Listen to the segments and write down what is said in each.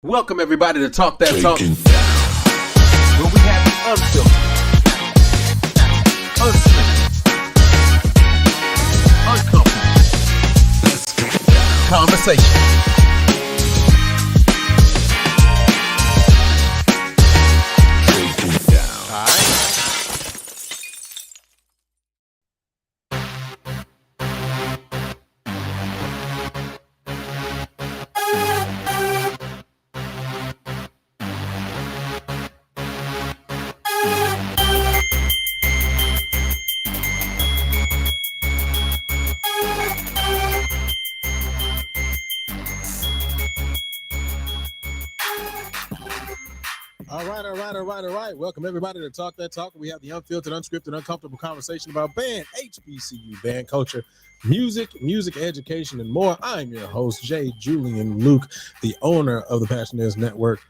Welcome everybody to Talk That Talk, where we have the unfiltered, unscripted, uncomfortable conversation. All right. Welcome everybody to Talk That Talk. We have the unfiltered, unscripted, uncomfortable conversation about band, HBCU band culture, music education, and more. I'm your host, Jay Julian Luke, the owner of the Passioneers Network.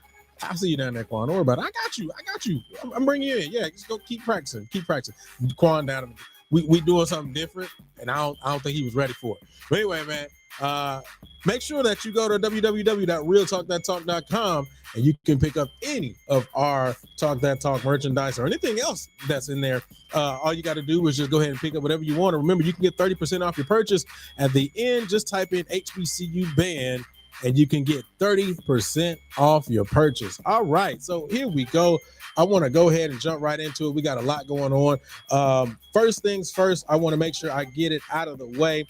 I'll see you down there, Quan. Don't worry about it. I got you. I'm bringing you in. Yeah, just go keep practicing. Quan down. We doing something different, and I don't think he was ready for it. But anyway, man, make sure that you go to www.realtalkthattalk.com and you can pick up any of our Talk That Talk merchandise or anything else that's in there. All you got to do is just go ahead and pick up whatever you want. And remember, you can get 30% off your purchase. At the end, just type in HBCU Band and you can get 30% off your purchase. All right, so here we go. I want to go ahead and jump right into it. We got a lot going on. First things first, I want to make sure I get it out of the way.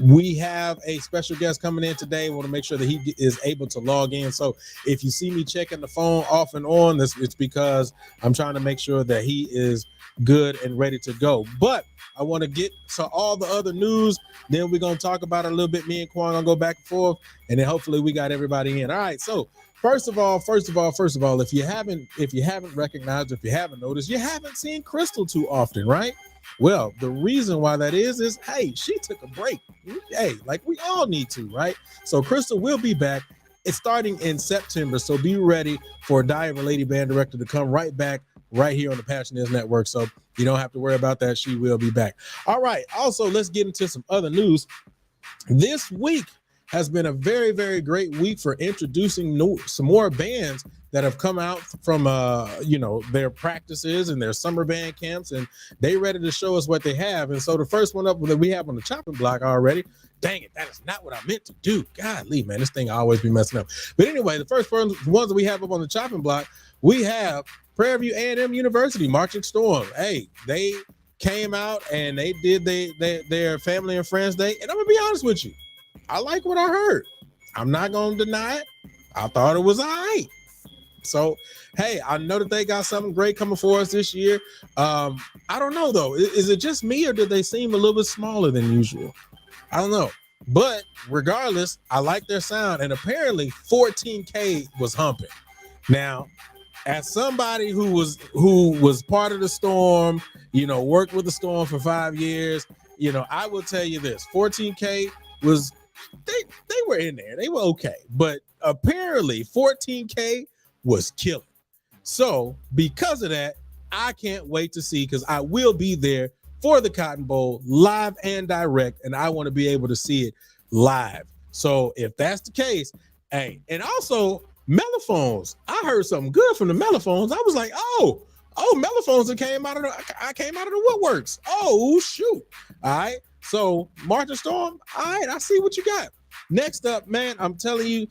We have a special guest coming in today. We want to make sure that he is able to log in. So if you see me checking the phone off and on, it's because I'm trying to make sure that he is good and ready to go. But I want to get to all the other news. Then we're going to talk about it a little bit. Me and Quan going to go back and forth, and then hopefully we got everybody in. All right. So First of all, if you haven't recognized, if you haven't noticed, you haven't seen Crystal too often, right? Well, the reason why that is, hey, she took a break. Hey, like we all need to, right? So Crystal will be back. It's starting in September, so be ready for Diver Lady Band Director to come right back right here on the Passioneers Network. So you don't have to worry about that. She will be back. All right. Also, let's get into some other news. This week has been a very, very great week for introducing some more bands that have come out from their practices and their summer band camps, and they ready to show us what they have. And so the first one up that we have on the chopping block already, dang it, that is not what I meant to do. Golly, man, this thing always be messing up. But anyway, the first ones that we have up on the chopping block, we have Prairie View A&M University Marching Storm. Hey, they came out and they did their family and friends day, and I'm gonna be honest with you, I like what I heard. I'm not going to deny it. I thought it was all right. So, hey, I know that they got something great coming for us this year. I don't know, though. Is it just me or did they seem a little bit smaller than usual? I don't know. But regardless, I like their sound. And apparently 14K was humping. Now, as somebody who was part of the Storm, worked with the Storm for 5 years, I will tell you this. 14K was... They were in there. They were okay. But apparently 14K was killing. So because of that, I can't wait to see, because I will be there for the Cotton Bowl live and direct, and I want to be able to see it live. So if that's the case, hey, and also Mellophones. I heard something good from the Mellophones. I was like, oh, Mellophones that came out of the woodworks. Oh, shoot. All right. So Marching Storm, all right, I see what you got. Next up, man, I'm telling you,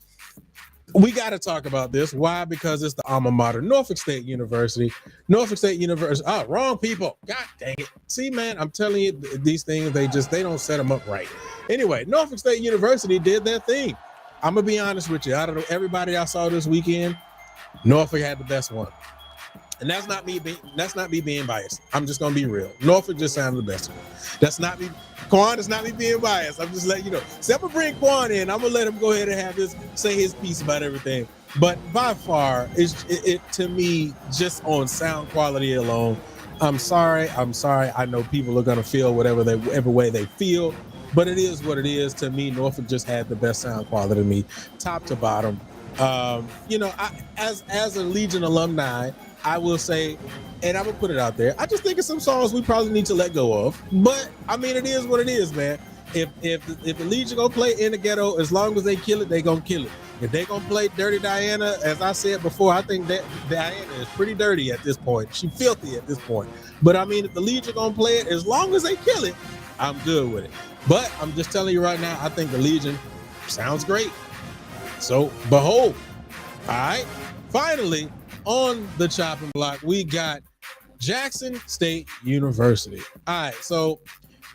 we got to talk about this. Why? Because it's the alma mater, Norfolk State University. Oh, wrong people. God dang it. See, man, I'm telling you, these things, they don't set them up right. Anyway, Norfolk State University did their thing. I'm going to be honest with you. Out of everybody I saw this weekend, Norfolk had the best one. And that's not me being biased. I'm just gonna be real. Norfolk just sounded the best one. That's not me. Quan is not me being biased. I'm just letting you know. So I'm gonna bring Quan in. I'm gonna let him go ahead and say his piece about everything. But by far, it to me, just on sound quality alone, I'm sorry. I know people are gonna feel whatever way they feel, but it is what it is. To me, Norfolk just had the best sound quality to me, top to bottom. As a Legion alumni, I will say, and I'm gonna put it out there, I just think of some songs we probably need to let go of. But I mean, it is what it is, man. If the Legion gonna play In the Ghetto, as long as they kill it, they gonna kill it. If they're gonna play Dirty Diana, as I said before, I think that Diana is pretty dirty at this point. She's filthy at this point. But I mean, if the Legion gonna play it, as long as they kill it, I'm good with it. But I'm just telling you right now, I think the Legion sounds great. So behold, all right. Finally, on the chopping block, we got Jackson State University. All right, so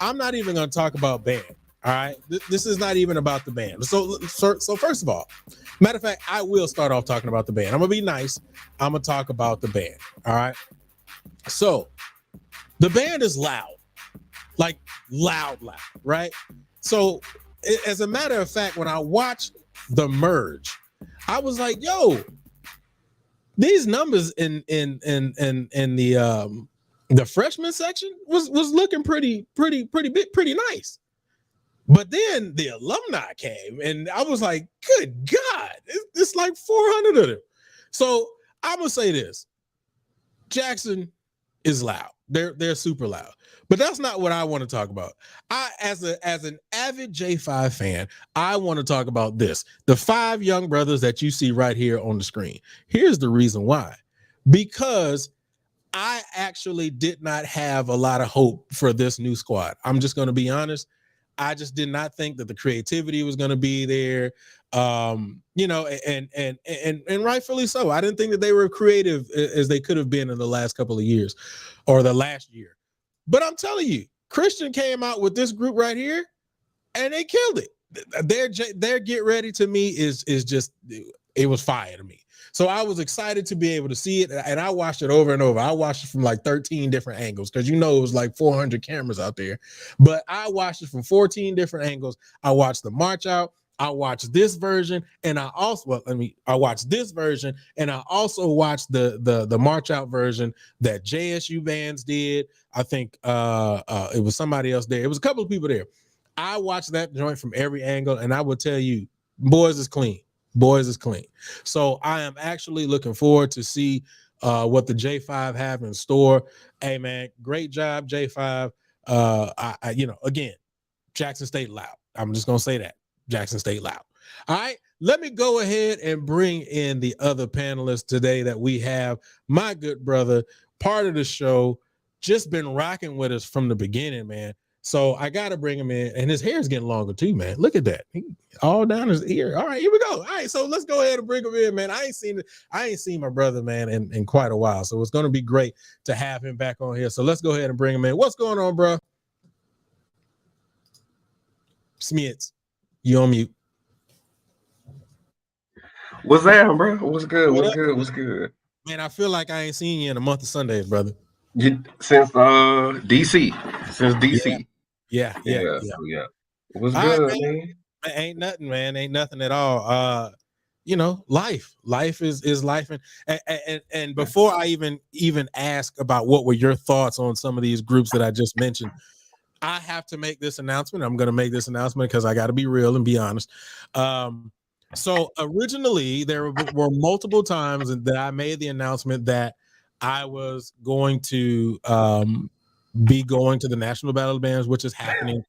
I'm not even gonna talk about band. All right, this is not even about the band. So first of all, matter of fact, I will start off talking about the band. I'm gonna be nice. I'm gonna talk about the band. All right. So the band is loud, like loud, right? So as a matter of fact, when I watched the merge, I was like, yo, these numbers in the freshman section was looking pretty nice. But then the alumni came, and I was like, good God, it's like 400 of them. So I'm gonna say this: Jackson is loud. They're super loud. But that's not what I want to talk about. I, as an avid J5 fan, I want to talk about this. The 5 young brothers that you see right here on the screen. Here's the reason why. Because I actually did not have a lot of hope for this new squad. I'm just going to be honest. I just did not think that the creativity was going to be there. You know, and rightfully so. I didn't think that they were creative as they could have been in the last couple of years or the last year. But I'm telling you, Christian came out with this group right here and they killed it. Their get ready to me is just, it was fire to me. So I was excited to be able to see it, and I watched it over and over. I watched it from like 13 different angles because, you know, it was like 400 cameras out there. But I watched it from 14 different angles. I watched the march out. I watched this version, and I watched this version, and I also watched the march out version that JSU Bands did. I think it was somebody else there. It was a couple of people there. I watched that joint from every angle, and I will tell you, boys is clean. Boys is clean. So I am actually looking forward to see what the J5 have in store. Hey man, great job, J5. You know, again, Jackson State loud. I'm just gonna say that. Jackson State loud. All right, let me go ahead and bring in the other panelists today that we have. My good brother, part of the show, just been rocking with us from the beginning, man. So I gotta bring him in, and his hair's getting longer too, man. Look at that, all down his ear. All right, here we go. All right, so let's go ahead and bring him in, man. I ain't seen my brother, man, in quite a while. So it's gonna be great to have him back on here. So let's go ahead and bring him in. What's going on, bro? Smits, you on mute. What's that, bro? What's good? What's good? What's good? Man, I feel like I ain't seen you in a month of Sundays, brother. Since DC. Since DC. Yeah. What's good, man? Ain't nothing, man. Ain't nothing at all. You know, life is life. And before I even ask about what were your thoughts on some of these groups that I just mentioned, I have to make this announcement. I'm going to make this announcement because I got to be real and be honest. So originally there were multiple times that I made the announcement that I was going to be going to the National Battle of Bands, which is happening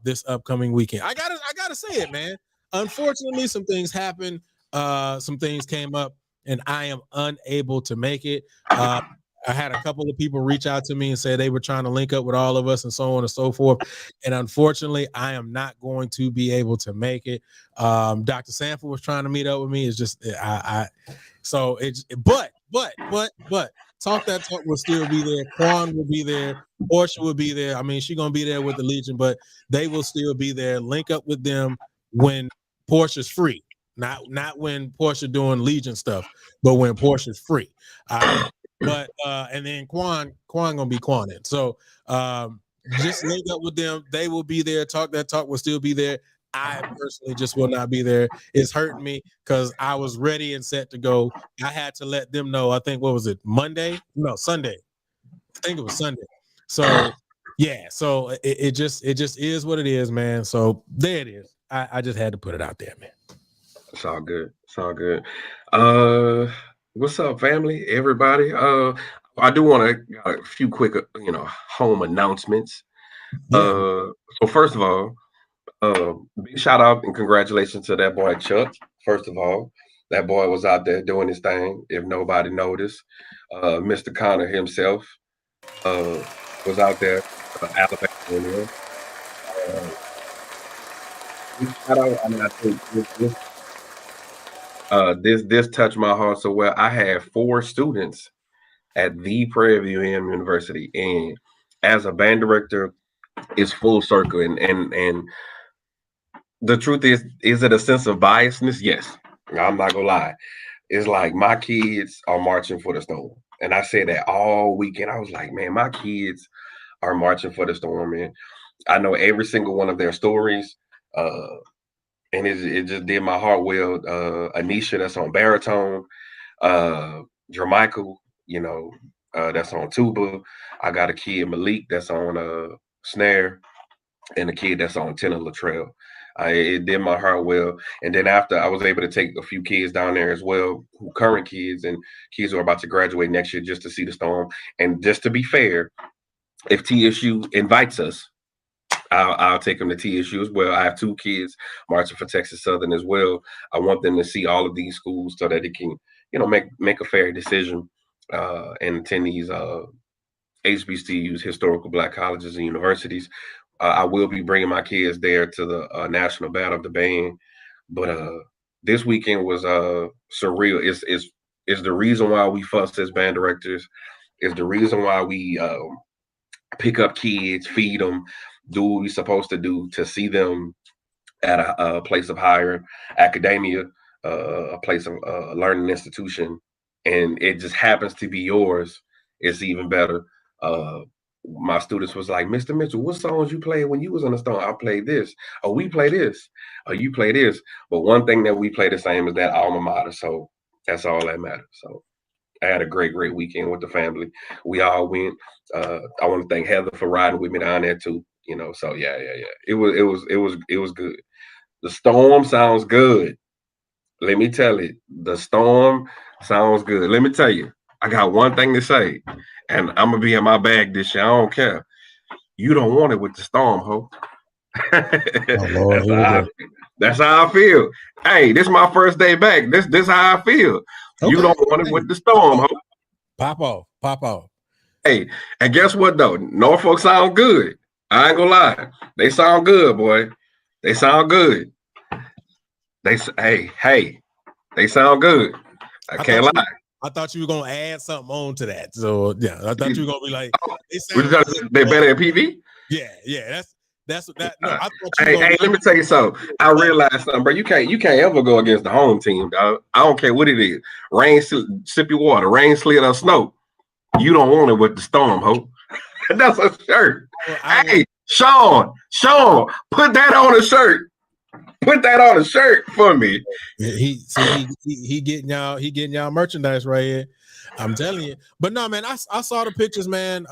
this upcoming weekend. I gotta say it, man. Unfortunately, some things happened. Some things came up, and I am unable to make it. I had a couple of people reach out to me and say they were trying to link up with all of us and so on and so forth. And unfortunately, I am not going to be able to make it. Dr. Sanford was trying to meet up with me. It's just but Talk That Talk will still be there. Quan will be there. Portia will be there. I mean, she's gonna be there with the Legion, but they will still be there. Link up with them when Portia's free. Not when Portia doing Legion stuff, but when Portia's free. But and then Quan gonna be Quanin. So just link up with them. They will be there. Talk That Talk will still be there. I personally just will not be there. It's hurting me because I was ready and set to go. I had to let them know. I think, what was it? Sunday. I think it was Sunday. So yeah, so it just is what it is, man. So there it is. I just had to put it out there, man. It's all good. It's all good. What's up, family? Everybody. I do want to a few quick, home announcements. Yeah. So first of all, Big shout out and congratulations to that boy Chuck. First of all, that boy was out there doing his thing. If nobody noticed, Mr. Connor himself uh, was out there, Alabama. Big shout out. I mean, I think this touched my heart so well. I had 4 students at the Prairie View University, and as a band director, it's full circle. And the truth is it a sense of biasness? Yes, I'm not gonna lie. It's like my kids are marching for the storm, and I said that all weekend. I was like, man, my kids are marching for the storm, and I know every single one of their stories. Uh, and it just did my heart well. Anisha, that's on baritone. Jermichael, that's on tuba. I got a kid, Malik, that's on snare, and a kid that's on tenor Latrell. It did my heart well. And then after, I was able to take a few kids down there as well, current kids and kids who are about to graduate next year, just to see the storm. And just to be fair, if TSU invites us, I'll take them to TSU as well. I have 2 kids marching for Texas Southern as well. I want them to see all of these schools so that they can, make a fair decision and attend these HBCUs, historical Black colleges and universities. I will be bringing my kids there to the National Battle of the Band, but this weekend was surreal. It's the reason why we fuss as band directors. It's the reason why we pick up kids, feed them, do what we're supposed to do to see them at a place of higher academia, a place of learning institution, and it just happens to be yours. It's even better. My students was like, Mr. Mitchell, what songs you played when you was on the Stone? I played this. Oh, we play this. Oh, you play this. But one thing that we play the same is that alma mater. So that's all that matters. So I had a great weekend with the family. We all went. I want to thank Heather for riding with me down there too. So yeah. It was good. The storm sounds good. Let me tell you, the storm sounds good. Let me tell you, I got one thing to say, and I'm gonna be in my bag this year. I don't care. You don't want it with the storm, ho. Oh Lord, that's how I feel. Hey, this is my first day back. This how I feel. Okay. You don't want it with the storm, ho. Pop off. Hey, and guess what though? Norfolk sound good. I ain't gonna lie. They sound good, boy. They sound good. They sound good. I can't lie. I thought you were gonna add something on to that. So yeah, I thought you were gonna be like, they better than PV. Yeah. That's that. No, I thought hey, let me tell you something. I realized something, bro. You can't ever go against the home team, dog. I don't care what it is. Rain, sip your water, rain, sleet, or snow. You don't want it with the storm, ho. That's a shirt. Hey, Sean, put that on a shirt. Put that on a shirt for me. He getting y'all merchandise right here. I'm telling you. But no, man, I saw the pictures, man,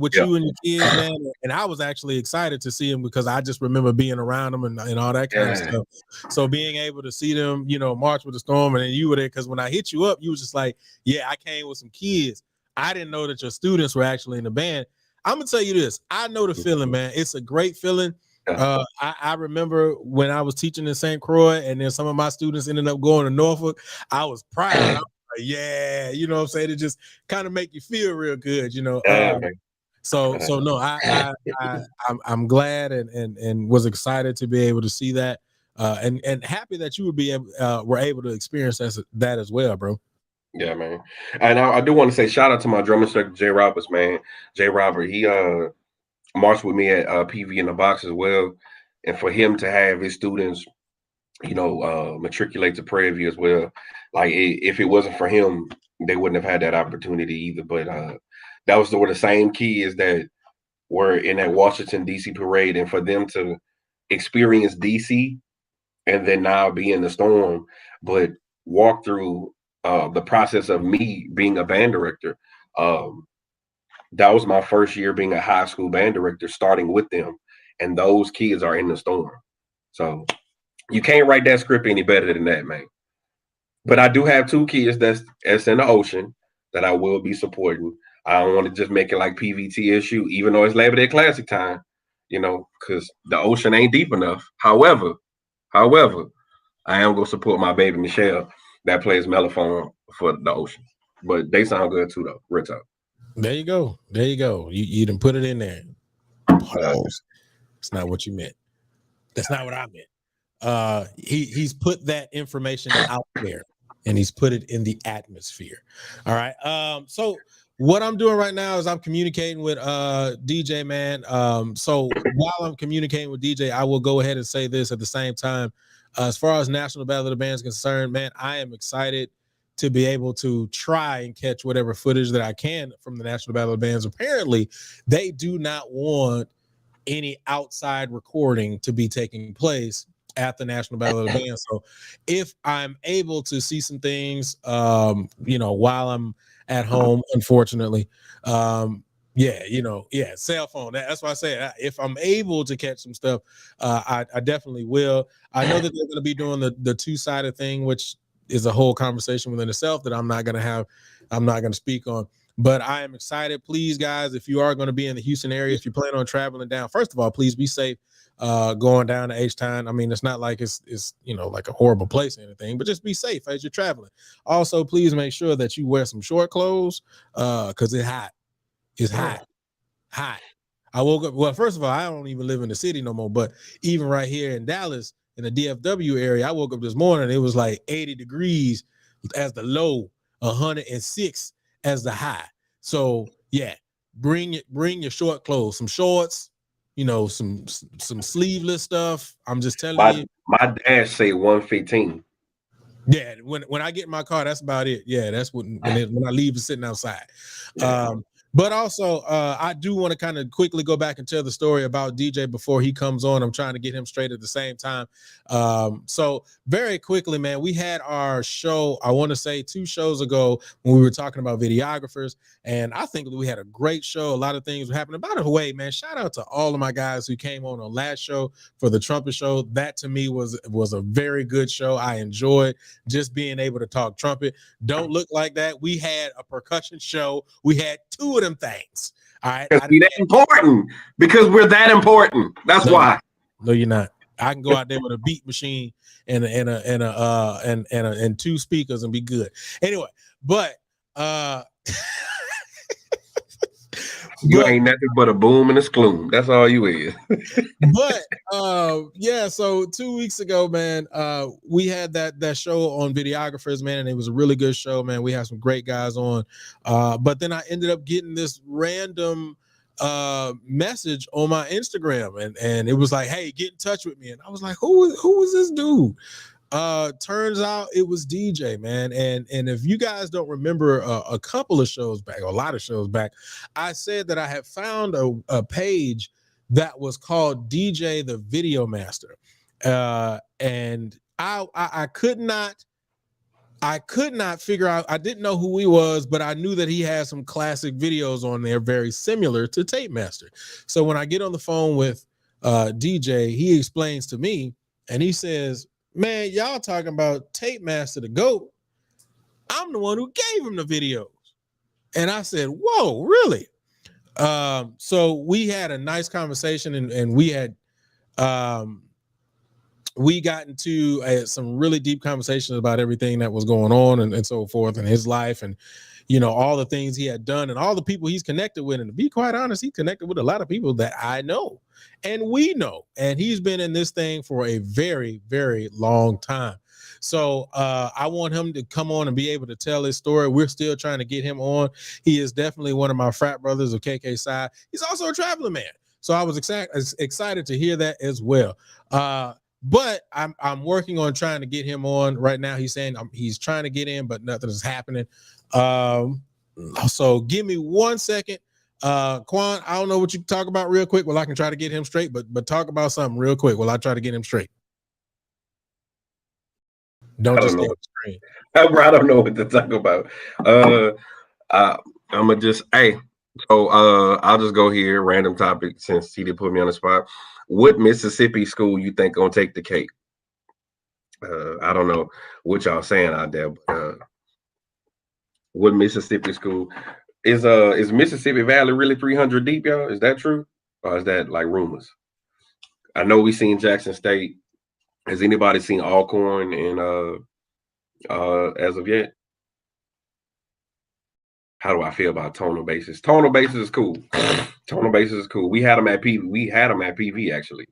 with you and your kids, man, and I was actually excited to see them because I just remember being around them and all that kind of stuff. So being able to see them, march with the storm, and then you were there because when I hit you up, you was just like, yeah, I came with some kids. I didn't know that your students were actually in the band. I'm gonna tell you this. I know the feeling, man. It's a great feeling. I remember when I was teaching in St. Croix, and then some of my students ended up going to Norfolk. I was proud. I was like, yeah, you know what I'm saying? It just kind of make you feel real good, So no, I'm glad and was excited to be able to see that, and happy that you were able to experience that as well, bro. Yeah, man. And I do want to say shout out to my drum instructor, Jay Roberts, man. Jay Robert, he marched with me at PV in the box as well. And for him to have his students, matriculate to Prairie View as well, like if it wasn't for him, they wouldn't have had that opportunity either. But that was the same kids that were in that Washington, D.C. parade. And for them to experience D.C. and then now be in the storm, but walk through the process of me being a band director. That was my first year being a high school band director, starting with them. And those kids are in the storm. So you can't write that script any better than that, man. But I do have 2 kids that's in the ocean that I will be supporting. I don't want to just make it like PVTSU, even though it's Labor Day Classic time. you know, because the ocean ain't deep enough. However, I am gonna support my baby Michelle that plays mellophone for the ocean. But they sound good too, though. Real talk. There you go. There you go. You done put it in there. Pause. That's not what you meant. That's not what I meant. He's put that information out there and he's put it in the atmosphere. All right. So what I'm doing right now is I'm communicating with DJ, man. So while I'm communicating with DJ, I will go ahead and say this at the same time. As far as National Battle of the Bands is concerned, man, I am excited to be able to try and catch whatever footage that I can from the National Battle of the Bands. Apparently, they do not want any outside recording to be taking place at the National Battle of the Band. So if I'm able to see some things, you know, while I'm at home, unfortunately, cell phone. That's why I say if I'm able to catch some stuff, I definitely will. I know that they're going to be doing the two-sided thing, which is a whole conversation within itself that I'm not going to speak on. But I am excited. Please, guys, if you are going to be in the Houston area, if you plan on traveling down, first of all, please be safe going down to H-Town. I mean, it's not like it's you know, like a horrible place or anything, but just be safe as you're traveling. Also, please make sure that you wear some short clothes because it's hot. It's hot. I woke up. Well, first of all, I don't even live in the city no more, but even right here in Dallas, in the DFW area, I woke up this morning. It was like 80 degrees as the low, 106 as the high. So yeah, bring your short clothes, some shorts, you know, some sleeveless stuff. I'm just telling you. My dash say 115. Yeah, when I get in my car, that's about it. Yeah, that's when I leave it sitting outside. Yeah. But also, I do want to kind of quickly go back and tell the story about DJ before he comes on. I'm trying to get him straight at the same time. So very quickly, man, we had our show, I want to say 2 shows ago when we were talking about videographers. And I think we had a great show. A lot of things were happening. By the way, man, shout out to all of my guys who came on last show for the trumpet show. That to me was a very good show. I enjoyed just being able to talk trumpet. Don't look like that. We had a percussion show. We had 2 of them things. All right. Because we're that important. Because we're that important. That's why. No, you're not. I can go out there with a beat machine and 2 speakers and be good. Anyway, but you ain't nothing but a boom and a skloom. That's all you is. But yeah, so 2 weeks ago, man, we had that show on videographers, man, and it was a really good show, man. We had some great guys on. But then I ended up getting this random message on my Instagram, and it was like, hey, get in touch with me. And I was like, who is this dude? Turns out it was DJ, man. And if you guys don't remember a couple of shows back, or a lot of shows back, I said that I had found a page that was called DJ the Video Master. And I could not figure out, I didn't know who he was, but I knew that he had some classic videos on there very similar to Tape Master. So when I get on the phone with DJ, he explains to me and he says, man, y'all talking about Tape Master the GOAT. I'm the one who gave him the videos. And I said, whoa, really? So we had a nice conversation and we had we got into some really deep conversations about everything that was going on and so forth in his life, and you know, all the things he had done and all the people he's connected with. And to be quite honest, he connected with a lot of people that I know and we know, and he's been in this thing for a very, very long time. So I want him to come on and be able to tell his story. We're still trying to get him on. He is definitely one of my frat brothers of KK Psi. He's also a traveling man. So I was excited to hear that as well. But I'm working on trying to get him on right now. He's saying he's trying to get in, but nothing is happening. So give me 1 second. Quan, I don't know what you can talk about real quick. Well, I can try to get him straight, but talk about something real quick while I try to get him straight. Don't just stay on the screen. I don't know what to talk about. I'm gonna just so I'll just go here, random topic, since he did put me on the spot. What Mississippi school you think gonna take the cake? I don't know what y'all saying out there, but what Mississippi school is Mississippi Valley really 300 deep, y'all? Is that true, or is that like rumors? I know we seen Jackson State. Has anybody seen Alcorn and as of yet? How do I feel about tonal bases? Tonal bases is cool. Tonal bases is cool. We had them at PV. We had them at PV actually.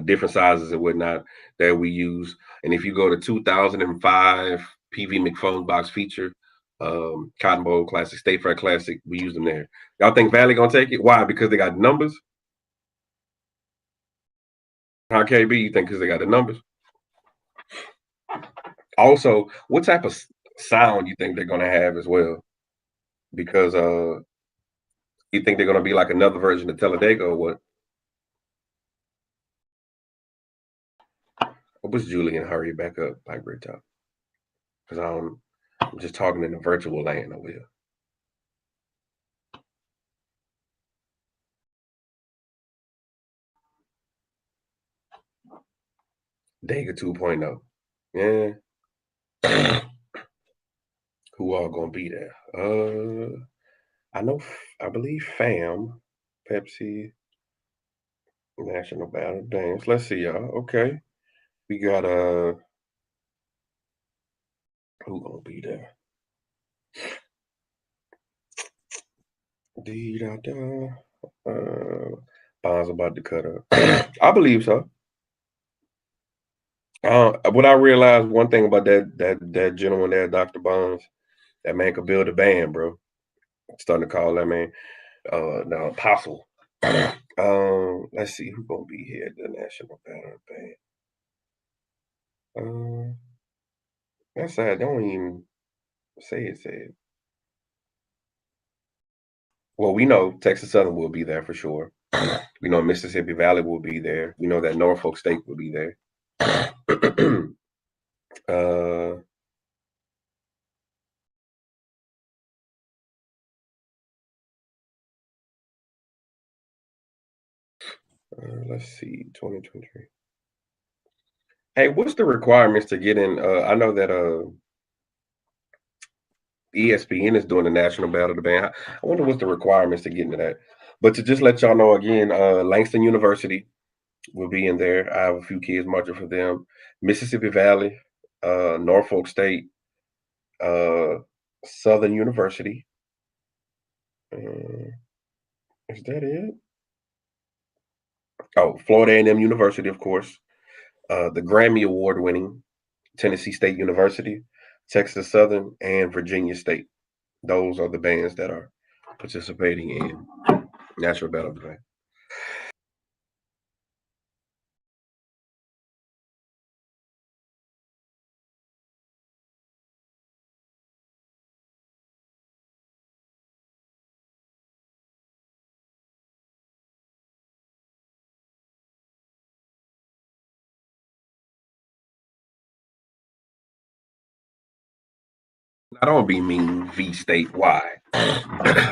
Different sizes and whatnot that we use. And if you go to 2005 PV McPhone box feature, Cotton Bowl Classic, State Fair Classic, we use them there. Y'all think Valley gonna take it? Why? Because they got numbers. How KB? You think because they got the numbers? Also, what type of sound you think they're gonna have as well? Because you think they're gonna be like another version of Talladega or what? I wish Julian hurry back up, like Great Top. Because I'm just talking in the virtual land over here. Dega 2.0. Yeah. Who all gonna be there? I believe FAM, Pepsi, National Battle Dance. Let's see, y'all. Okay. We got who gonna be there? Bonds about to cut up. I believe so. What I realized one thing about that gentleman there, Dr. Bonds, that man could build a band, bro. I'm starting to call that man the apostle. Let's see who's gonna be here at the National Battle Band. That's sad. Don't even say it. Well, we know Texas Southern will be there for sure. We know Mississippi Valley will be there. We know that Norfolk State will be there. Let's see, 2023. Hey, what's the requirements to get in? I know that ESPN is doing the National Battle of the Band. I wonder what's the requirements to get into that. But to just let y'all know again, Langston University will be in there. I have a few kids marching for them. Mississippi Valley, Norfolk State, Southern University. Is that it? Oh, Florida A&M University, of course. The Grammy Award-winning Tennessee State University, Texas Southern, and Virginia State. Those are the bands that are participating in National Battle of the Band. Now, don't be mean, V State. Why?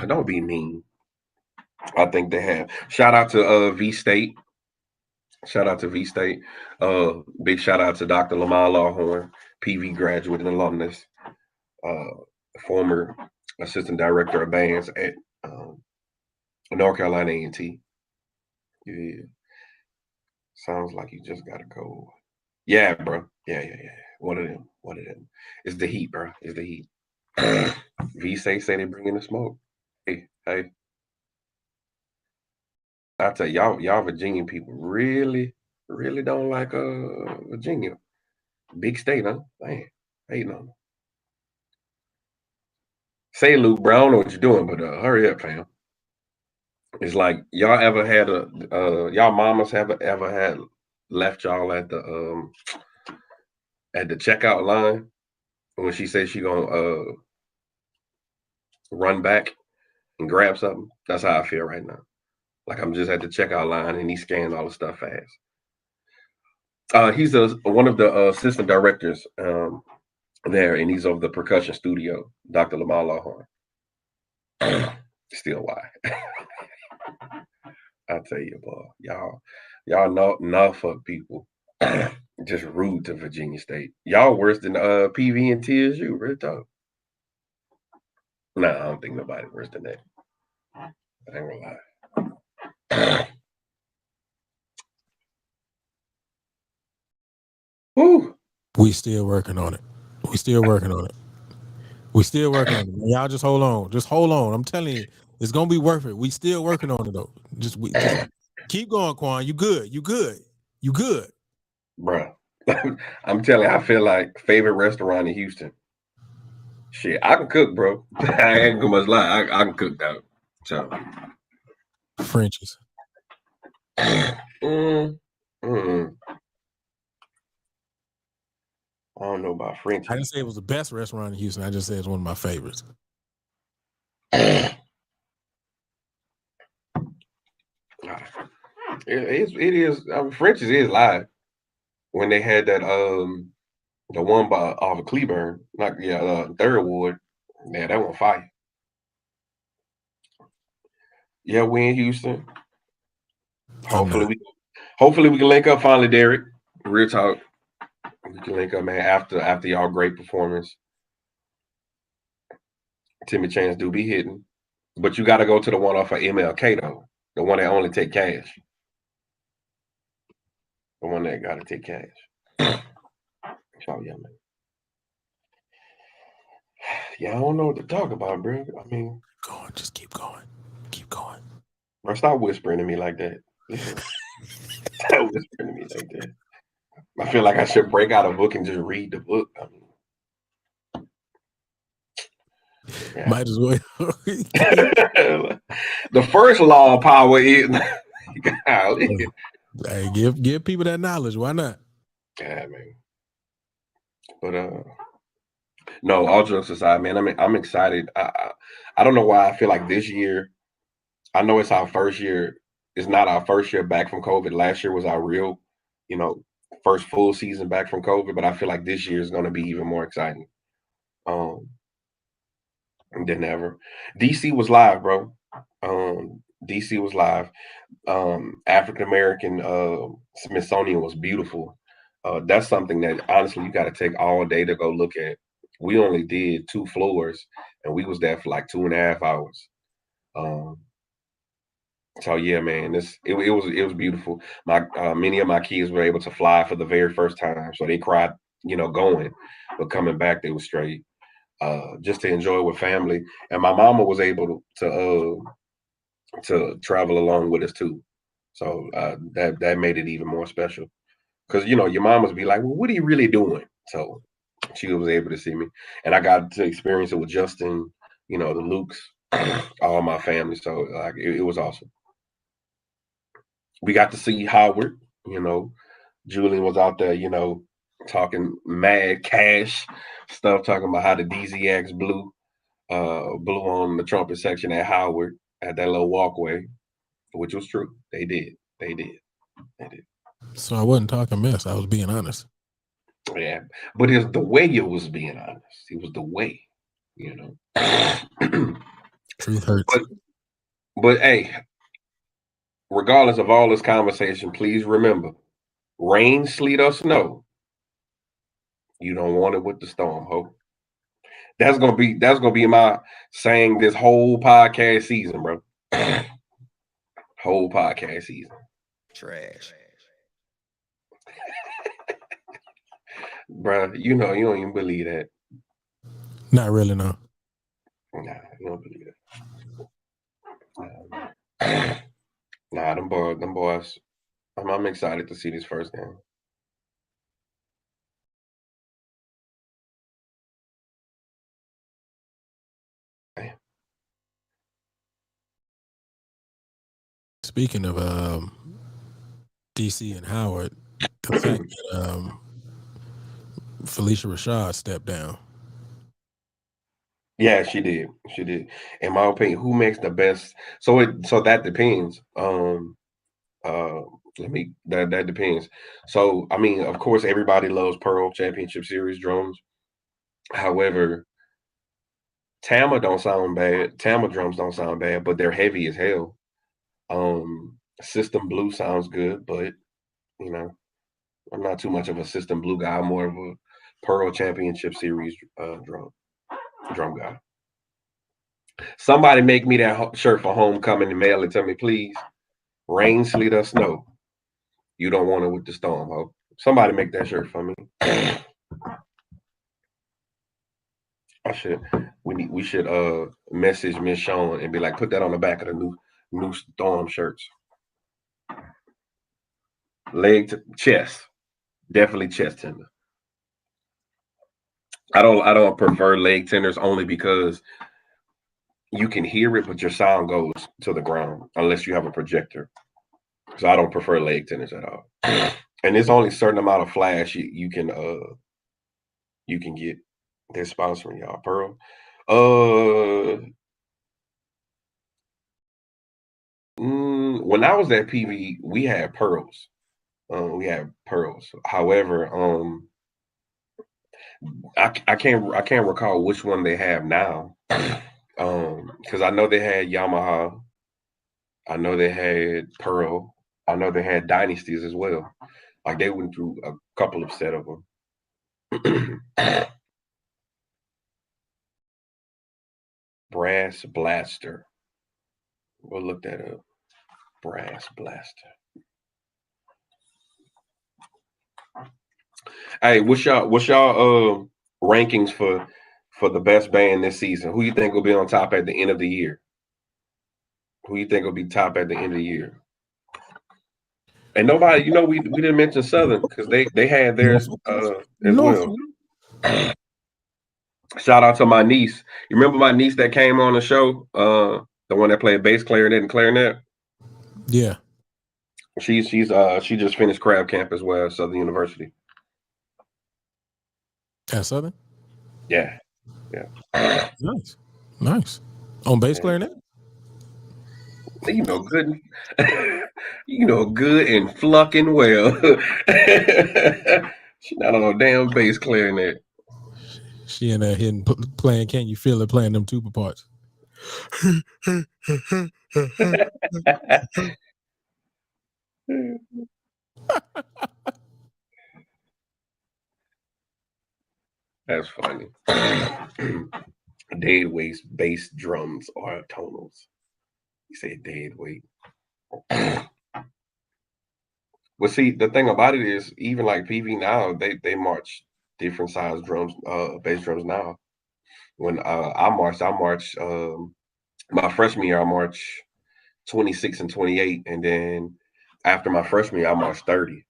Don't be mean. I think they have. Shout out to V State. Shout out to V State. Big shout out to Dr. Lamar Lawhorn, PV graduate and alumnus, former assistant director of bands at North Carolina A&T. Yeah. Sounds like you just gotta go. Yeah, bro. Yeah. One of them. It's the heat, bro. It's the heat. V say they bring in the smoke. Hey. I tell y'all Virginia people really don't like Virginia. Big state, huh? Man, hating on them. Say Luke, bro, I don't know what you're doing, but hurry up, fam. It's like y'all ever had y'all mamas have ever had left y'all at the checkout line when she said she gonna run back and grab something? That's how I feel right now. Like I'm just at the checkout line and he scanned all the stuff fast. He's one of the assistant directors there, and he's of the percussion studio, Dr. Lamar Lawhorn. Still why? I tell you, boy, y'all know Norfolk people just rude to Virginia State. Y'all worse than PV and TSU, real talk. Nah, I don't think nobody worse than that. I ain't gonna lie. Woo. We still working on it. We still working on it. We still working on it. Y'all just hold on. Just hold on. I'm telling you, it's gonna be worth it. We still working on it though. Just keep going, Quan. You good. You good. You good. Bruh. I'm telling you, I feel like favorite restaurant in Houston. Shit, I can cook, bro. I ain't gonna much lie. I can cook, though. So, Frenchies. mm, mm. I don't know about Frenchies. I didn't say it was the best restaurant in Houston. I just said it's one of my favorites. It is. I mean, Frenchies is live. When they had that the one by off of Cleburne, like Third Ward, yeah, that one fire. Yeah, we in Houston. Hopefully we can link up finally, Derek. Real talk. We can link up, man, after y'all great performance. Timmy Chance do be hitting. But you gotta go to the one off of MLK though. The one that only take cash. The one that gotta take cash. So yeah, man. Yeah, I don't know what to talk about, bro. I mean, go on, just keep going. Keep going. Bro, stop whispering to me like that. Stop whispering to me like that. I feel like I should break out a book and just read the book. I mean, yeah. Might as well. The first law of power is hey, give people that knowledge. Why not? Yeah, man. But no, all jokes aside, man. I mean, I'm excited. I don't know why I feel like this year. I know it's our first year. It's not our first year back from COVID. Last year was our real, first full season back from COVID. But I feel like this year is going to be even more exciting. Than ever. DC was live, bro. DC was live. African American Smithsonian was beautiful. That's something that honestly you got to take all day to go look at. We only did 2 floors, and we was there for like 2.5 hours. So yeah, man, it was beautiful. My many of my kids were able to fly for the very first time, so they cried, going, but coming back they were straight. Just to enjoy with family, and my mama was able to travel along with us too. So that made it even more special. Because your mamas be like, well, what are you really doing? So she was able to see me, and I got to experience it with Justin, the Lukes, all my family. So like it was awesome. We got to see Howard. Julian was out there, talking mad cash stuff, talking about how the DZX blew on the trumpet section at Howard at that little walkway, which was true. They did. So I wasn't talking mess. I was being honest. Yeah, but it's the way you was being honest. It was the way, Truth hurts. But hey, regardless of all this conversation, please remember, rain, sleet, or snow, you don't want it with the storm, ho. That's gonna be my saying this whole podcast season, bro. Whole podcast season. Trash. Bruh, you don't even believe that. Not really, no. Nah, you don't believe that. Nah, them boys. I'm excited to see this first game. Speaking of DC and Howard, the fact that Felicia Rashad stepped down. Yeah, she did. In my opinion, who makes the best? So that depends. That depends. So I mean, of course, everybody loves Pearl Championship Series drums. However, Tama don't sound bad. Tama drums don't sound bad, but they're heavy as hell. System Blue sounds good, but I'm not too much of a System Blue guy. I'm more of a Pearl Championship Series drum guy. Somebody make me that shirt for homecoming and mail it to me, please. Rain, sleet, or snow. You don't want it with the storm, ho. Somebody make that shirt for me. I should. We should message Miss Sean and be like, put that on the back of the new Storm shirts. Chest, definitely chest tender. I don't prefer leg tenders only because you can hear it, but your sound goes to the ground unless you have a projector. So I don't prefer leg tenders at all. And there's only a certain amount of flash you can get. They're sponsoring y'all, Pearl. When I was at PV, we had pearls. We had pearls. However, I can't recall which one they have now. Because I know they had Yamaha. I know they had Pearl. I know they had Dynasties as well. Like they went through a couple of set of them. Brass Blaster. We'll look that up. Brass Blaster. Hey, what's y'all rankings for the best band this season? Who you think will be on top at the end of the year? Who you think will be top at the end of the year? And nobody, we didn't mention Southern because they had theirs as well. Shout out to my niece. You remember my niece that came on the show? The one that played bass clarinet and clarinet? Yeah. She just finished Crab Camp as well at Southern University. At Southern? Yeah. Nice. On bass clarinet? Good. Good and flucking well. She's not on a damn bass clarinet. She in there hitting, playing Can You Feel It, playing them tuba parts. That's funny. Dead weight bass drums are tonals. You say dead weight. Well, see, the thing about it is, even like PV now, they march different size drums, bass drums now. When I marched my freshman year, I marched 26 and 28, and then after my freshman year, I marched 30.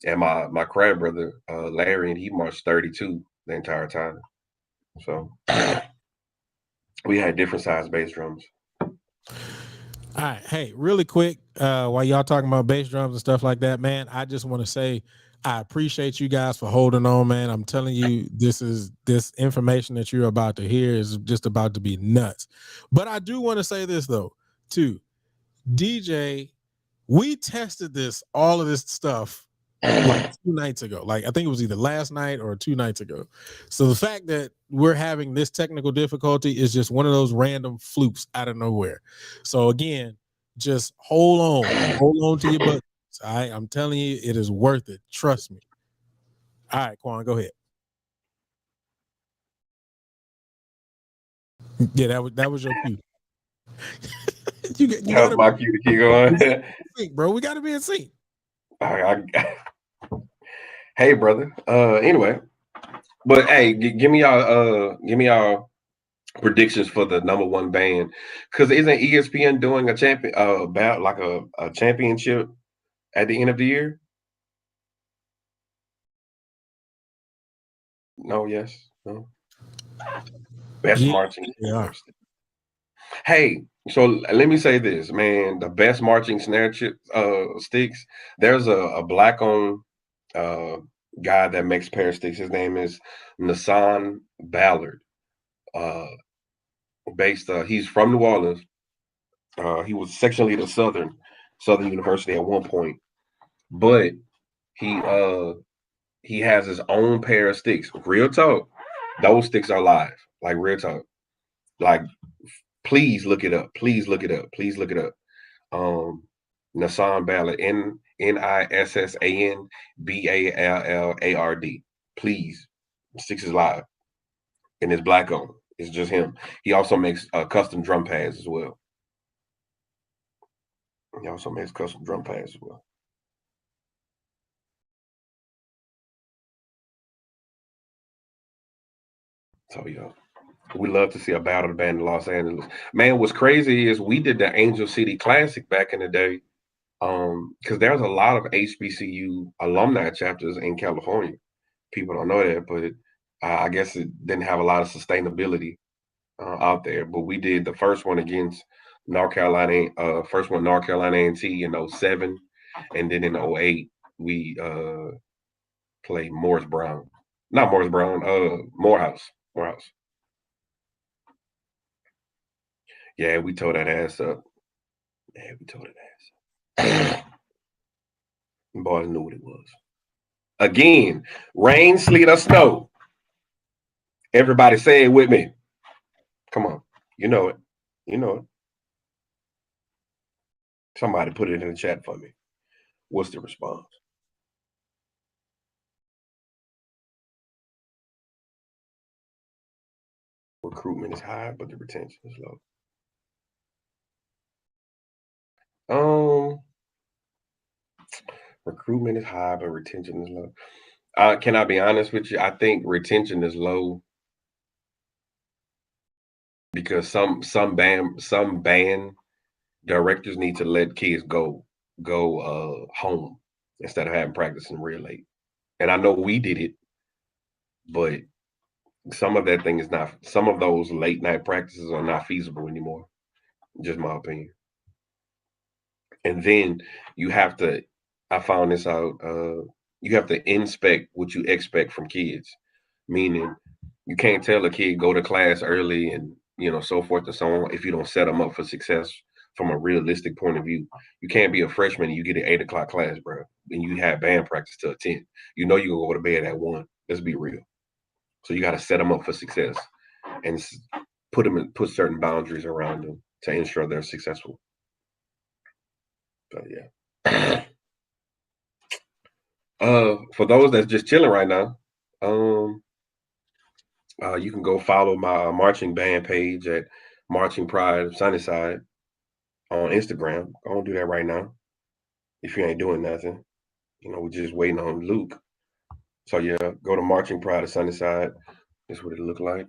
And my crab brother, Larry, and he marched 32 the entire time. So we had different size bass drums. All right. Hey, really quick, while y'all talking about bass drums and stuff like that, man, I just want to say I appreciate you guys for holding on, man. I'm telling you, this information that you're about to hear is just about to be nuts. But I do want to say this though, too. DJ, we tested all of this stuff like 2 nights ago. Like I think it was either last night or 2 nights ago. So the fact that we're having this technical difficulty is just one of those random flukes out of nowhere. So again, just hold on to your butt. All right, I'm telling you, it is worth it. Trust me. All right, Quan, go ahead. Yeah, that was your cue. you That was my cue to keep going. Sync, bro, we got to be in sync. Hey, brother. Anyway, but hey, give me y'all predictions for the number one band, because isn't ESPN doing a champion about like a championship at the end of the year? No, yes, no. Best marching. Yeah. Hey, so let me say this, man. The best marching snare sticks. There's a black owned guy that makes pair sticks. His name is Nassan Ballard. He's from New Orleans. He was section leader of Southern University at one point, but he has his own pair of sticks. Real talk, those sticks are live. Like real talk. Like, please look it up. Please look it up. Please look it up. Nassan Ballard, Nissan Ballard. Please, sticks is live, and it's black owned. It's just him. He also makes custom drum pads as well. So yeah, we love to see a battle band in Los Angeles. Man, what's crazy is we did the Angel City Classic back in the day. Because there's a lot of HBCU alumni chapters in California. People don't know that, but I guess it didn't have a lot of sustainability out there. But we did the first one against North Carolina, North Carolina A&T in '07, and then in '08 we played Morris Brown, not Morris Brown, Morehouse. Yeah, we tore that ass up. Yeah, we tore that ass up. Boys knew what it was. Again, rain, sleet, or snow. Everybody say it with me. Come on. You know it. You know it. Somebody put it in the chat for me. What's the response? Recruitment is high, but the retention is low. Recruitment is high, but retention is low. Can I be honest with you? I think retention is low because some band directors need to let kids go home instead of having practicing real late. And I know we did it, but some of that thing is not. Some of those late night practices are not feasible anymore. Just my opinion. And then you have to. I found this out. You have to inspect what you expect from kids, meaning you can't tell a kid go to class early and so forth and so on if you don't set them up for success from a realistic point of view. You can't be a freshman and you get an 8 o'clock class, bro, and you have band practice till 10. You know you're gonna go to bed at 1. Let's be real. So you got to set them up for success and put certain boundaries around them to ensure they're successful. But yeah. For those that's just chilling right now, you can go follow my marching band page at Marching Pride of Sunnyside on Instagram. I don't do that right now. If you ain't doing nothing, we're just waiting on Luke. So yeah, go to Marching Pride of Sunnyside. That's what it look like.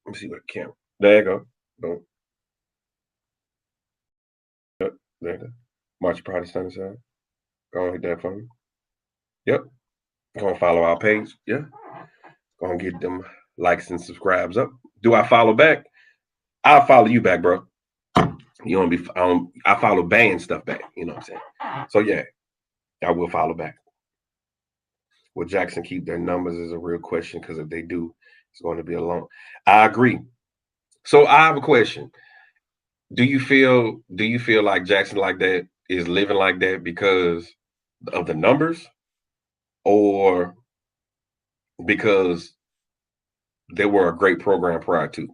Let me see what camera. There you go. Boom. Yep, there you go. Marching Pride of Sunnyside. Go and hit that for me. Yep. Go and follow our page. Yeah. Go and get them likes and subscribes up. Do I follow back? I'll follow you back, bro. You want to be? I follow band stuff back. You know what I'm saying? So yeah, I will follow back. Will Jackson keep their numbers is a real question because if they do, it's going to be a long. I agree. So I have a question. Do you feel like Jackson like that is living like that because of the numbers, or because they were a great program prior to?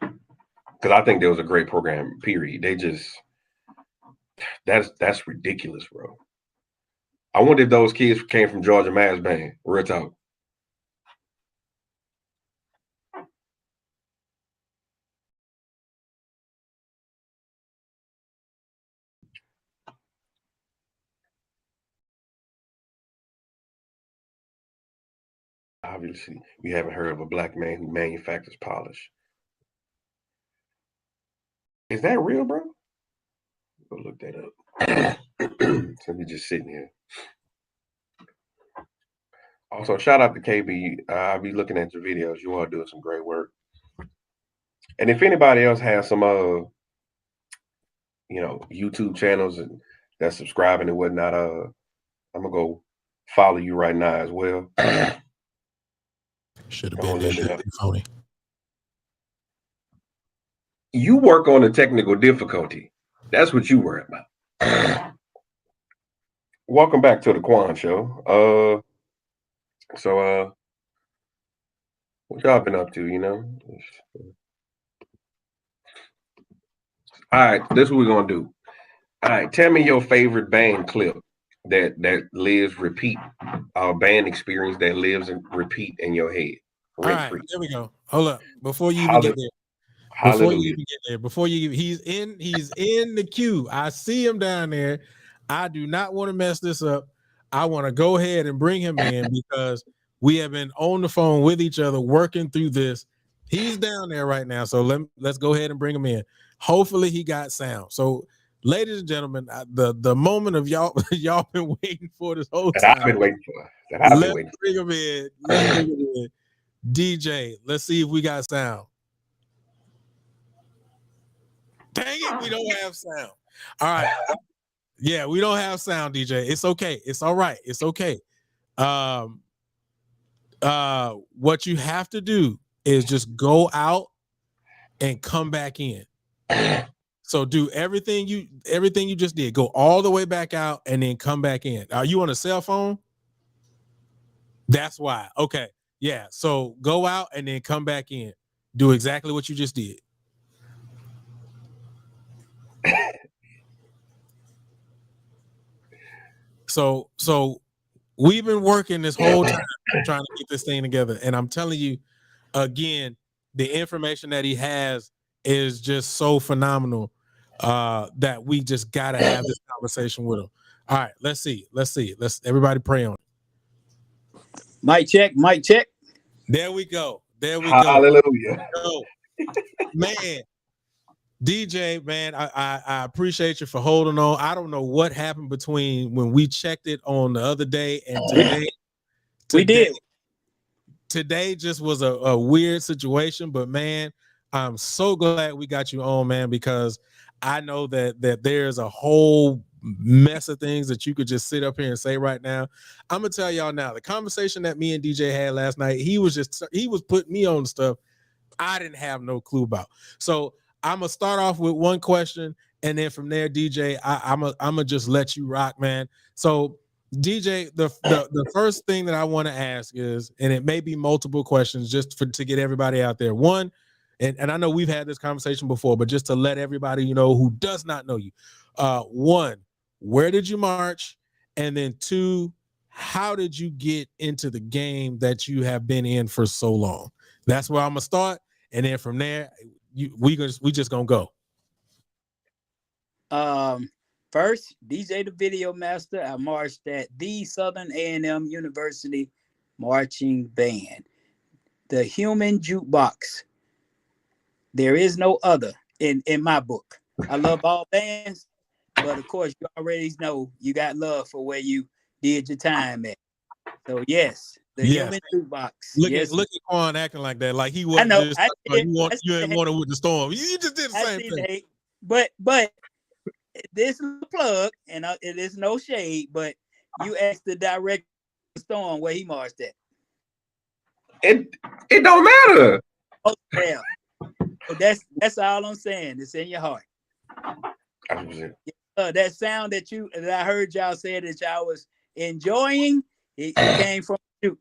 Because I think there was a great program, period. They just that's ridiculous, bro. I wonder if those kids came from Georgia Mass Band. Real talk. Obviously, we haven't heard of a black man who manufactures polish. Is that real, bro? Go look that up. So we just sitting here. Also, shout out to KB. I'll be looking at your videos. You are doing some great work. And if anybody else has some YouTube channels and that's subscribing and whatnot, I'm gonna go follow you right now as well. Should have been that shit phony. You work on the technical difficulty. That's what you worry about. Welcome back to the Quan Show. So what y'all been up to, All right, this is what we're gonna do. All right, tell me your favorite band clip that lives repeat, band experience that lives and repeat in your head. All right, there we go. Hold up. Before you even get there. He's in the queue. I see him down there. I do not want to mess this up. I want to go ahead and bring him in because We have been on the phone with each other, working through this. He's down there right now, so let's go ahead and bring him in. Hopefully, he got sound. So, ladies and gentlemen, the moment of y'all been waiting for this whole time. I've been waiting for. That I've been waiting. Bring him in. Let's bring him in. DJ, let's see if we got sound. Dang it, we don't have sound. All right. Yeah, we don't have sound, DJ. It's okay. It's all right. It's okay. What you have to do is just go out and come back in. So do everything you just did. Go all the way back out and then come back in. Are you on a cell phone? That's why. Okay. Yeah. So go out and then come back in. Do exactly what you just did. So we've been working this whole time trying to get this thing together. And I'm telling you, again, the information that he has is just so phenomenal that we just got to have this conversation with him. All right, let's see. Let's everybody pray on it. Mic check. There we go. Hallelujah. Man, DJ, man, I appreciate you for holding on. I don't know what happened between when we checked it on the other day and today. We did. Today just was a weird situation, but man, I'm so glad we got you on, man, because I know that there's a whole mess of things that you could just sit up here and say right now. I'm gonna tell y'all now, the conversation that me and DJ had last night, he was putting me on stuff I didn't have no clue about. So I'm gonna start off with one question, and then from there, DJ, I'm gonna just let you rock, man. So DJ, the first thing that I want to ask is, and it may be multiple questions just to get everybody out there. One, and I know we've had this conversation before, but just to let everybody know who does not know you. One, where did you march? And then two, how did you get into the game that you have been in for so long? That's where I'm gonna start, and then from there, we just gonna go. First, DJ the Video Master. I marched at the Southern A&M University Marching Band, the human jukebox. There is no other in my book. I love all bands, but of course, you already know you got love for where you did your time at. So yes, the human jukebox. Look at Quan acting like that, like he wasn't. I know. Just, you ain't want it with the storm. You just did the same thing. But this is a plug, and it is no shade. But you asked the director of the storm where he marched at. It don't matter. Oh yeah. So that's all I'm saying. It's in your heart. That sound that I heard y'all say that y'all was enjoying, it came from you.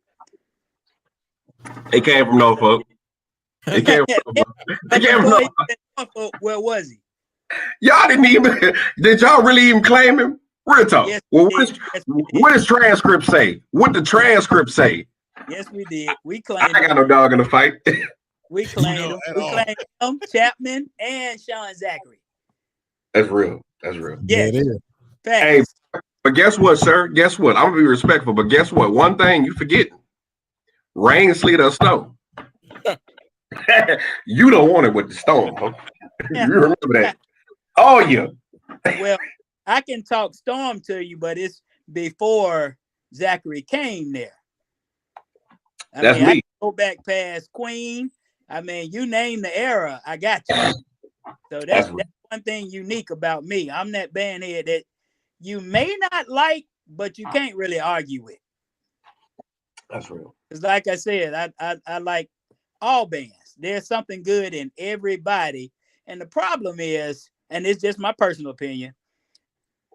It came from Norfolk. It came from Norfolk. Where was he? Y'all didn't even. Did y'all really even claim him? Real talk. Yes, well, what does transcript say? What the transcript say? Yes, we did. We claimed. I got no dog in the fight. We claimed him. We claimed him, Chapman, and Sean Zachary. That's real. Yes. Yeah, it is. Hey, but guess what, sir? Guess what? I'm gonna be respectful, but guess what? One thing you forgetting: rain, sleet, or snow. You don't want it with the storm, huh? You remember that? Oh yeah. Well, I can talk storm to you, but it's before Zachary came there. That's me. I can go back past Queen. I mean, you name the era, I got you. So that's one thing unique about me. I'm that band head that you may not like, but you can't really argue with. That's real. It's like I said, I like all bands. There's something good in everybody. And the problem is, and it's just my personal opinion,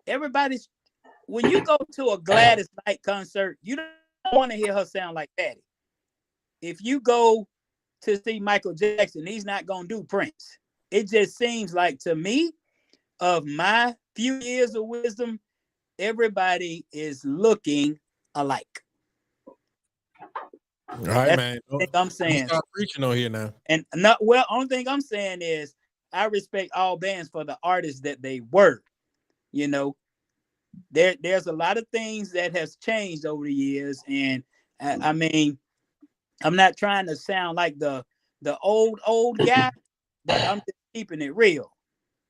when you go to a Gladys Knight concert, you don't want to hear her sound like Patty. If you go to see Michael Jackson, he's not going to do Prince. It just seems like, to me, of my few years of wisdom, everybody is looking alike. All right, man. I'm saying. Start preaching on here now. And only thing I'm saying is I respect all bands for the artists that they were. You know, there's a lot of things that has changed over the years, and I mean, I'm not trying to sound like the old guy, but I'm just keeping it real.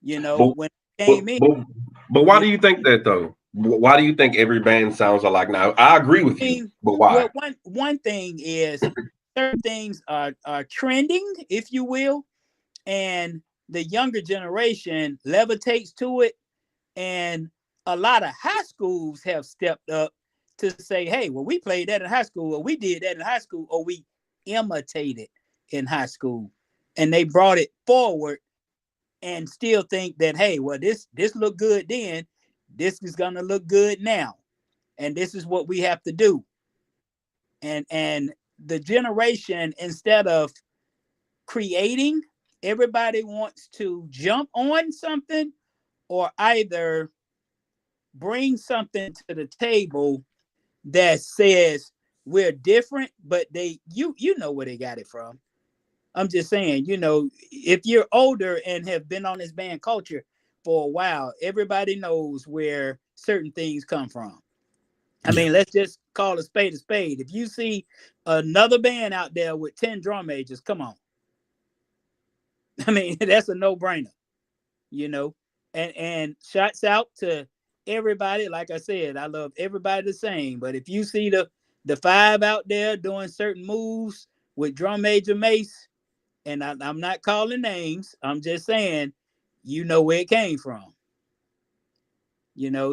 You know, But when I but came in, but, but why you do you think that though? Why do you think every band sounds alike? Now I agree with you, mean, but why? well, one thing is certain things are trending, if you will, and the younger generation levitates to it, and a lot of high schools have stepped up to say, hey, well, we played that in high school, or we did that in high school, or we imitated in high school, and they brought it forward and still think that, hey, well, this looked good then, this is gonna look good now, and this is what we have to do. And the generation, instead of creating, everybody wants to jump on something or either bring something to the table that says we're different, but you know where they got it from. I'm just saying, if you're older and have been on this band culture for a while, everybody knows where certain things come from. I mean, let's just call a spade a spade. If you see another band out there with 10 drum majors, come on. I mean, that's a no-brainer, you know. And shouts out to everybody. Like I said, I love everybody the same. But if you see the five out there doing certain moves with drum major Mace, and I'm not calling names, I'm just saying, you know where it came from.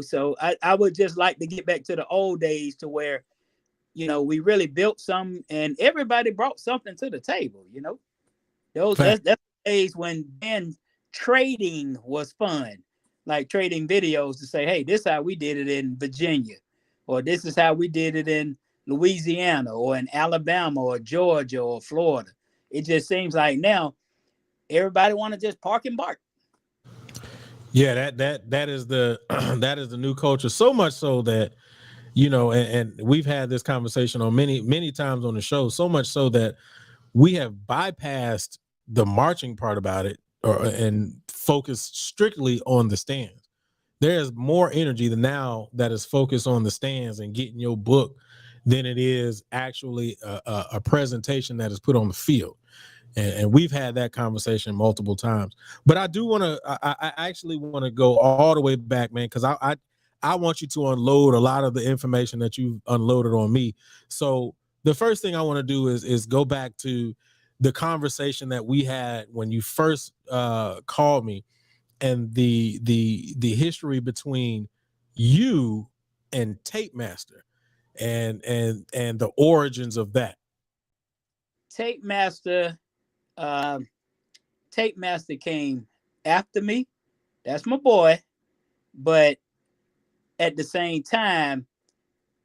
So I would just like to get back to the old days to where, we really built some and everybody brought something to the table, that's the days when band trading was fun, like trading videos to say, hey, this is how we did it in Virginia, or this is how we did it in Louisiana or in Alabama or Georgia or Florida. It just seems like now everybody want to just park and bark. Yeah, that is the that is the new culture. So much so that and we've had this conversation on many times on the show. So much so that we have bypassed the marching part about it, and focused strictly on the stands. There's more energy than now that is focused on the stands and getting your book than it is actually a presentation that is put on the field. And we've had that conversation multiple times. But I do want to, I actually want to go all the way back, man, because I want you to unload a lot of the information that you've unloaded on me. So the first thing I want to do is go back to the conversation that we had when you first called me, and the history between you and Tape Master, and the origins of that. Tape Master, Tape Master came after me. That's my boy. But at the same time,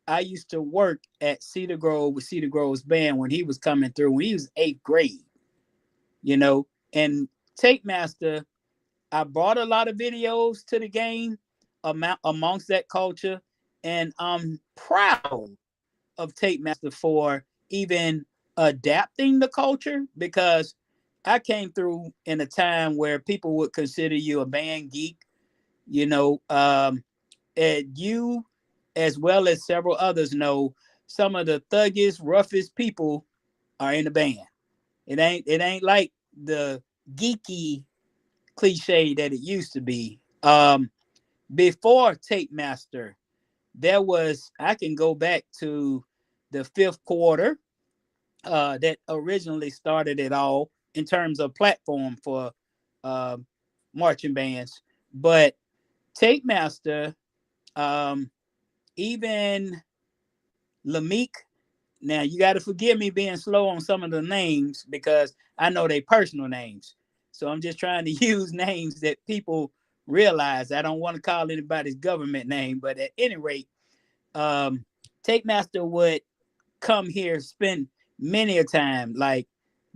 I used to work at Cedar Grove with Cedar Grove's band when he was coming through, when he was 8th grade, and Tape Master, I brought a lot of videos to the game amongst that culture. And I'm proud of Tape Master for even adapting the culture, because I came through in a time where people would consider you a band geek, and you, as well as several others, know some of the thuggiest, roughest people are in the band. It ain't like the geeky cliche that it used to be. Before Tape Master, I can go back to the fifth quarter that originally started it all in terms of platform for uh, marching bands. But Tape Master, even Lameek, now you got to forgive me being slow on some of the names because I know they personal names. So I'm just trying to use names that people realize. I don't want to call anybody's government name, but at any rate, Tape Master would come here, spend many a time like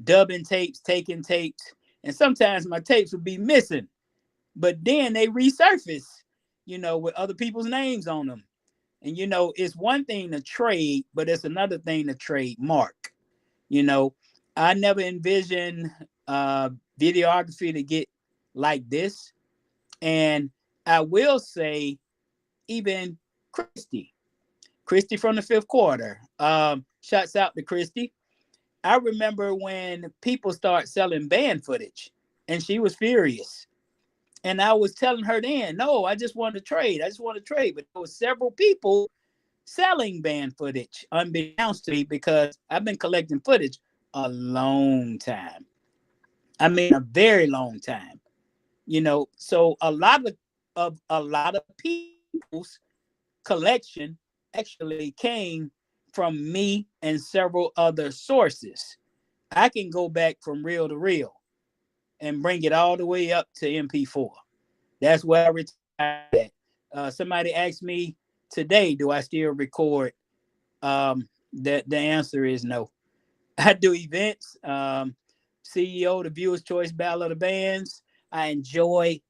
dubbing tapes, taking tapes, and sometimes my tapes would be missing, but then they resurface, with other people's names on them. And it's one thing to trade, but it's another thing to trademark. I never envisioned videography to get like this. And I will say, even Christy, Christy from the fifth quarter. Shouts out to Christy. I remember when people start selling band footage, and she was furious. And I was telling her then, no, I just want to trade. But there was several people selling band footage, unbeknownst to me, because I've been collecting footage a long time. I mean, a very long time. So a lot of people's collection actually came from me and several other sources. I can go back from reel to reel and bring it all the way up to MP4. That's where I retired at. Somebody asked me today, do I still record? The answer is no. I do events, CEO, the Viewer's Choice Battle of the Bands. I enjoy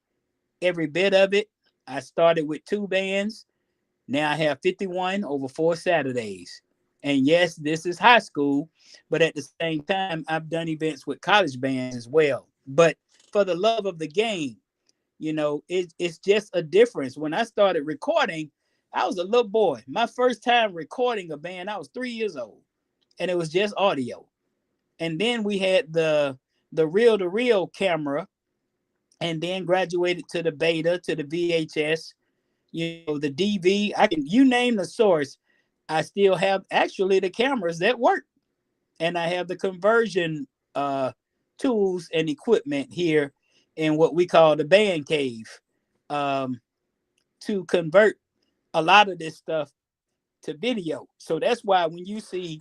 every bit of it. I started with 2 bands. Now I have 51 over 4 Saturdays. And yes, this is high school, but at the same time, I've done events with college bands as well. But for the love of the game, it's just a difference. When I started recording, I was a little boy. My first time recording a band, I was 3 years old, and it was just audio. And then we had the reel-to-reel camera, and then graduated to the beta, to the VHS, the DV. You name the source, I still have actually the cameras that work. And I have the conversion tools and equipment here in what we call the band cave, to convert a lot of this stuff to video. So that's why when you see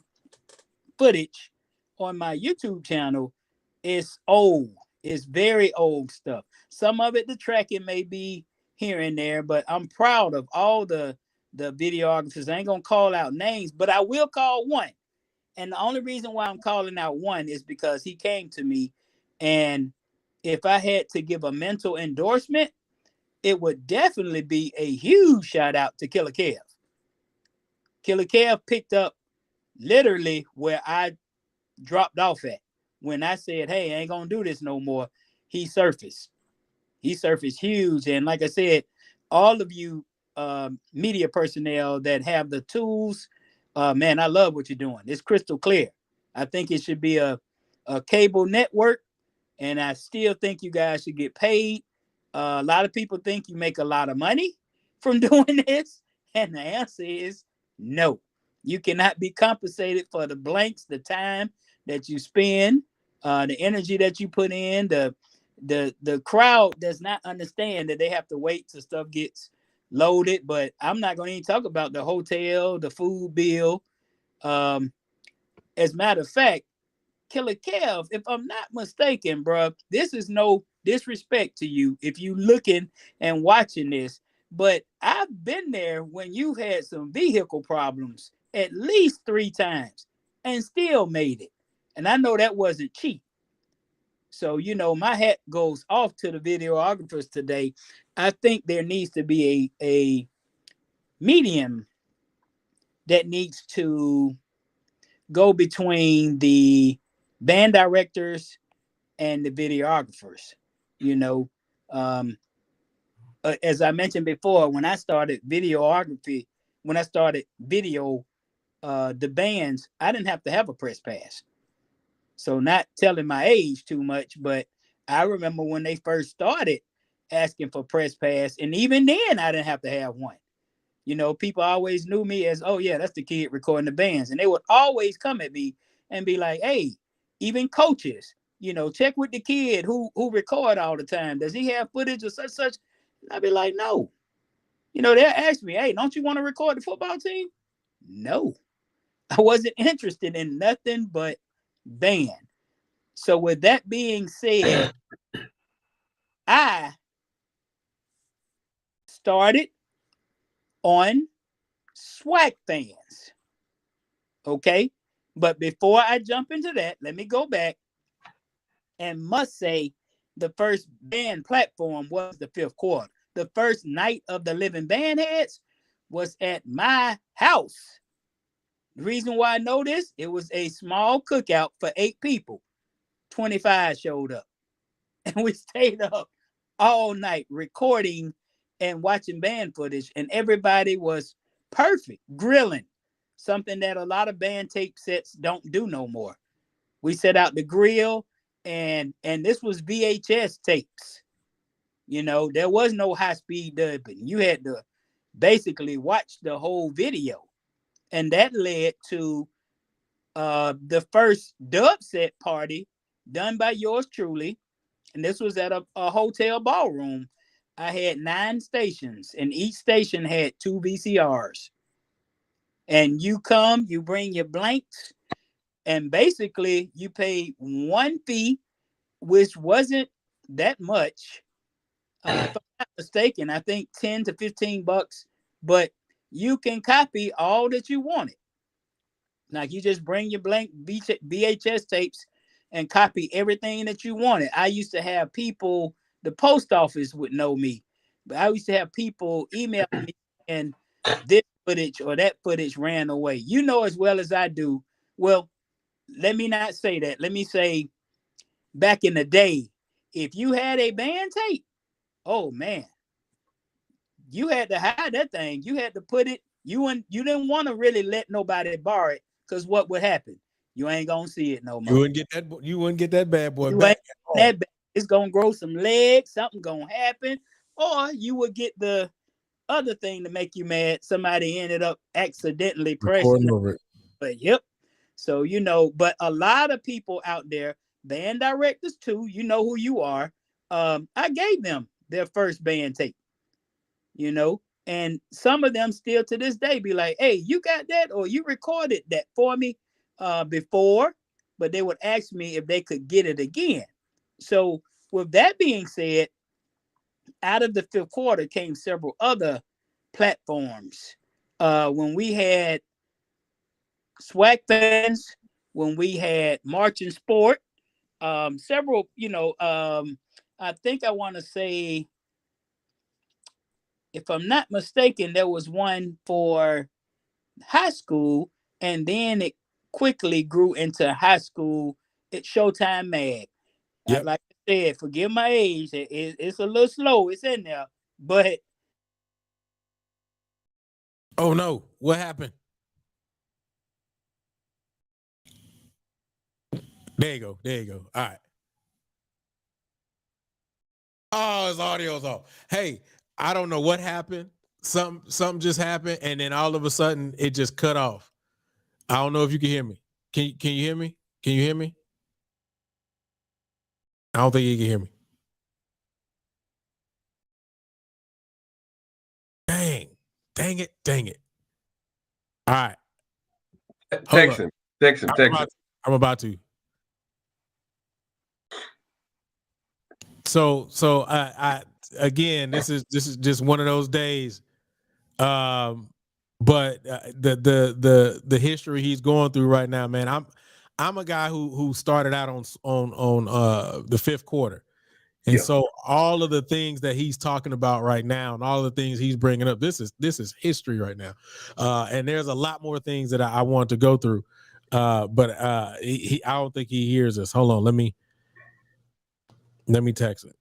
footage on my YouTube channel, it's old. It's very old stuff. Some of it, the tracking may be here and there, but I'm proud of all the videographers. I ain't gonna call out names, but I will call one. And the only reason why I'm calling out one is because he came to me, and if I had to give a mental endorsement, it would definitely be a huge shout out to Killer Kev. Killer Kev picked up literally where I dropped off at. When I said, hey, I ain't gonna do this no more, he surfaced. He surfaced huge. And like I said, all of you media personnel that have the tools, man, I love what you're doing. It's crystal clear. I think it should be a cable network, and I still think you guys should get paid. A lot of people think you make a lot of money from doing this, and the answer is no. You cannot be compensated for the blanks, the time that you spend, the energy that you put in. The crowd does not understand that they have to wait till stuff gets loaded. But I'm not going to even talk about the hotel, the food bill. As a matter of fact, Killer Kev, if I'm not mistaken, bro, this is no disrespect to you if you looking and watching this, but I've been there when you had some vehicle problems at least 3 times and still made it. And I know that wasn't cheap. So, my hat goes off to the videographers today. I think there needs to be a medium that needs to go between the band directors and the videographers. As I mentioned before, when I started videography, the bands, I didn't have to have a press pass. So not telling my age too much, but I remember when they first started asking for press pass, and even then I didn't have to have one. People always knew me as, oh yeah, that's the kid recording the bands. And they would always come at me and be like, hey, even coaches, check with the kid who record all the time. Does he have footage of such? And I'd be like, no. They'll ask me, hey, don't you want to record the football team? No. I wasn't interested in nothing but band. So with that being said, I started on swag fans. Okay. But before I jump into that, let me go back and must say the first band platform was the fifth quarter. The first night of the Living Bandheads was at my house. The reason why I know this, it was a small cookout for 8 people. 25 showed up. And we stayed up all night recording and watching band footage. And everybody was Perfect. Grilling, something that a lot of band tape sets don't do no more. We set out the grill, and this was VHS tapes. You know, there was no high-speed dubbing. You had to basically watch the whole video. And that led to the first dub set party done by yours truly. And this was at a hotel ballroom. I had 9 stations, and each station had 2 VCRs. And you come, you bring your blanks, and basically you pay one fee, which wasn't that much. If I'm not mistaken, I think 10 to 15 bucks, but you can copy all that you wanted. Like, you just bring your blank VHS tapes and copy everything that you wanted. I used to have people, the post office would know me, but I used to have people email me and this footage or that footage ran away. You know as well as I do. Well, let me not say that. Let me say, back in the day, if you had a band tape, oh man, you had to hide that thing. You had to put it. You didn't want to really let nobody borrow it, because what would happen? You ain't gonna see it no more. You wouldn't get that bad boy You back. that bad. It's gonna grow some legs. Something gonna happen, or you would get the other thing to make you mad. Somebody ended up accidentally pressing over it. But yep. So, you know, but a lot of people out there, band directors too, you know who you are. I gave them their first band tape, you know, and some of them still to this day be like, hey, you got that, or you recorded that for me before, but they would ask me if they could get it again. So with that being said, out of the 5th quarter came several other platforms. When we had SWAC fans, when we had Marching Sport, several, you know, I think I want to say, if I'm not mistaken, there was one for high school, and then it quickly grew into high school. It's Showtime Mag. Yep. Like I said, forgive my age. It's a little slow. It's in there, but oh no, what happened? There you go. There you go. All right. Oh, his audio's off. Hey, I don't know what happened. Something just happened, and then all of a sudden it just cut off. I don't know if you can hear me. Can you hear me? Can you hear me? I don't think you can hear me. Dang it. All right. Text him. I'm about to. So I again, this is just one of those days. But the history he's going through right now, man. I'm a guy who started out on the 5th quarter. And so all of the things that he's talking about right now and all the things he's bringing up, this is history right now. And there's a lot more things that I want to go through. But I don't think he hears us. Hold on. Let me text it.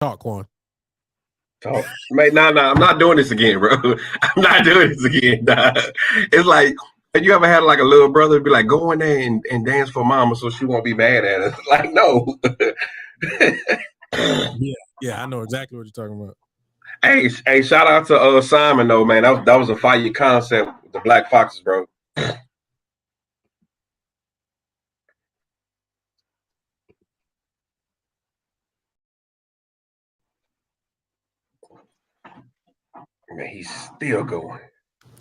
Talk, Quan. Oh, man, nah, I'm not doing this again, bro. I'm not doing this again. Nah. It's like, you ever had like a little brother be like, go in there and dance for mama so she won't be mad at us? Like, no. Yeah, I know exactly what you're talking about. Hey, shout out to Simon though, man. That was a fire concept with the Black Foxes, bro. Man, he's still going.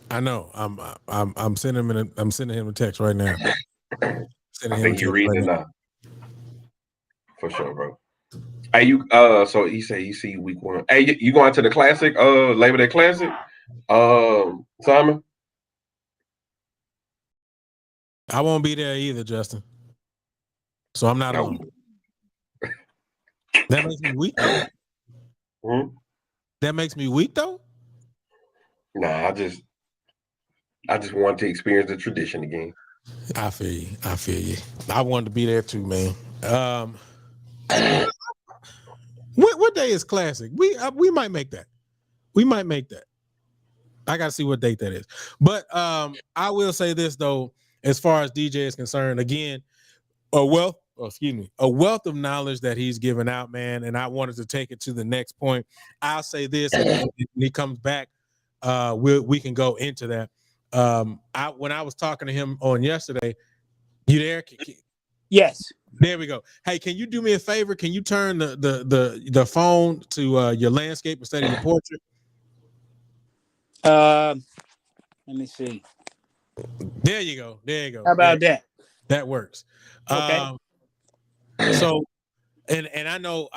I know. I'm sending him a text right now. I think you're reading it now. For sure, bro. Hey, you so he said you see week 1. Hey, you going to the classic, Labor Day Classic? Simon? I won't be there either, Justin. So I'm not on. That makes me weak. That makes me weak though? Nah, I just want to experience the tradition again. I feel you. I wanted to be there too, man. When what day is classic? We might make that. We might make that. I gotta see what date that is. But I will say this though, as far as DJ is concerned, again, a wealth of knowledge that he's given out, man. And I wanted to take it to the next point. I'll say this, and when he comes back, we can go into that. When I was talking to him on yesterday, you there? Yes. There we go. Hey, can you do me a favor? Can you turn the phone to your landscape instead of your portrait? Let me see. There you go. There you go. How about that? That works. Okay. So, and I know,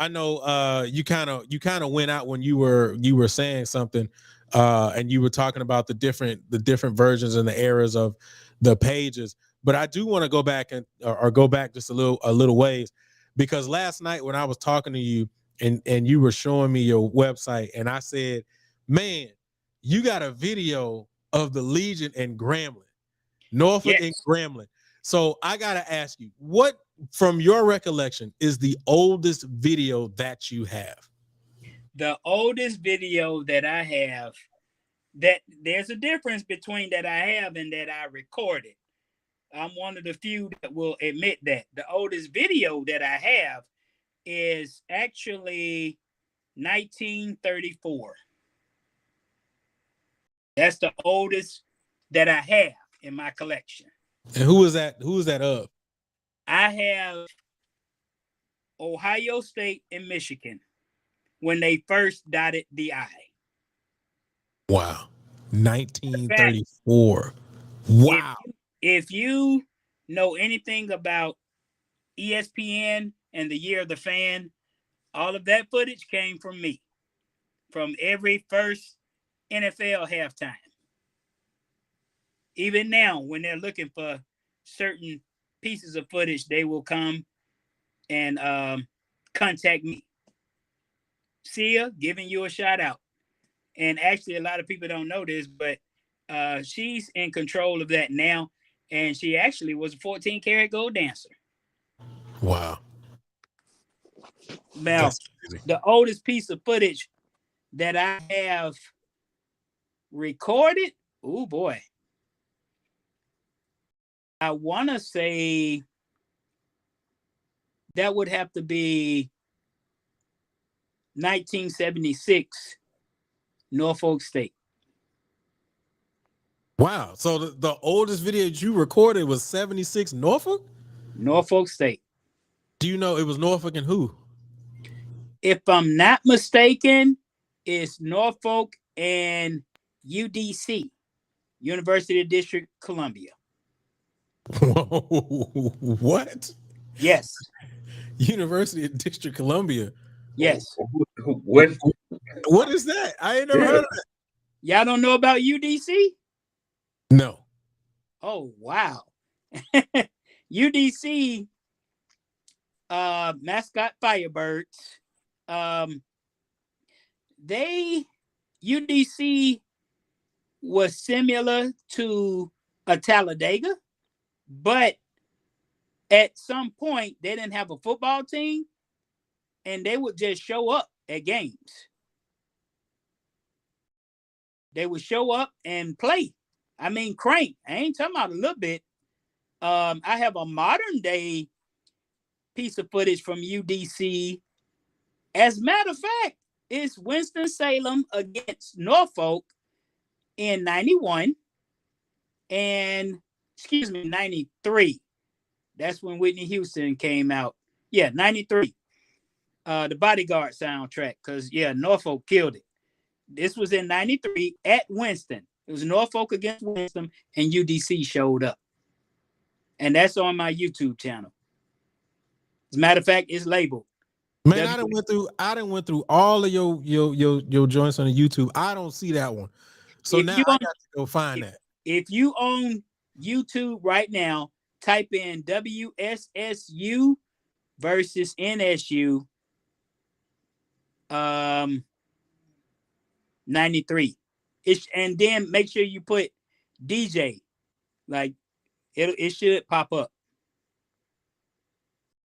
you kind of went out when you were saying something, and you were talking about the different versions and the eras of the pages. But I do want to go back or go back just a little ways, because last night when I was talking to you and you were showing me your website, and I said, man, you got a video of the Legion and Grambling, Norfolk and Grambling. So I got to ask you, what, from your recollection, is the oldest video that you have? The oldest video that I have, that there's a difference between that I have and that I recorded. I'm one of the few that will admit that. The oldest video that I have is actually 1934. That's the oldest that I have in my collection. And who is that? Who is that of? I have Ohio State and Michigan when they first dotted the I. Wow. 1934. Wow. If you know anything about ESPN and the Year of the Fan, all of that footage came from me, from every first NFL halftime. Even now, when they're looking for certain pieces of footage, they will come and contact me. Sia, giving you a shout out. And actually, a lot of people don't know this, but she's in control of that now. And she actually was a 14-karat gold dancer. Wow. Now, the oldest piece of footage that I have recorded, oh boy, I want to say that would have to be 1976, Norfolk State. Wow. So the oldest video you recorded was 76 Norfolk? Norfolk State. Do you know it was Norfolk and who? If I'm not mistaken, it's Norfolk and UDC, University of District Columbia. What? Yes. University of District Columbia. Yes. What is that? I ain't never heard of that. Y'all don't know about UDC? No. Oh, wow. UDC mascot Firebirds. UDC was similar to a Talladega, but at some point they didn't have a football team and they would just show up at games. They would show up and play. I mean, crank. I ain't talking about a little bit. I have a modern day piece of footage from UDC. As a matter of fact, it's Winston-Salem against Norfolk in 91 and, 93. That's when Whitney Houston came out. Yeah, 93. The Bodyguard soundtrack, because, Norfolk killed it. This was in 93 at Winston. It was Norfolk against Winston, and UDC showed up. And that's on my YouTube channel. As a matter of fact, it's labeled. Man, I done went through all of your joints on the YouTube. I don't see that one. So now I got to go find that. If you own YouTube right now, type in WSSU versus NSU 93. And then make sure you put DJ. Like it should pop up.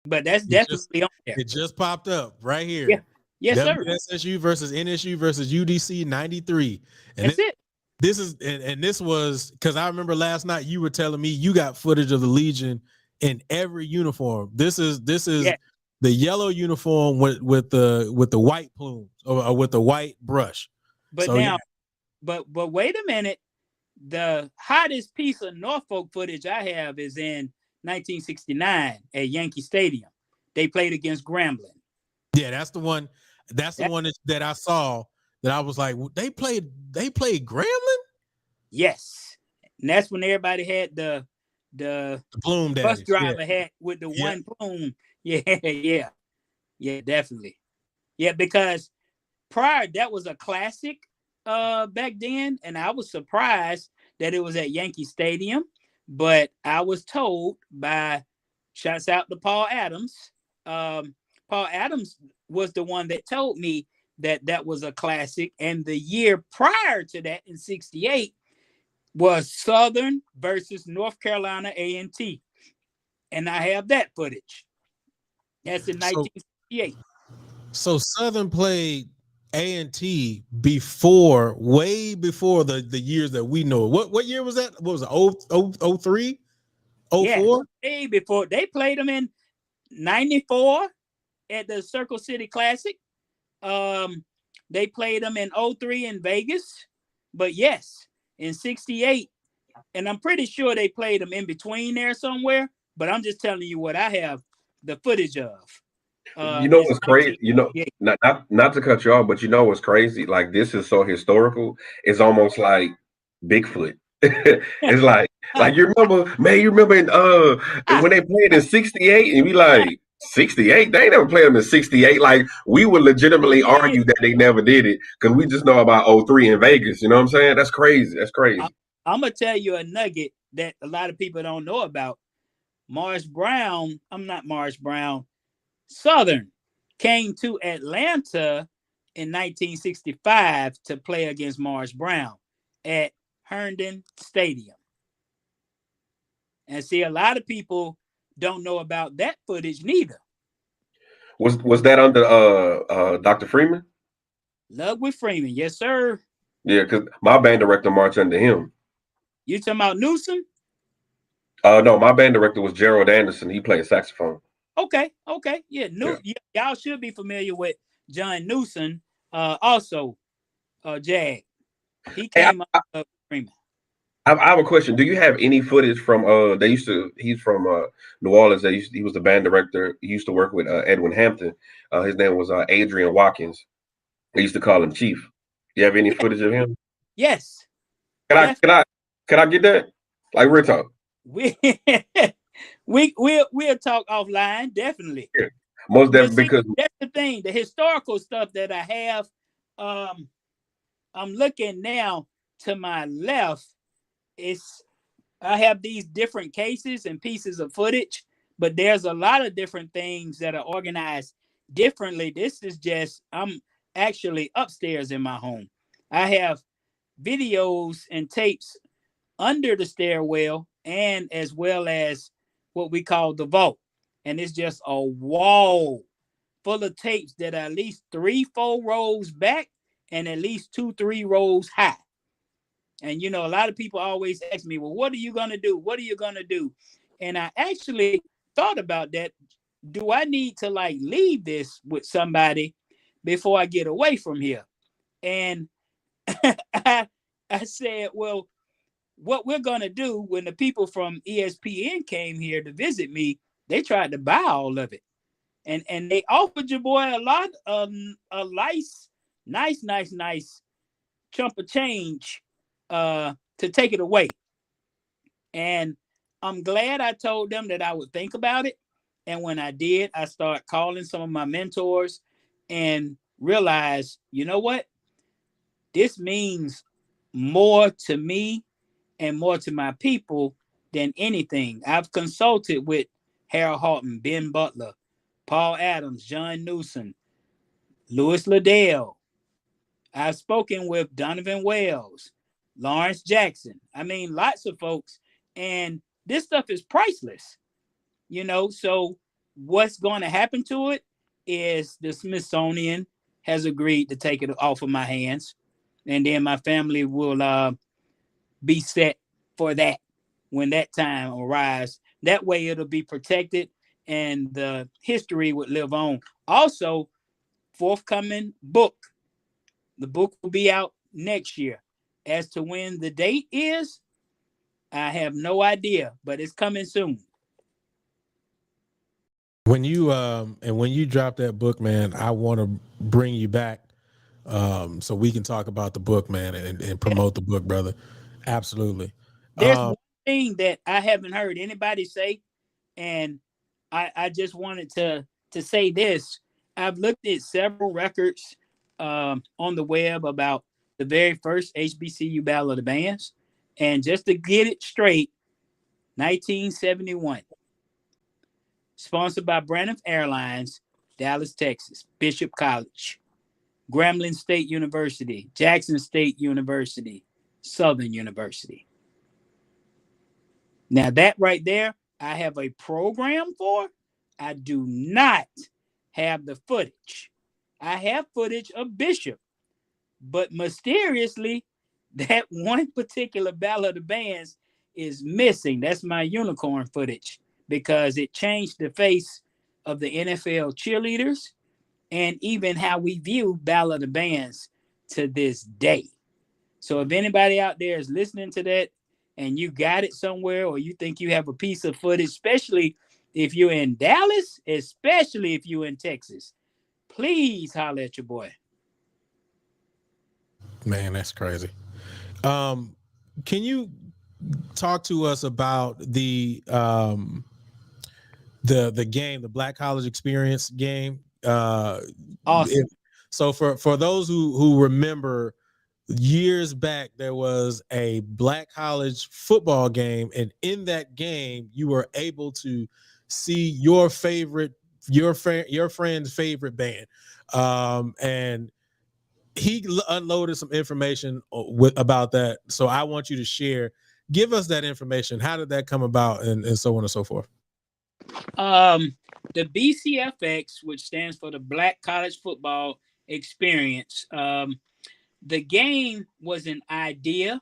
But that's definitely on there. It just popped up right here. Yeah. Yes, sir. WSSU versus NSU versus UDC 93. And That's it. this is and this was because I remember last night you were telling me you got footage of the Legion in every uniform. This is Yeah. the yellow uniform with the white plumes or with the white brush. But So now, but wait a minute. The hottest piece of Norfolk footage I have is in 1969 at Yankee Stadium. They played against Grambling. yeah, that's the one. That's the one that I saw that I was like, they played Grambling? Yes. And that's when everybody had the plume bus daddies. driver hat with the one plume. Yeah, yeah. Yeah, definitely. Yeah, because prior that was a classic back then, and I was surprised that it was at Yankee Stadium, but I was told by shouts out to Paul Adams. Paul Adams was the one that told me that was a classic, and the year prior to that in 68 was Southern versus North Carolina A&T, and I have that footage. That's in 1968. So Southern played A&T way before the years that we know. What year was that? What was it? 03? 04? Yeah, way before. They played them in 94 at the Circle City Classic. They played them in 03 in Vegas. But yes, in 68, and I'm pretty sure they played them in between there somewhere, but I'm just telling you what I have the footage of. You know what's crazy? You know, not to cut you off, but you know what's crazy? Like, this is so historical. It's almost like Bigfoot. It's like you remember in when they played in 68 and we like 68? They ain't never played them in 68. Like, we would legitimately argue that they never did it because we just know about 03 in Vegas. You know what I'm saying? That's crazy. That's crazy. I'm gonna tell you a nugget that a lot of people don't know about. Southern came to Atlanta in 1965 to play against Morris Brown at Herndon Stadium. And see, a lot of people don't know about that footage neither. Was that under Dr. Freeman? Ludwig Freeman, yes, sir. Yeah, because my band director marched under him. You talking about Newsom? No, my band director was Gerald Anderson. He played saxophone. Okay. Yeah, y'all should be familiar with John Newsom. Also, Jag. He came up with Freeman. I have a question. Do you have any footage from he's from New Orleans. He was the band director. He used to work with Edwin Hampton. His name was Adrian Watkins. They used to call him Chief. You have any footage of him? Yes. Can I get that? Like, real talk. We'll talk offline, definitely. Yeah. Most definitely, because that's the thing. The historical stuff that I have, I'm looking now to my left. I have these different cases and pieces of footage, but there's a lot of different things that are organized differently. This is just, I'm actually upstairs in my home. I have videos and tapes under the stairwell and as well as what we call the vault. And it's just a wall full of tapes that are at least 3-4 rows back and at least 2-3 rows high. And, you know, a lot of people always ask me, well, what are you going to do? What are you going to do? And I actually thought about that. Do I need to like leave this with somebody before I get away from here? And I said, well, what we're going to do when the people from ESPN came here to visit me, they tried to buy all of it. And they offered your boy a lot of a nice chunk of change to take it away. And I'm glad I told them that I would think about it. And when I did, I started calling some of my mentors and realized, you know what? This means more to me and more to my people than anything. I've consulted with Harold Halton, Ben Butler, Paul Adams, John Newsom, Louis Liddell. I've spoken with Donovan Wells, Lawrence Jackson. I mean, lots of folks. And this stuff is priceless, you know. So what's going to happen to it is the Smithsonian has agreed to take it off of my hands, and then my family will be set for that when that time arrives. That way it'll be protected and the history would live on. Also, forthcoming book. The book will be out next year. As to when the date is, I have no idea, but it's coming soon. When you drop that book, man, I want to bring you back so we can talk about the book, man, and promote the book, brother. Absolutely. There's one thing that I haven't heard anybody say, and I just wanted to say this. I've looked at several records on the web about the very first HBCU Battle of the Bands, and just to get it straight, 1971. Sponsored by Braniff Airlines, Dallas, Texas, Bishop College, Grambling State University, Jackson State University, Southern University. Now that right there, I have a program for. I do not have the footage. I have footage of Bishop, but mysteriously, that one particular Battle of the Bands is missing. That's my unicorn footage, because it changed the face of the NFL cheerleaders and even how we view Battle of the Bands to this day. So if anybody out there is listening to that and you got it somewhere, or you think you have a piece of footage, especially if you're in Dallas, especially if you're in Texas, please holler at your boy. Man, that's crazy. Can you talk to us about the game, the Black College Experience game? Awesome. So for those who remember, years back there was a Black college football game, and in that game you were able to see your friend's favorite band, and he unloaded some information about that. So I want you to share. Give us that information. How did that come about, and so on and so forth? The BCFX, which stands for the Black College Football Experience, the game was an idea,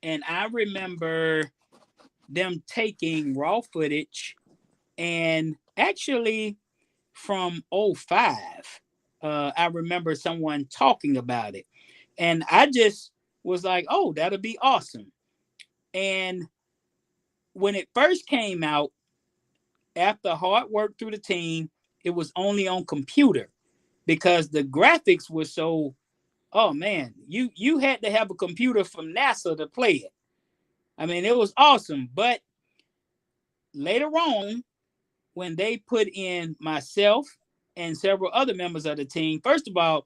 and I remember them taking raw footage, and actually from 05, I remember someone talking about it, and I just was like, oh, that'll be awesome. And when it first came out, after hard work through the team, it was only on computer because the graphics were so, oh man, you had to have a computer from NASA to play it. I mean, it was awesome. But later on, when they put in myself and several other members of the team, first of all,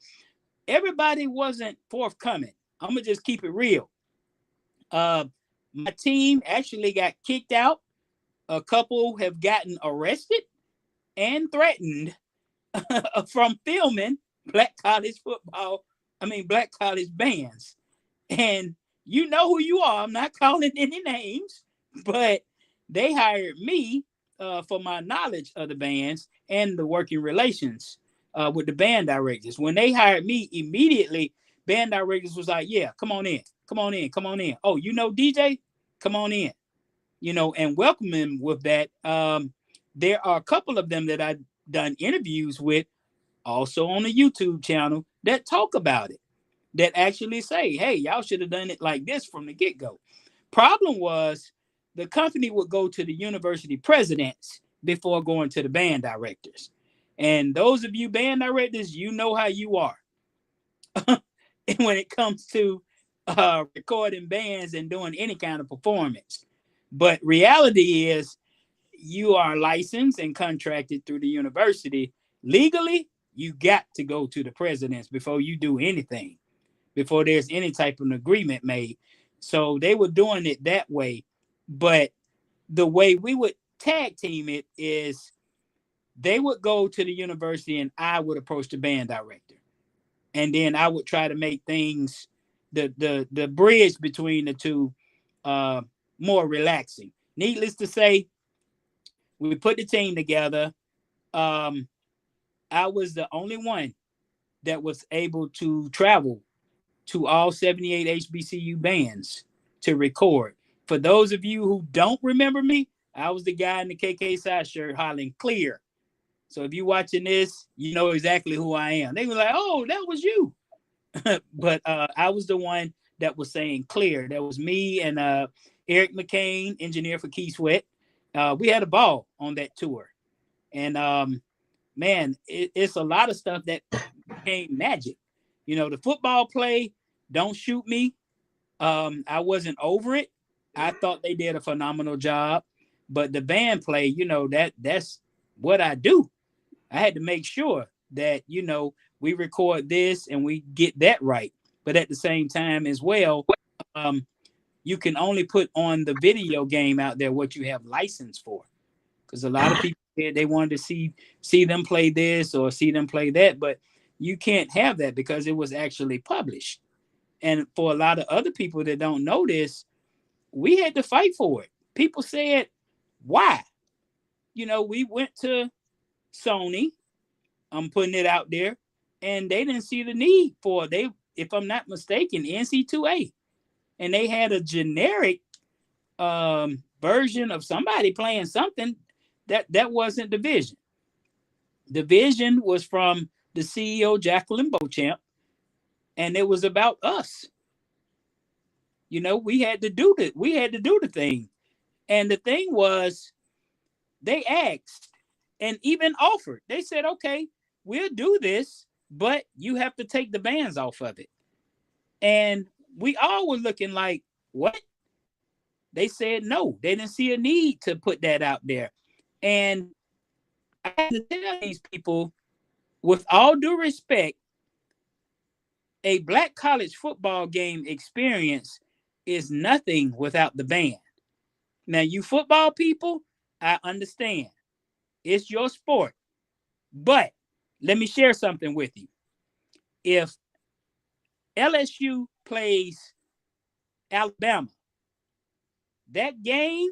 everybody wasn't forthcoming. I'm gonna just keep it real. My team actually got kicked out. A couple have gotten arrested and threatened from filming Black college bands. And you know who you are. I'm not calling any names, but they hired me for my knowledge of the bands and the working relations with the band directors. When they hired me, immediately, band directors was like, yeah, come on in. Oh, you know DJ? Come on in. And welcome him with that. There are a couple of them that I've done interviews with, also on the YouTube channel, that talk about it, that actually say, hey, y'all should have done it like this from the get-go. Problem was, the company would go to the university presidents before going to the band directors. And those of you band directors, you know how you are when it comes to recording bands and doing any kind of performance. But reality is, you are licensed and contracted through the university. Legally, you got to go to the presidents before you do anything, before there's any type of an agreement made. So they were doing it that way. But the way we would tag team it is they would go to the university and I would approach the band director. And then I would try to make things, the bridge between the two, more relaxing. Needless to say, we put the team together. I was the only one that was able to travel to all 78 HBCU bands to record. For those of you who don't remember me, I was the guy in the KK side shirt hollering clear. So if you're watching this, you know exactly who I am. They were like, oh, that was you. But I was the one that was saying clear. That was me and Eric McCain, engineer for Key Sweat. We had a ball on that tour. And man, it's a lot of stuff that became magic. You know, the football play, Don't Shoot Me. I wasn't over it. I thought they did a phenomenal job. But the band play, you know, that's what I do. I had to make sure that, you know, we record this and we get that right. But at the same time as well, you can only put on the video game out there what you have license for. Because a lot of people said they wanted to see them play this or see them play that, but you can't have that because it was actually published. And for a lot of other people that don't know this, we had to fight for it. People said, why? You know, we went to Sony, I'm putting it out there, and they didn't see the need for it. If I'm not mistaken, NC2A. And they had a generic version of somebody playing something that wasn't the vision. The vision was from the CEO, Jacqueline Beauchamp, and it was about us. You know, we had to do the thing. And the thing was, they asked and even offered. They said, okay, we'll do this, but you have to take the bands off of it. And we all were looking like, what? They said no. They didn't see a need to put that out there. And I had to tell these people, with all due respect, a black college football game experience is nothing without the band. Now, you football people, I understand. It's your sport. But let me share something with you. If LSU plays Alabama, that game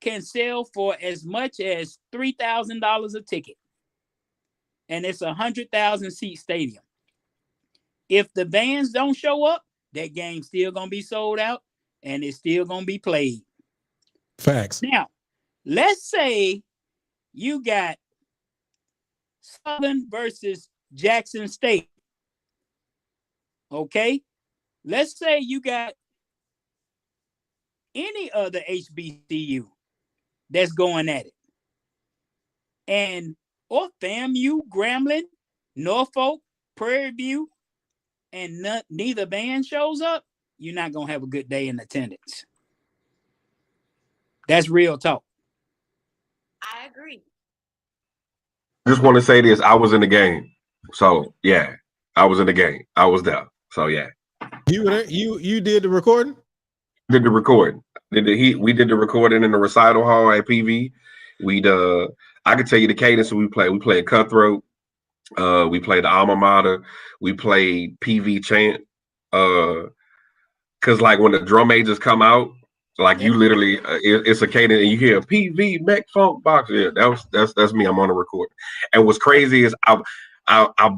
can sell for as much as $3,000 a ticket. And it's 100,000 seat stadium. If the bands don't show up, that game's still going to be sold out and it's still going to be played. Facts. Now, let's say you got Southern versus Jackson State. Okay? Let's say you got any other HBCU that's going at it. Or FAMU, Grambling, Norfolk, Prairie View, and neither band shows up, you're not going to have a good day in attendance. That's real talk. I agree. I just want to say this. I was in the game. So, yeah, I was in the game. I was there. So, yeah. You were there? You did the recording? Did the recording. We did the recording in the recital hall at PV. I could tell you the cadence we played. We played Cutthroat. We played the Alma Mater. We played PV Chant. Cause like when the drum majors come out, like you literally, it's a cadence, and you hear PV Mech Funk Box. Yeah, that's me. I'm on the record. And what's crazy is I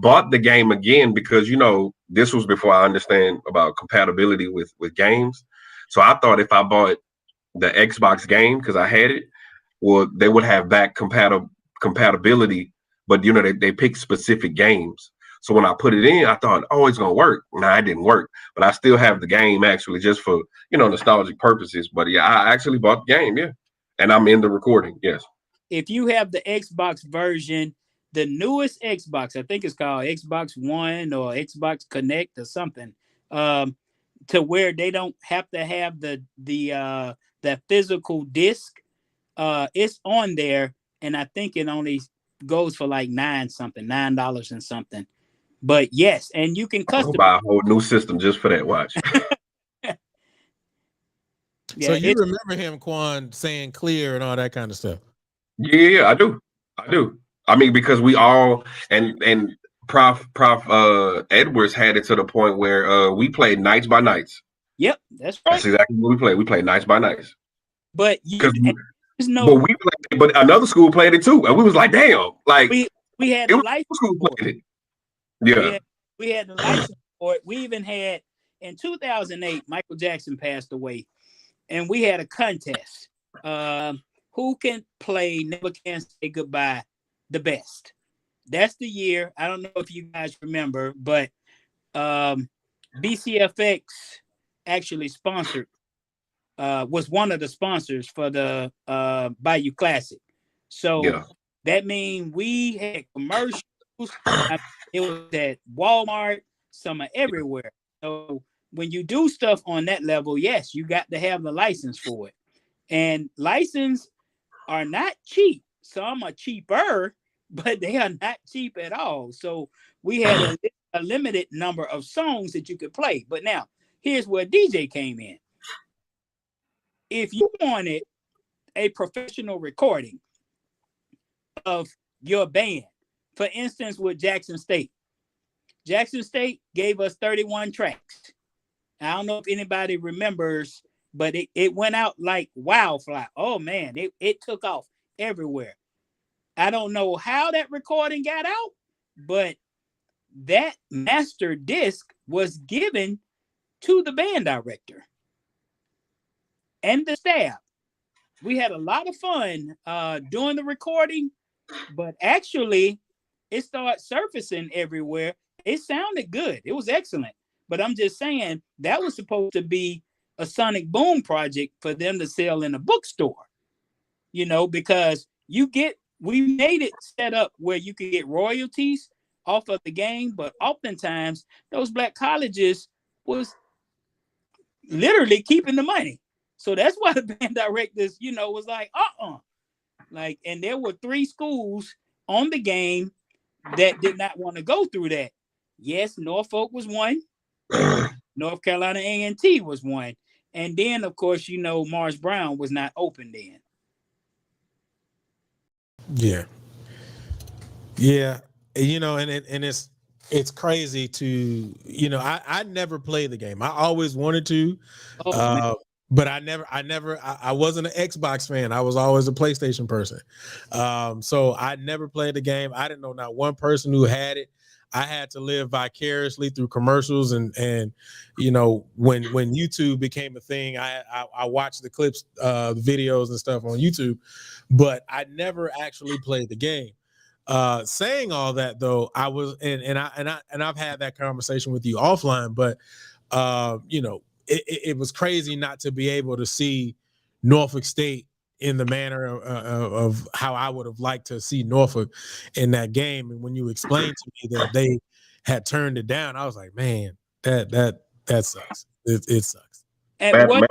bought the game again because you know this was before I understand about compatibility with games. So I thought if I bought the Xbox game because I had it, well, they would have back compatibility. But you know they pick specific games. So when I put it in, I thought, oh, it's gonna work. Nah, it didn't work. But I still have the game actually just for nostalgic purposes. But yeah, I actually bought the game, yeah. And I'm in the recording, yes. If you have the Xbox version, the newest Xbox, I think it's called Xbox One or Xbox Connect or something, to where they don't have to have the physical disc. It's on there, and I think it only goes for like $9 and something. But yes, and you can customize. Buy a whole new system just for that watch. Yeah, so you remember him, Quan, saying clear and all that kind of stuff? Yeah, I do. I mean, because we all and Prof Edwards had it to the point where we played nights by nights. Yep, that's right. That's exactly what we played. We played nights by nights. But but another school played it too, and we was like, damn, like we had a life school played it. Yeah. We had the license for it. We even had in 2008, Michael Jackson passed away, and we had a contest. Who can play Never Can Say Goodbye the best? That's the year. I don't know if you guys remember, but BCFX actually sponsored, was one of the sponsors for the Bayou Classic. So that means we had commercials. It was at Walmart, some everywhere. So when you do stuff on that level, yes, you got to have the license for it. And licenses are not cheap. Some are cheaper, but they are not cheap at all. So we had a limited number of songs that you could play. But now, here's where DJ came in. If you wanted a professional recording of your band, for instance, with Jackson State gave us 31 tracks. I don't know if anybody remembers, but it went out like wildfire. Oh man, it took off everywhere. I don't know how that recording got out, but that master disc was given to the band director and the staff. We had a lot of fun doing the recording, but actually it started surfacing everywhere. It sounded good. It was excellent. But I'm just saying that was supposed to be a Sonic Boom project for them to sell in a bookstore, because we made it set up where you could get royalties off of the game, but oftentimes those black colleges was literally keeping the money. So that's why the band directors, was like, and there were 3 schools on the game that did not want to go through that. Yes, Norfolk was one. North Carolina A&T was one. And then, of course, Morris Brown was not open then. Yeah. Yeah. And it's crazy to, I never played the game. I always wanted to. But I wasn't an Xbox fan. I was always a PlayStation person. So I never played the game. I didn't know not one person who had it. I had to live vicariously through commercials and when YouTube became a thing, I watched the clips, videos and stuff on YouTube, but I never actually played the game. Saying all that though, I was and I've had that conversation with you offline, but it was crazy not to be able to see Norfolk State in the manner of how I would have liked to see Norfolk in that game. And when you explained to me that they had turned it down, I was like, man, that sucks. It sucks. And one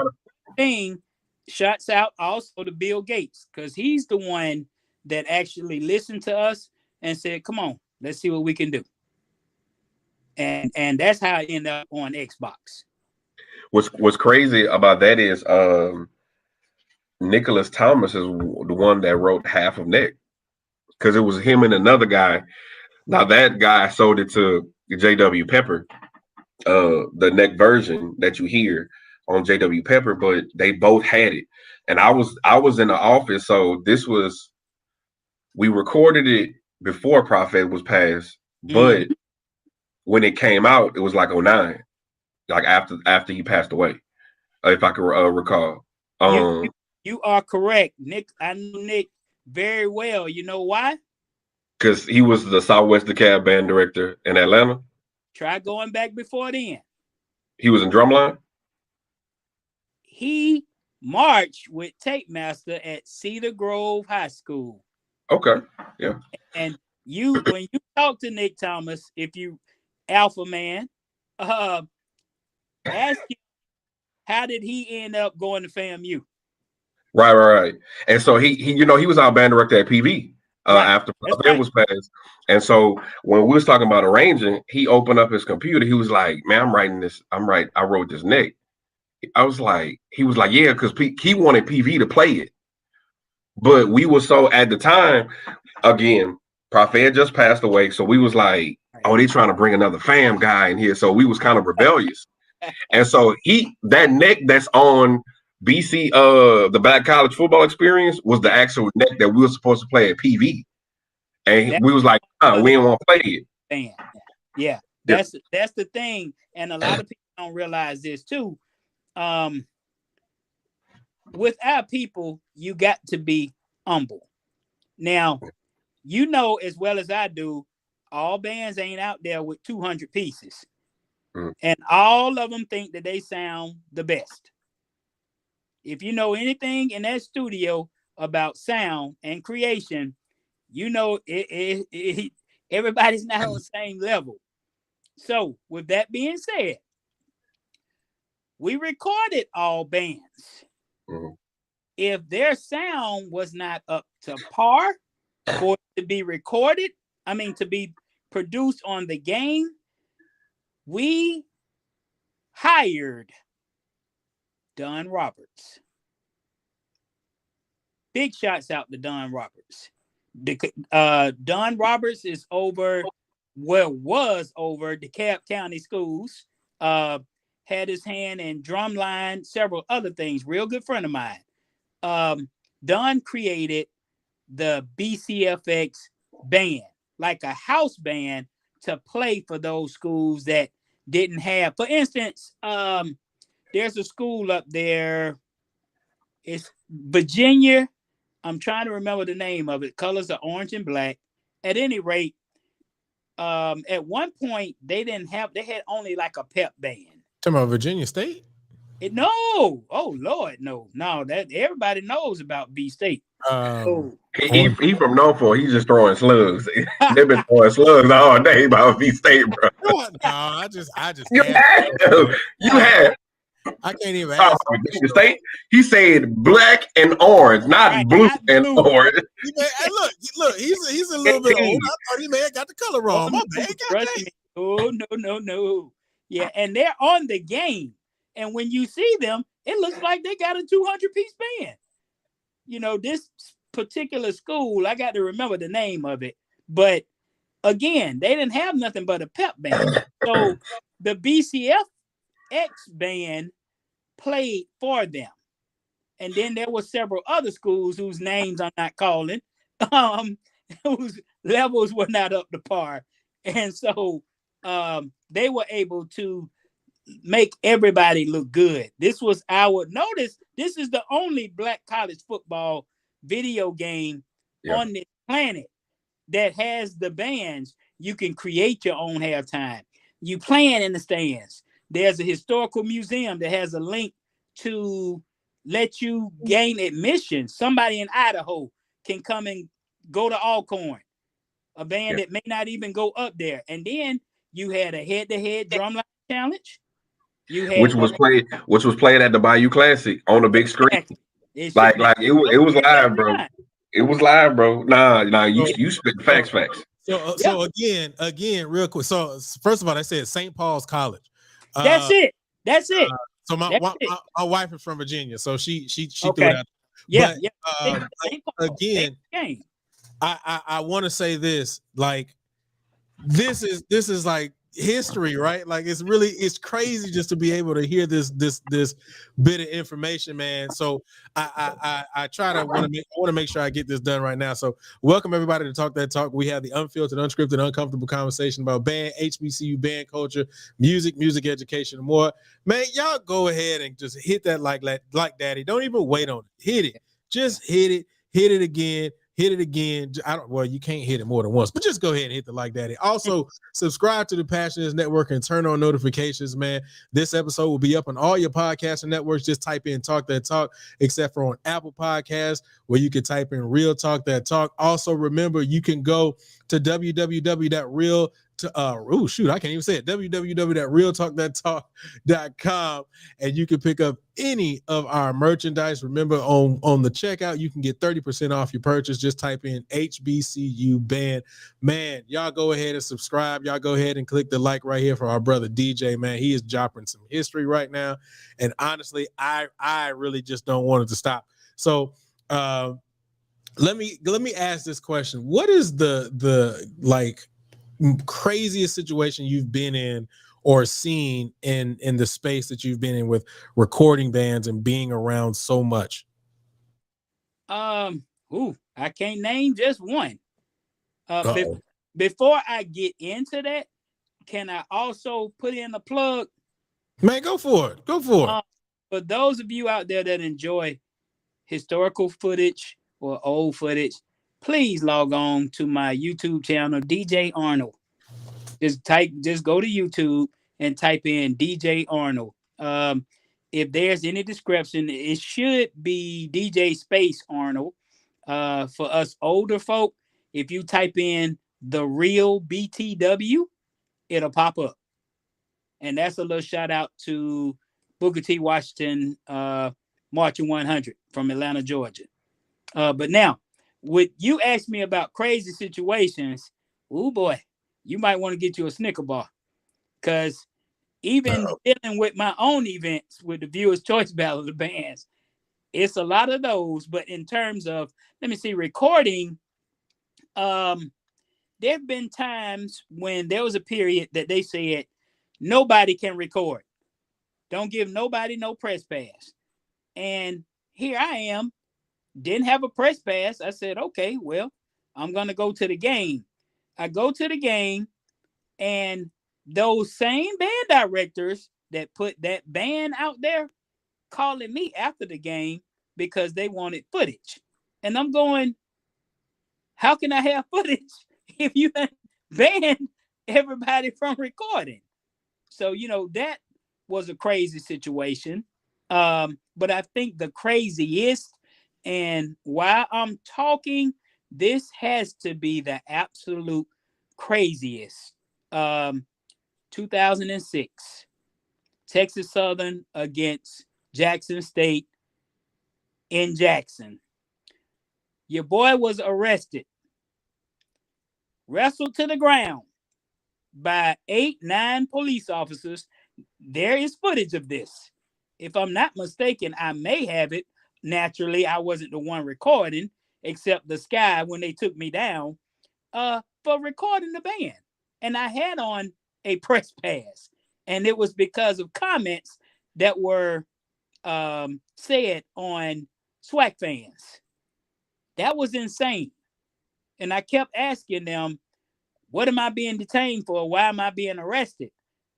thing, shouts out also to Bill Gates, because he's the one that actually listened to us and said, come on, let's see what we can do. And that's how I ended up on Xbox. What's crazy about that is Nicholas Thomas is the one that wrote half of Nick, because it was him and another guy. Now that guy sold it to J.W. Pepper, the Nick version that you hear on J.W. Pepper, but they both had it. And I was in the office, so we recorded it before Prophet was passed, but when it came out, it was like 09, like after he passed away, if I can recall. You are correct, Nick. I know Nick very well. You know why? Because he was the Southwest DeKalb band director in Atlanta. Try going back before then. He was in Drumline? He marched with Tape Master at Cedar Grove High School. Okay, yeah. And when you talk to Nick Thomas, if you Alpha Man, ask him, how did he end up going to FAMU? Right. And so he was our band director at PV after Prophet was passed. And so when we was talking about arranging, he opened up his computer. He was like, man, I wrote this Nick. He was like, yeah, because he wanted PV to play it. But we were so, at the time, again, Prophet just passed away. So we was like, oh, they trying to bring another fam guy in here. So we was kind of rebellious. And so that neck that's on BC, the Black College Football Experience, was the actual neck that we were supposed to play at PV. And we was like, we didn't want to play it. Yeah. That's the thing, and a lot of people don't realize this too. With our people, you got to be humble. Now, you know as well as I do, all bands ain't out there with 200 pieces. And all of them think that they sound the best. If you know anything in that studio about sound and creation, you know everybody's not on the same level. So, with that being said, we recorded all bands. If their sound was not up to par for it to be recorded, to be produced on the game, we hired Don Roberts. Big shouts out to Don Roberts. Don Roberts is was over DeKalb County Schools. Had his hand in drumline, several other things. Real good friend of mine. Don created the BCFX band, like a house band to play for those schools that didn't have. For instance, there's a school up there. It's Virginia. I'm trying to remember the name of it. Colors are orange and black. At any rate, at one point they had only like a pep band. Talking about Virginia State? No. Oh Lord, no. That everybody knows about B State. He from Norfolk. He's just throwing slugs. They've been throwing slugs all day about B State, bro. No, I just you had. I can't even ask. Virginia State. He said black and orange, not blue and orange. Look, he's a little bit old. I thought he may have got the color wrong. My bad. Oh, no. Yeah, and they're on the game. And when you see them, it looks like they got a 200-piece band. You know, this particular school, I got to remember the name of it. But again, they didn't have nothing but a pep band. So the BCFX band played for them. And then there were several other schools whose names I'm not calling, whose levels were not up to par. And so they were able to make everybody look good. This was this is the only black college football video game on this planet that has the bands. You can create your own halftime. You playing in the stands. There's a historical museum that has a link to let you gain admission. Somebody in Idaho can come and go to Alcorn, a band that may not even go up there. And then you had a head-to-head drumline challenge. Which was played at the Bayou Classic on the big screen. It was live, bro. It was live, bro. Nah, you spit facts. So again, real quick. So first of all, I said St. Paul's College. That's it. So my wife is from Virginia, so she threw it out. Yeah. Again, I want to say this. Like, this is like history, right? Like, it's crazy just to be able to hear this bit of information, man. So I want to make sure I get this done right now. So welcome everybody to Talk That Talk. We have the unfiltered, unscripted, uncomfortable conversation about band, HBCU band culture, music education, and more. Man, y'all go ahead and just hit that like daddy. Don't even wait on it. Hit it. Just hit it. Hit it again. Hit it again. You can't hit it more than once, but just go ahead and hit the like daddy. Also, subscribe to the Passionate Network and turn on notifications, man. This episode will be up on all your podcasting networks. Just type in Talk That Talk, except for on Apple Podcasts, where you can type in Real Talk That Talk. Also, remember, you can go to www.realtalkthattalk.com, and you can pick up any of our merchandise. Remember, on the checkout, you can get 30% off your purchase. Just type in HBCU Band. Man, y'all go ahead and subscribe. Y'all go ahead and click the like right here for our brother DJ, man. He is dropping some history right now, and honestly, I really just don't want it to stop. So let me ask this question. What is the like craziest situation you've been in or seen in the space that you've been in with recording bands and being around so much? I can't name just one. Before I get into that, can I also put in a plug? Man, go for it. Go for it. For those of you out there that enjoy historical footage or old footage, please log on to my YouTube channel, DJ Arnold. Just go to YouTube and type in DJ Arnold. If there's any description, it should be DJ Space Arnold. For us older folk, if you type in the real BTW, it'll pop up. And that's a little shout out to Booker T. Washington, Marching 100 from Atlanta, Georgia. But now, would you ask me about crazy situations? Oh boy, you might want to get you a Snicker bar, because even dealing with my own events with the Viewers Choice Battle of the Bands, it's a lot of those. But in terms of, let me see, recording, there have been times when there was a period that they said nobody can record. Don't give nobody no press pass. And here I am, didn't have a press pass. I said, okay, well, I'm going to go to the game. I go to the game, and those same band directors that put that band out there calling me after the game because they wanted footage. And I'm going, how can I have footage if you banned everybody from recording? So, that was a crazy situation. But I think the craziest, and while I'm talking, this has to be the absolute craziest. 2006, Texas Southern against Jackson State in Jackson. Your boy was arrested, wrestled to the ground by 8-9 police officers. There is footage of this. If I'm not mistaken, I may have it. Naturally, I wasn't the one recording, except the Sky when they took me down for recording the band. And I had on a press pass. And it was because of comments that were said on SWAC fans. That was insane. And I kept asking them, what am I being detained for? Why am I being arrested?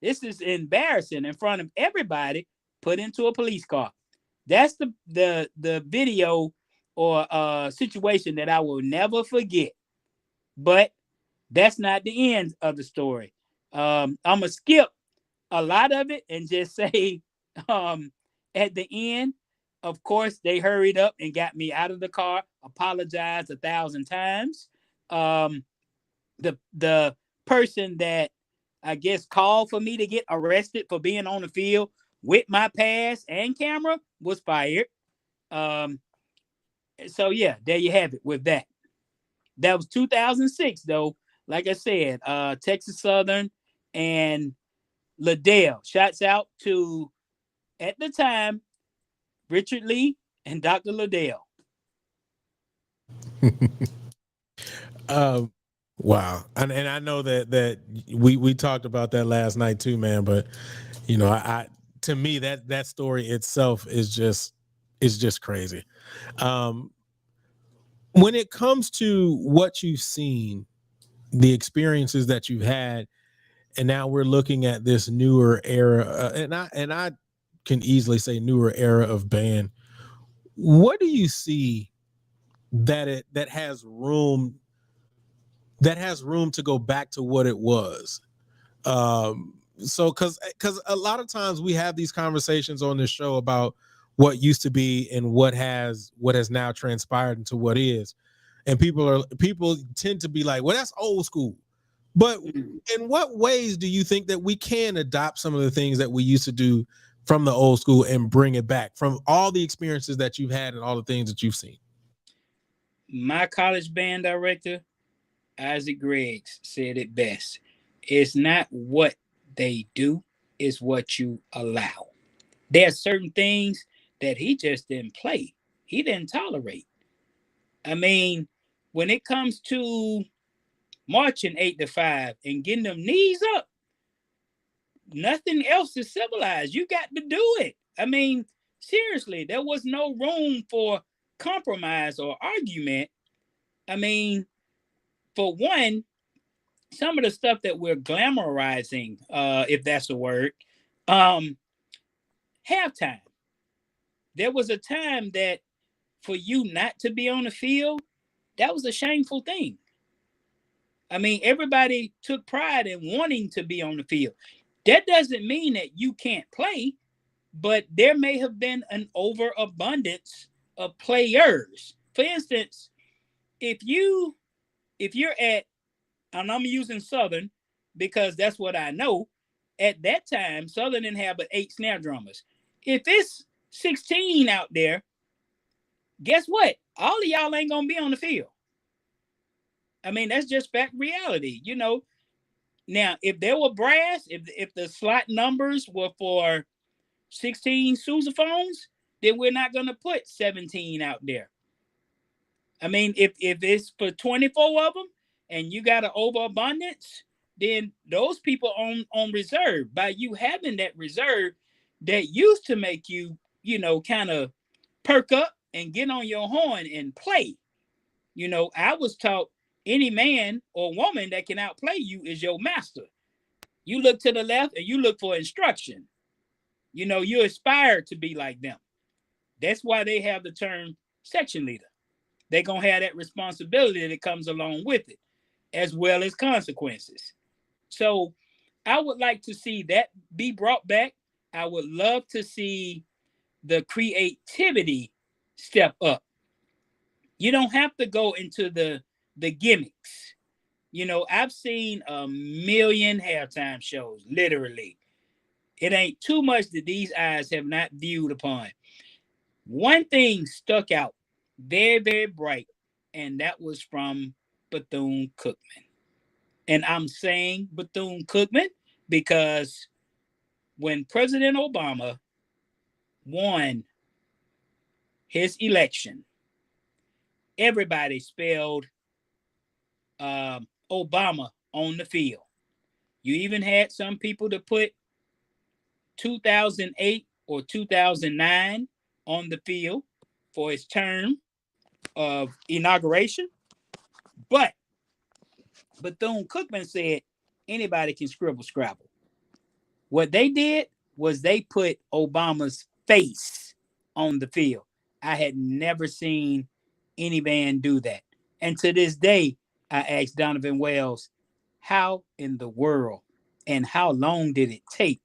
This is embarrassing in front of everybody, put into a police car. That's the video or situation that I will never forget. But that's not the end of the story. I'm going to skip a lot of it and just say at the end, of course, they hurried up and got me out of the car, apologized 1,000 times. The person that I guess called for me to get arrested for being on the field with my pass and camera was fired. So yeah, there you have it with that. That was 2006 though. Like I said, Texas Southern and Liddell. Shouts out to, at the time, Richard Lee and Dr. Liddell. Wow. And I know that we talked about that last night too, man. But I to me that story itself is just crazy. When it comes to what you've seen, the experiences that you've had, and now we're looking at this newer era, and I can easily say newer era of band. What do you see that has room to go back to what it was? So because a lot of times we have these conversations on this show about what used to be and what has now transpired into what is, and people tend to be like, well, that's old school. But in what ways do you think that we can adopt some of the things that we used to do from the old school and bring it back from all the experiences that you've had and all the things that you've seen? My college band director, Isaac Greggs, said it best. It's not what they do, it's what you allow. There are certain things that he just didn't play. He didn't tolerate. I mean, when it comes to marching 8-5 and getting them knees up, nothing else is civilized. You got to do it. I mean, seriously, there was no room for compromise or argument. I mean, for one, some of the stuff that we're glamorizing, if that's a word, halftime. There was a time that for you not to be on the field, that was a shameful thing. I mean, everybody took pride in wanting to be on the field. That doesn't mean that you can't play, but there may have been an overabundance of players. For instance, if you're at, and I'm using Southern because that's what I know, at that time, Southern didn't have but 8 snare drummers. If it's 16 out there, guess what? All of y'all ain't gonna be on the field. I mean, that's just fact reality, you know. Now, if there were brass, if the slot numbers were for 16 sousaphones, then we're not gonna put 17 out there. I mean, if it's for 24 of them and you got an overabundance, then those people on reserve. By you having that reserve, that used to make you, you know, kind of perk up and get on your horn and play. You know, I was taught any man or woman that can outplay you is your master. You look to the left and you look for instruction. You know, you aspire to be like them. That's why they have the term section leader. They're going to have that responsibility that comes along with it, as well as consequences. So I would like to see that be brought back. I would love to see the creativity step up. You don't have to go into the gimmicks. You know, I've seen a million halftime shows, literally. It ain't too much that these eyes have not viewed upon. One thing stuck out very, very bright, and that was from Bethune-Cookman. And I'm saying Bethune-Cookman because when President Obama won his election, everybody spelled Obama on the field. You even had some people to put 2008 or 2009 on the field for his term of inauguration. But Bethune-Cookman said anybody can scribble scrabble. What they did was they put Obama's face on the field. I had never seen any band do that. And to this day, I asked Donovan Wells, how in the world and how long did it take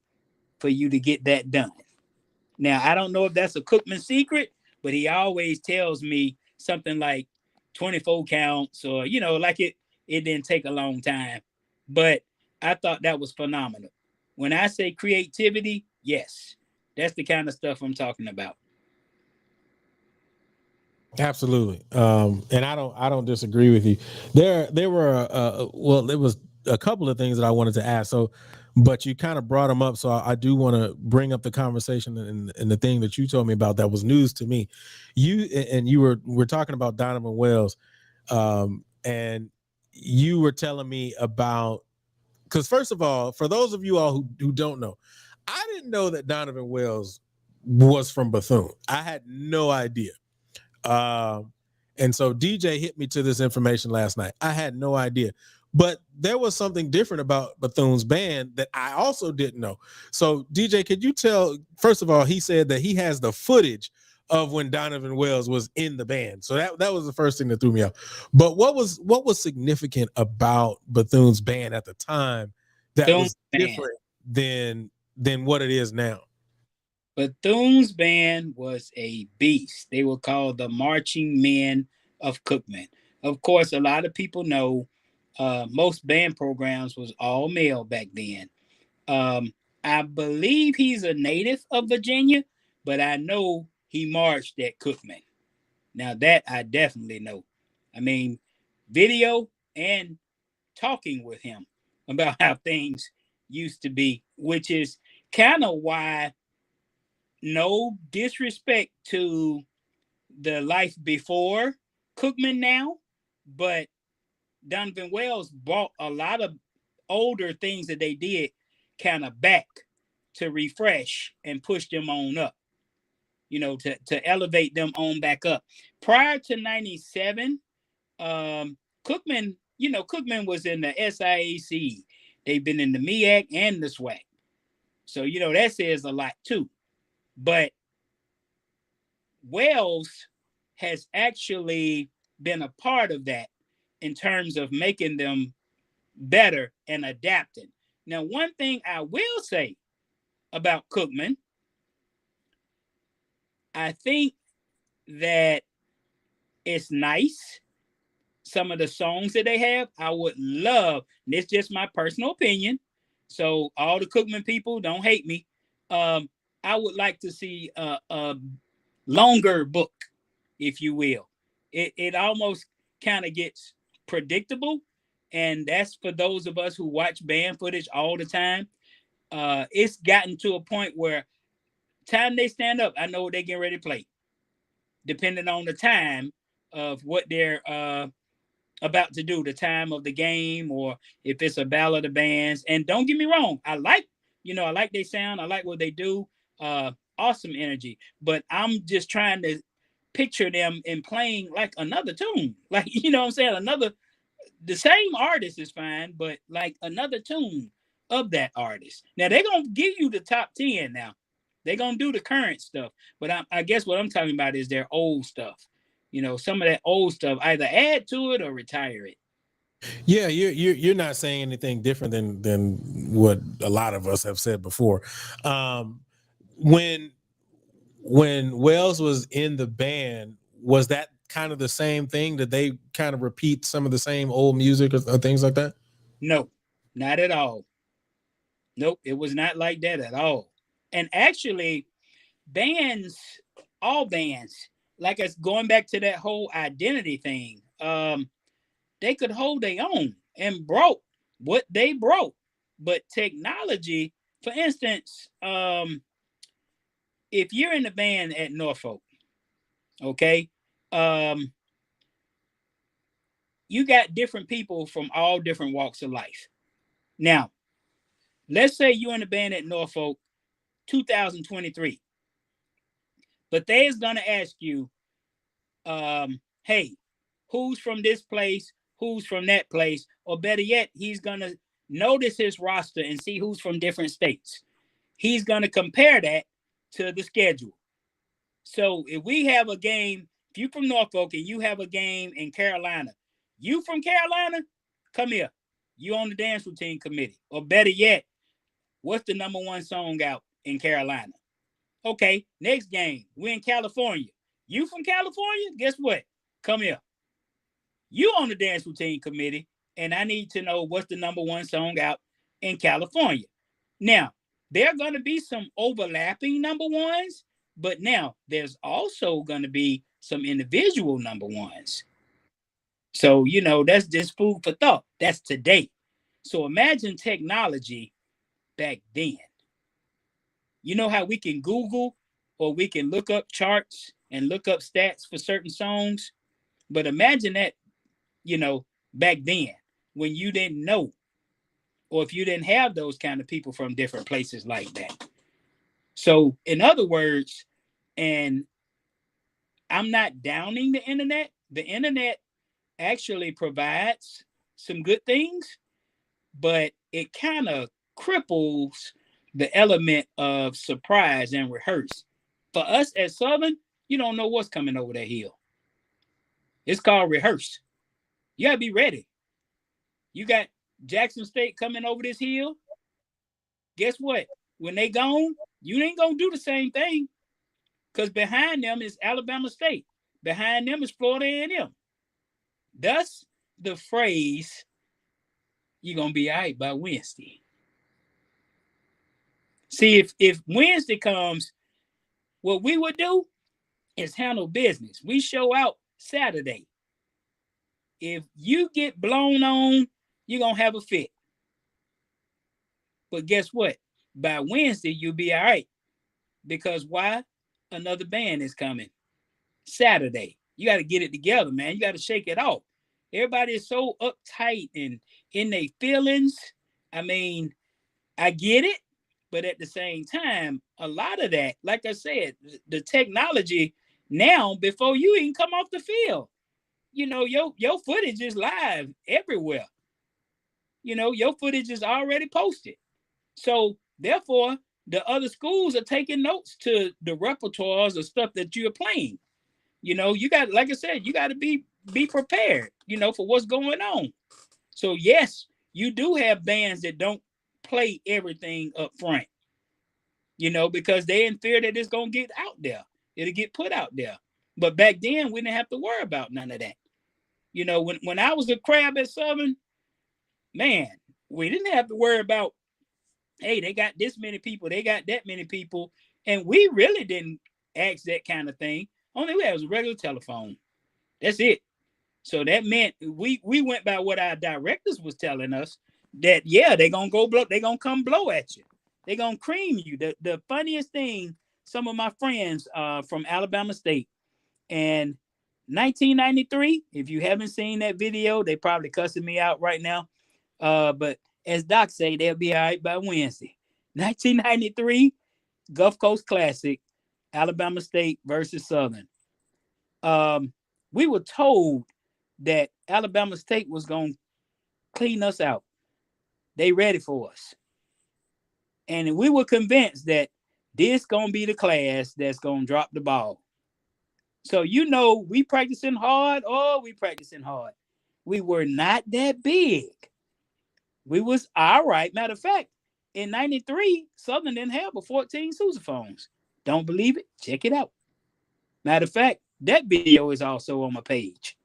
for you to get that done? Now, I don't know if that's a Cookman secret, but he always tells me something like 24 counts or, you know, like it didn't take a long time. But I thought that was phenomenal. When I say creativity, yes, that's the kind of stuff I'm talking about. Absolutely. And I don't disagree with you. There were there was a couple of things that I wanted to ask. So, but you kind of brought them up. So I do want to bring up the conversation and the thing that you told me about that was news to me. We're talking about Donovan Wells, and you were telling me about, because first of all, for those of you all who don't know, I didn't know that Donovan Wells was from Bethune. I had no idea. And so DJ hit me to this information last night. I had no idea, but there was something different about Bethune's band that I also didn't know. So DJ, could you tell, first of all, he said that he has the footage of when Donovan Wells was in the band. So that was the first thing that threw me off. But what was significant about Bethune's band at the time that was different than what it is now? Bethune's band was a beast. They were called the Marching Men of Cookman. Of course, a lot of people know most band programs was all male back then. I believe he's a native of Virginia, but I know he marched at Cookman. Now that I definitely know. I mean, video and talking with him about how things used to be, which is kind of why, no disrespect to the life before Cookman now, but Donovan Wells brought a lot of older things that they did kind of back to refresh and push them on up, you know, to elevate them on back up. Prior to 97, Cookman you know, Cookman was in the SIAC. They've been in the MEAC and the SWAC. So, you know, that says a lot too. But Wells has actually been a part of that in terms of making them better and adapting. Now, one thing I will say about Cookman, I think that it's nice. Some of the songs that they have, I would love, and it's just my personal opinion. So all the Cookman people don't hate me. I would like to see a longer book, if you will. It almost kind of gets predictable. And that's for those of us who watch band footage all the time. It's gotten to a point where time they stand up, I know what they're getting ready to play, depending on the time of what they're about to do, the time of the game, or if it's a battle of the bands. And don't get me wrong, I like their sound, I like what they do. Awesome energy. But I'm just trying to picture them in playing like another tune. Like, you know what I'm saying? The same artist is fine, but like another tune of that artist. Now they're gonna give you the top 10 now. They're gonna do the current stuff, but I guess what I'm talking about is their old stuff. You know, some of that old stuff, either add to it or retire it. Yeah, you're not saying anything different than what a lot of us have said before. When Wells was in the band, was that kind of the same thing? Did they kind of repeat some of the same old music or things like that? No, not at all. Nope, it was not like that at all. And actually, all bands, like us going back to that whole identity thing, they could hold their own and broke what they broke. But technology, for instance, if you're in the band at Norfolk, okay, you got different people from all different walks of life. Now, let's say you're in the band at Norfolk 2023, but they's gonna ask you, hey, who's from this place, who's from that place, or better yet, he's gonna notice his roster and see who's from different states. He's gonna compare that to the schedule. So if we have a game, if you from Norfolk and you have a game in Carolina, you from Carolina, come here. You on the dance routine committee. Or better yet, what's the number one song out in Carolina? Okay, next game, we're in California. You from California? Guess what? Come here. You on the dance routine committee, and I need to know what's the number one song out in California. Now, there are going to be some overlapping number ones, but now there's also going to be some individual number ones. So, you know, that's just food for thought. That's today. So imagine technology back then. You know how we can Google or we can look up charts and look up stats for certain songs? But imagine that, you know, back then when you didn't know, or if you didn't have those kind of people from different places like that. So in other words, and I'm not downing the internet actually provides some good things, but it kind of cripples the element of surprise and rehearse. For us at Southern, you don't know what's coming over that hill. It's called rehearse. You gotta be ready. You got Jackson State coming over this hill. Guess what? When they gone, you ain't gonna do the same thing, because behind them is Alabama State. Behind them is Florida A&M. Thus, the phrase, you're gonna be all right by Wednesday. See, if Wednesday comes, what we would do is handle business. We show out Saturday. If you get blown on, you're gonna have a fit. But guess what? By Wednesday, you'll be all right. Because why? Another band is coming Saturday. You got to get it together, man. You got to shake it off. Everybody is so uptight and in their feelings. I mean, I get it, but at the same time, a lot of that, like I said, the technology now, before you even come off the field, your footage is live everywhere. Your footage is already posted. So therefore, the other schools are taking notes to the repertoires of stuff that you're playing. You got, like I said, you got to be prepared, for what's going on. So yes, you do have bands that don't play everything up front, because they in fear that it's gonna get out there. It'll get put out there. But back then, we didn't have to worry about none of that. When I was a crab at Southern, man, we didn't have to worry about, hey, they got this many people, they got that many people, and we really didn't ask that kind of thing. Only we had was a regular telephone. That's it. So that meant we went by what our directors was telling us, that they're gonna go blow, they're gonna come blow at you, they're gonna cream you. The funniest thing, some of my friends from Alabama State, and 1993, if you haven't seen that video, they probably cussing me out right now. But as Doc say, they'll be all right by Wednesday. 1993 Gulf Coast Classic, Alabama State versus Southern. We were told that Alabama State was going to clean us out. They ready for us. And we were convinced that this going to be the class that's going to drop the ball. So, we practicing hard. Oh, we practicing hard. We were not that big. We was all right. Matter of fact, in 93, Southern didn't have but 14 sousaphones. Don't believe it? Check it out. Matter of fact, that video is also on my page.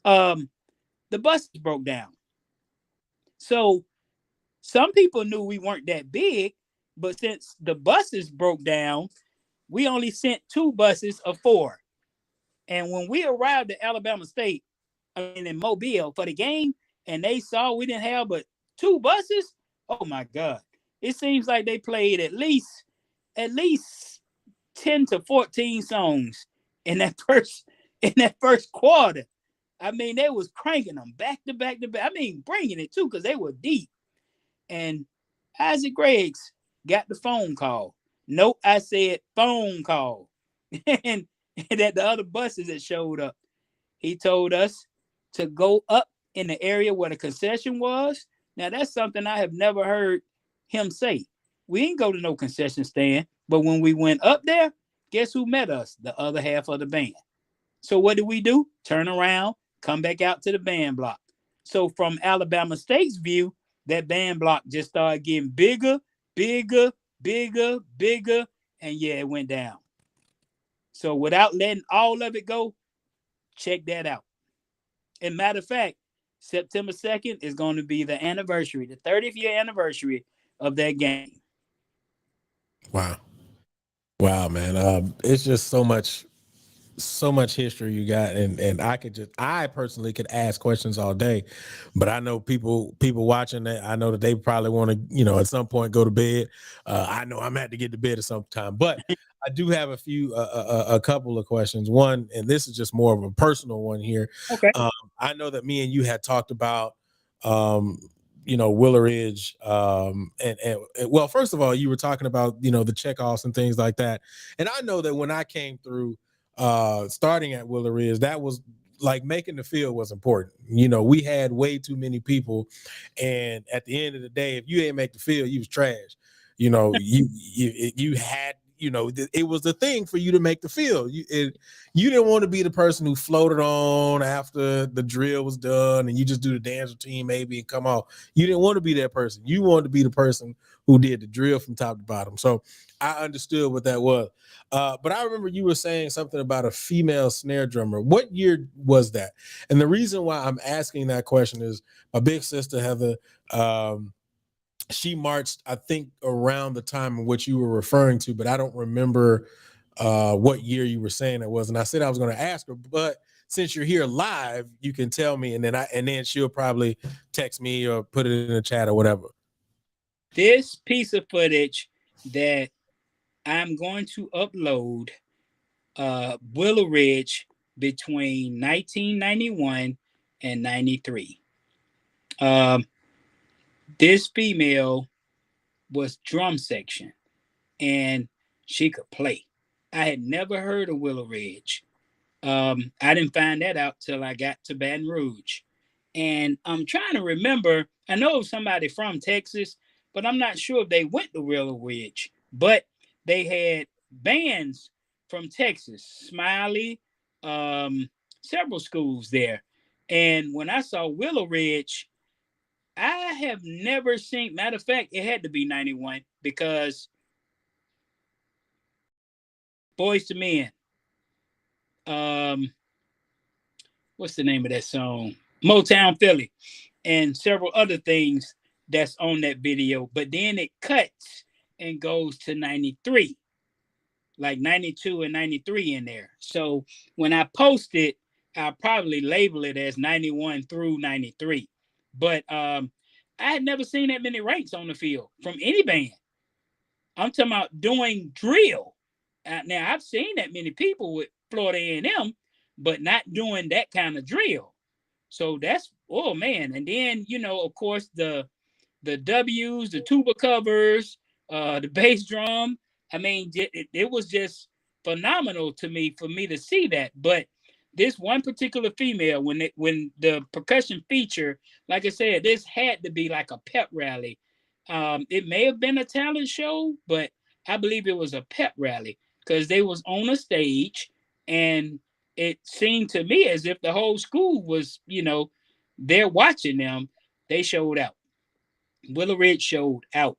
The buses broke down. So some people knew we weren't that big, but since the buses broke down, we only sent 2 buses of 4. And when we arrived at Alabama State, in Mobile for the game, and they saw we didn't have but 2 buses, oh my God. It seems like they played at least 10 to 14 songs in that first quarter. They was cranking them back to back to back. Bringing it too, because they were deep. And Isaac Greggs got the phone call. Nope, I said phone call. and that the other buses that showed up, he told us to go up in the area where the concession was. Now, that's something I have never heard him say. We didn't go to no concession stand, but when we went up there, guess who met us? The other half of the band. So what did we do? Turn around, come back out to the band block. So from Alabama State's view, that band block just started getting bigger, bigger, bigger, bigger, and it went down. So without letting all of it go, check that out. And matter of fact, September 2nd is going to be the anniversary, the 30th year anniversary of that game. Wow, man. It's just so much history you got, and I personally could ask questions all day, but I know people watching that, I know that they probably want to, at some point go to bed. I know I'm at to get to bed at some time, but I do have a couple of questions. One, and this is just more of a personal one here. Okay. I know that me and you had talked about, Willow Ridge. And well, first of all, you were talking about, the checkoffs and things like that. And I know that when I came through, starting at Willow Ridge, that was like making the field was important. We had way too many people, and at the end of the day, if you ain't make the field, you was trash. You had, it was the thing for you to make the field. You didn't want to be the person who floated on after the drill was done and you just do the dance routine maybe and come off. You didn't want to be that person. You wanted to be the person who did the drill from top to bottom. So I understood what that was. But I remember you were saying something about a female snare drummer. What year was that? And the reason why I'm asking that question is my big sister Heather, she marched, I think, around the time in which you were referring to, but I don't remember what year you were saying it was. And I said I was going to ask her, but since you're here live, you can tell me, and then she'll probably text me or put it in the chat or whatever. This piece of footage that I'm going to upload, Willow Ridge between 1991 and 93. This female was drum section, and she could play. I had never heard of Willow Ridge. I didn't find that out till I got to Baton Rouge. And I'm trying to remember, I know somebody from Texas, but I'm not sure if they went to Willow Ridge. But they had bands from Texas, Smiley, several schools there. And when I saw Willow Ridge, I have never seen, matter of fact, it had to be 91 because Boys to Men, what's the name of that song? Motown Philly, and several other things that's on that video. But then it cuts and goes to 93, like 92 and 93 in there. So when I post it, I'll probably label it as 91 through 93. But I had never seen that many ranks on the field from any band. I'm talking about doing drill. Now, I've seen that many people with Florida A&M, but not doing that kind of drill. So that's, oh man. And then, of course, the W's, the tuba covers, the bass drum. I mean, it was just phenomenal to me for me to see that. But this one particular female, when the percussion feature, like I said, this had to be like a pep rally. It may have been a talent show, but I believe it was a pep rally because they was on a stage, and it seemed to me as if the whole school was, they're watching them. They showed out. Willow Ridge showed out.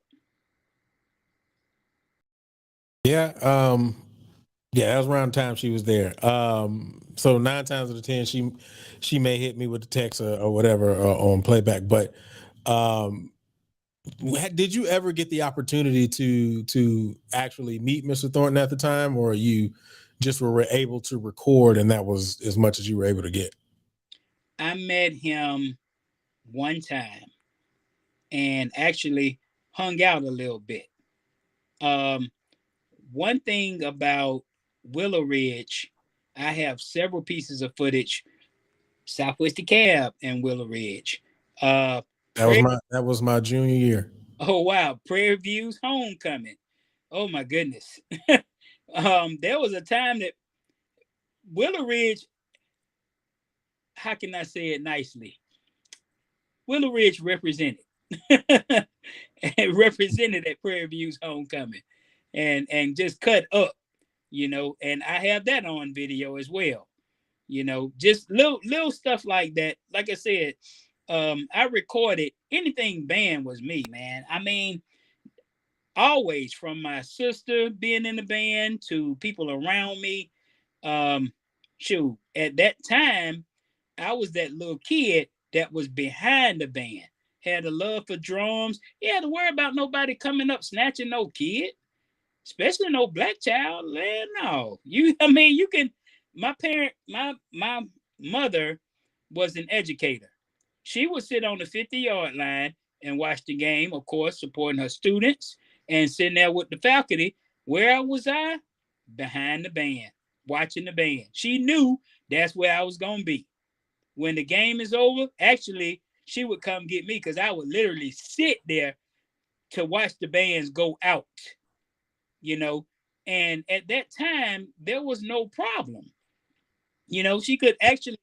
Yeah. Yeah, that was around the time she was there. So 9 times out of 10, she may hit me with the text or whatever on playback. But did you ever get the opportunity to actually meet Mr. Thornton at the time, or you just were able to record and that was as much as you were able to get? I met him one time and actually hung out a little bit. One thing about Willow Ridge, I have several pieces of footage, Southwest DeKalb and Willow Ridge. That was my junior year. Oh wow, Prairie View's homecoming. Oh my goodness. There was a time that Willow Ridge, how can I say it nicely? Willow Ridge represented. And represented at Prairie View's homecoming. And just cut up, and I have that on video as well. Just little stuff like that. Like I said, I recorded anything band was me, man. I mean, always, from my sister being in the band to people around me. Shoot, at that time, I was that little kid that was behind the band, had a love for drums. You had to worry about nobody coming up snatching no kid, especially no black child. No, you can. My mother was an educator. She would sit on the 50-yard line and watch the game, of course, supporting her students, and sitting there with the faculty. Where was I? Behind the band, watching the band. She knew that's where I was going to be. When the game is over, actually, she would come get me because I would literally sit there to watch the bands go out, And at that time, there was no problem. She could actually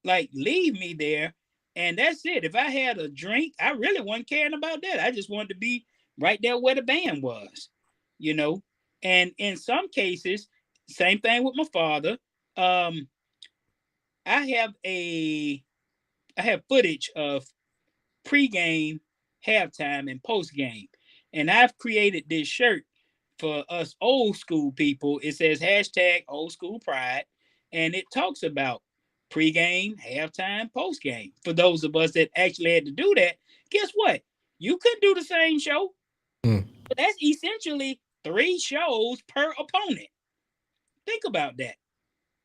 leave me there, and that's it. If I had a drink, I really wasn't caring about that. I just wanted to be right there where the band was, And in some cases, same thing with my father. I have footage of pregame, halftime, and postgame, and I've created this shirt for us old school people. It says #OldSchoolPride, and it talks about pregame, halftime, postgame. For those of us that actually had to do that, guess what? You couldn't do the same show. But that's essentially 3 shows per opponent. Think about that.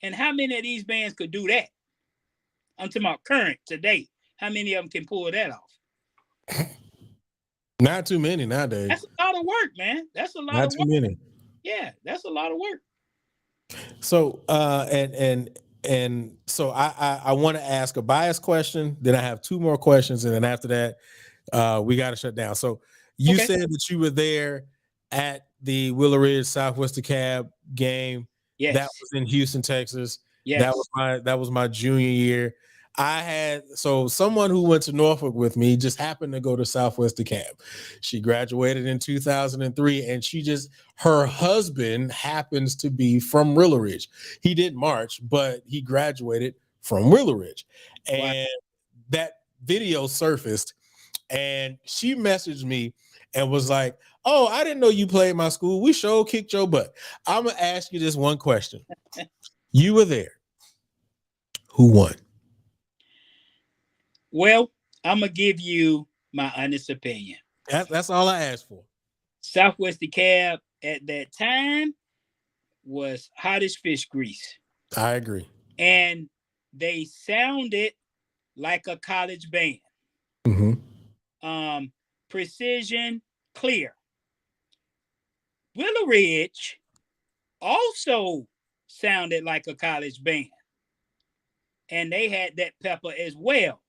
And how many of these bands could do that? I'm talking about current today. How many of them can pull that off? Not too many nowadays. That's a lot of work, man. That's a lot of work. Not too many. Yeah, that's a lot of work. So and so I want to ask a biased question. Then I have 2 more questions, and then after that, we got to shut down. So you said that you were there at the Willow Ridge Southwest DeKalb game. Yes. That was in Houston, Texas. Yes. That was my junior year. I had someone who went to Norfolk with me just happened to go to Southwest DeKalb. She graduated in 2003, and her husband happens to be from Willow Ridge. He didn't march, but he graduated from Willow Ridge, and that video surfaced, and she messaged me and was like, "Oh, I didn't know you played my school. We sure kicked your butt. I'm gonna ask you this one question. You were there. Who won?" Well, I'm gonna give you my honest opinion. That's all I asked for. Southwest DeKalb at that time was hot as fish grease. I agree. And they sounded like a college band. Mm-hmm. Precision, clear. Willow Ridge also sounded like a college band. And they had that pepper as well.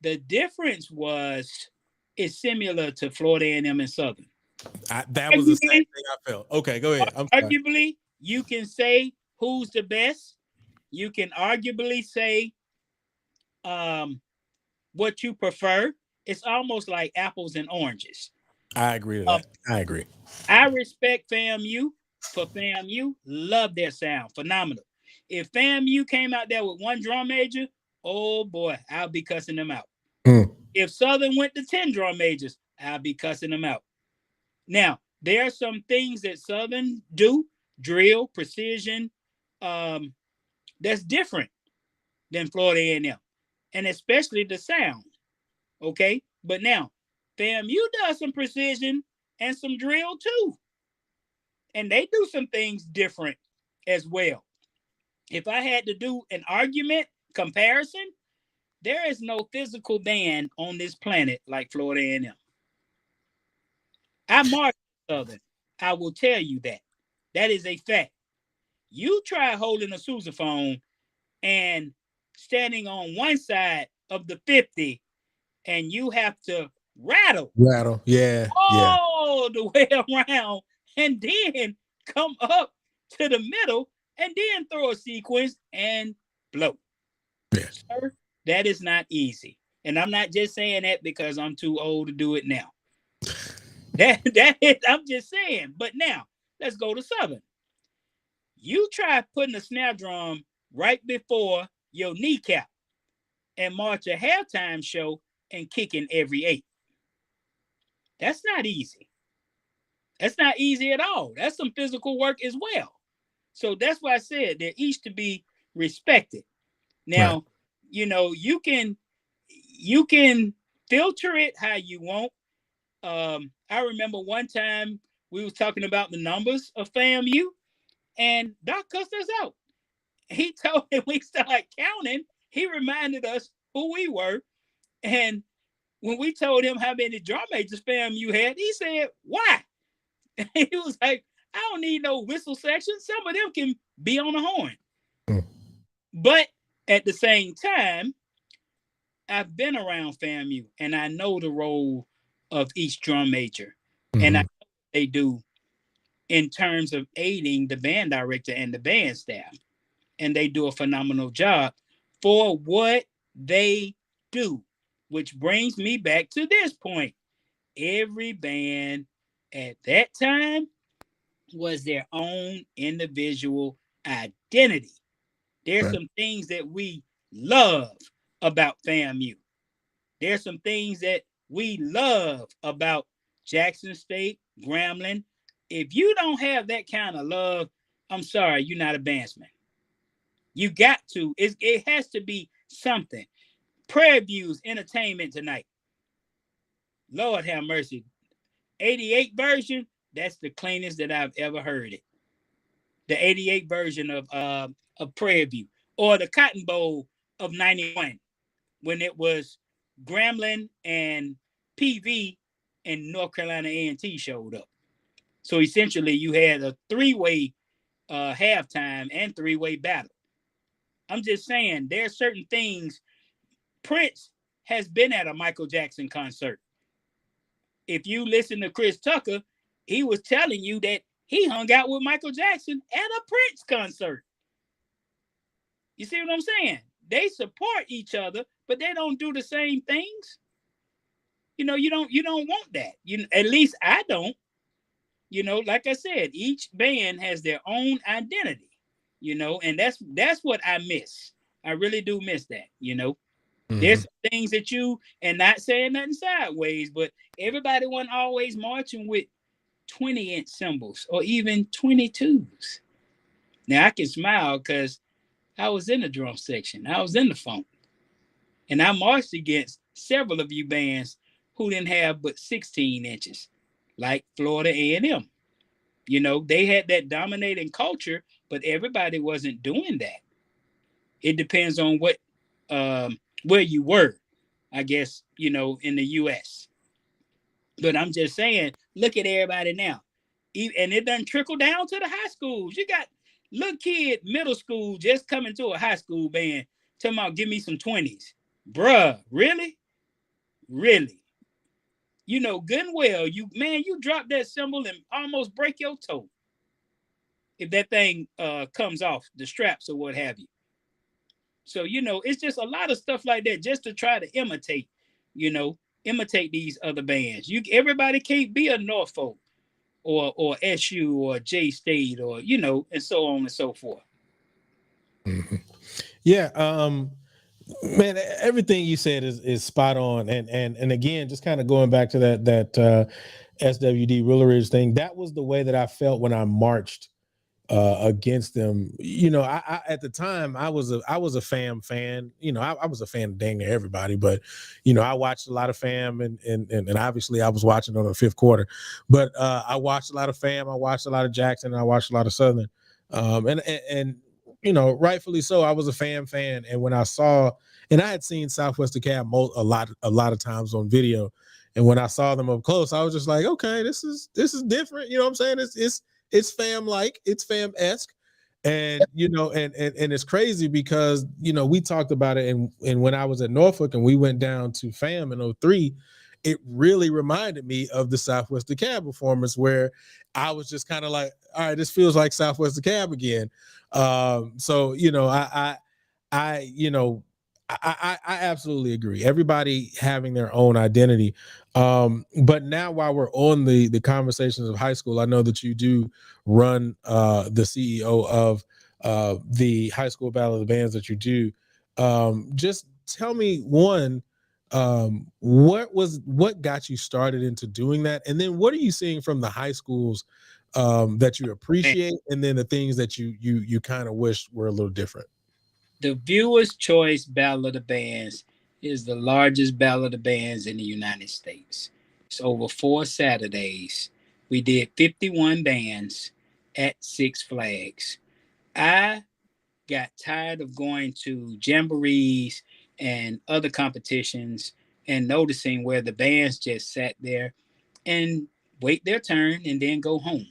The difference is similar to Florida A&M and Southern. That was the same thing I felt. Okay, go ahead. Arguably, you can say who's the best. You can arguably say what you prefer. It's almost like apples and oranges. I agree with that. I agree. I respect FAMU for FAMU. Love their sound. Phenomenal. If FAMU came out there with one drum major, oh boy, I'll be cussing them out. If Southern went to 10 drum majors, I'll be cussing them out. Now, there are some things that Southern do, drill, precision, that's different than Florida A&M, and especially the sound, okay? But now, FAMU does some precision and some drill too, and they do some things different as well. If I had to do an argument comparison, there is no physical band on this planet like Florida A&M. I marched Southern. I will tell you that. That is a fact. You try holding a sousaphone and standing on one side of the 50, and you have to rattle, all the way around, and then come up to the middle, and then throw a sequence and blow. Yeah. Sir, that is not easy. And I'm not just saying that because I'm too old to do it now. I'm just saying. But now, let's go to Southern. You try putting a snare drum right before your kneecap and march a halftime show and kicking every 8. That's not easy. That's not easy at all. That's some physical work as well. So that's why I said they're each to be respected. Now, right. You can filter it how you want. I remember one time we was talking about the numbers of FAMU, and Doc cussed us out. He told me we started counting. He reminded us who we were, and when we told him how many drum majors FAMU had, he said, "Why?" He was like, "I don't need no whistle section. Some of them can be on the horn." But at the same time, I've been around FAMU, and I know the role of each drum major, and I know what they do in terms of aiding the band director and the band staff, and they do a phenomenal job for what they do, which brings me back to this point. Every band at that time was their own individual identity. There's some things that we love about FAMU. There's some things that we love about Jackson State, Grambling. If you don't have that kind of love, I'm sorry, you're not a bandsman. You got to. It has to be something. Prairie View's entertainment tonight. Lord have mercy. 88 version, that's the cleanest that I've ever heard it. The 88 version of Prairie View. Or the Cotton Bowl of 91, when it was Grambling and PV and North Carolina A&T showed up. So essentially you had a 3-way halftime and 3-way battle. I'm just saying there's certain things. Prince has been at a Michael Jackson concert. If you listen to Chris Tucker, he was telling you that he hung out with Michael Jackson at a Prince concert. You see what I'm saying? They support each other, but they don't do the same things. You know, you don't want that. At least I don't. You know, like I said, each band has their own identity. You know, and that's what I miss. I really do miss that. You know, there's things that and not saying nothing sideways, but everybody wasn't always marching with 20-inch cymbals or even 22s. Now I can smile because I was in the drum section. I was in the funk. And I marched against several of you bands who didn't have but 16 inches, like Florida A&M. You know, they had that dominating culture, but everybody wasn't doing that. It depends on where you were, I guess, you know, in the U.S. But I'm just saying, look at everybody now. And it doesn't trickle down to the high schools. You got little kid, middle school, just coming to a high school band, talking about give me some 20s. Bruh, really? Really? You know good and well, you drop that cymbal and almost break your toe if that thing comes off the straps or what have you. So, you know, it's just a lot of stuff like that just to try to imitate these other bands. Everybody can't be a Norfolk or SU or J State or, you know, and so on and so forth. Yeah. Man, everything you said is spot on. And again, just kind of going back to that SWD Ruler thing, that was the way that I felt when I marched against them. You know, I at the time I was a FAM fan. You know, I was a fan of dang near everybody, but you know, I watched a lot of FAM and obviously I was watching on the fifth quarter, but I watched a lot of FAM, I watched a lot of Jackson, and I watched a lot of Southern. And you know, rightfully so, I was a FAM fan. And when I saw, and I had seen Southwest DeKalb a lot of times on video, and when I saw them up close, I was just like, okay, this is different. You know what I'm saying? It's FAM like, it's FAM-esque. And you know, and it's crazy because you know, we talked about it, and when I was at Norfolk and we went down to FAM in 2003, it really reminded me of the Southwest DeKalb performance, where I was just kind of like, all right, this feels like Southwest DeKalb again. So you know, I absolutely agree. Everybody having their own identity. But now, while we're on the conversations of high school, I know that you do run the CEO of the high school battle of the bands that you do. Just tell me what got you started into doing that, and then what are you seeing from the high schools that you appreciate, and then the things that you kind of wish were a little different. The Viewers' Choice Battle of the Bands is the largest battle of the bands in the United States. It's over 4 Saturdays. We did 51 bands at Six Flags. I got tired of going to jamborees and other competitions and noticing where the bands just sat there and wait their turn and then go home.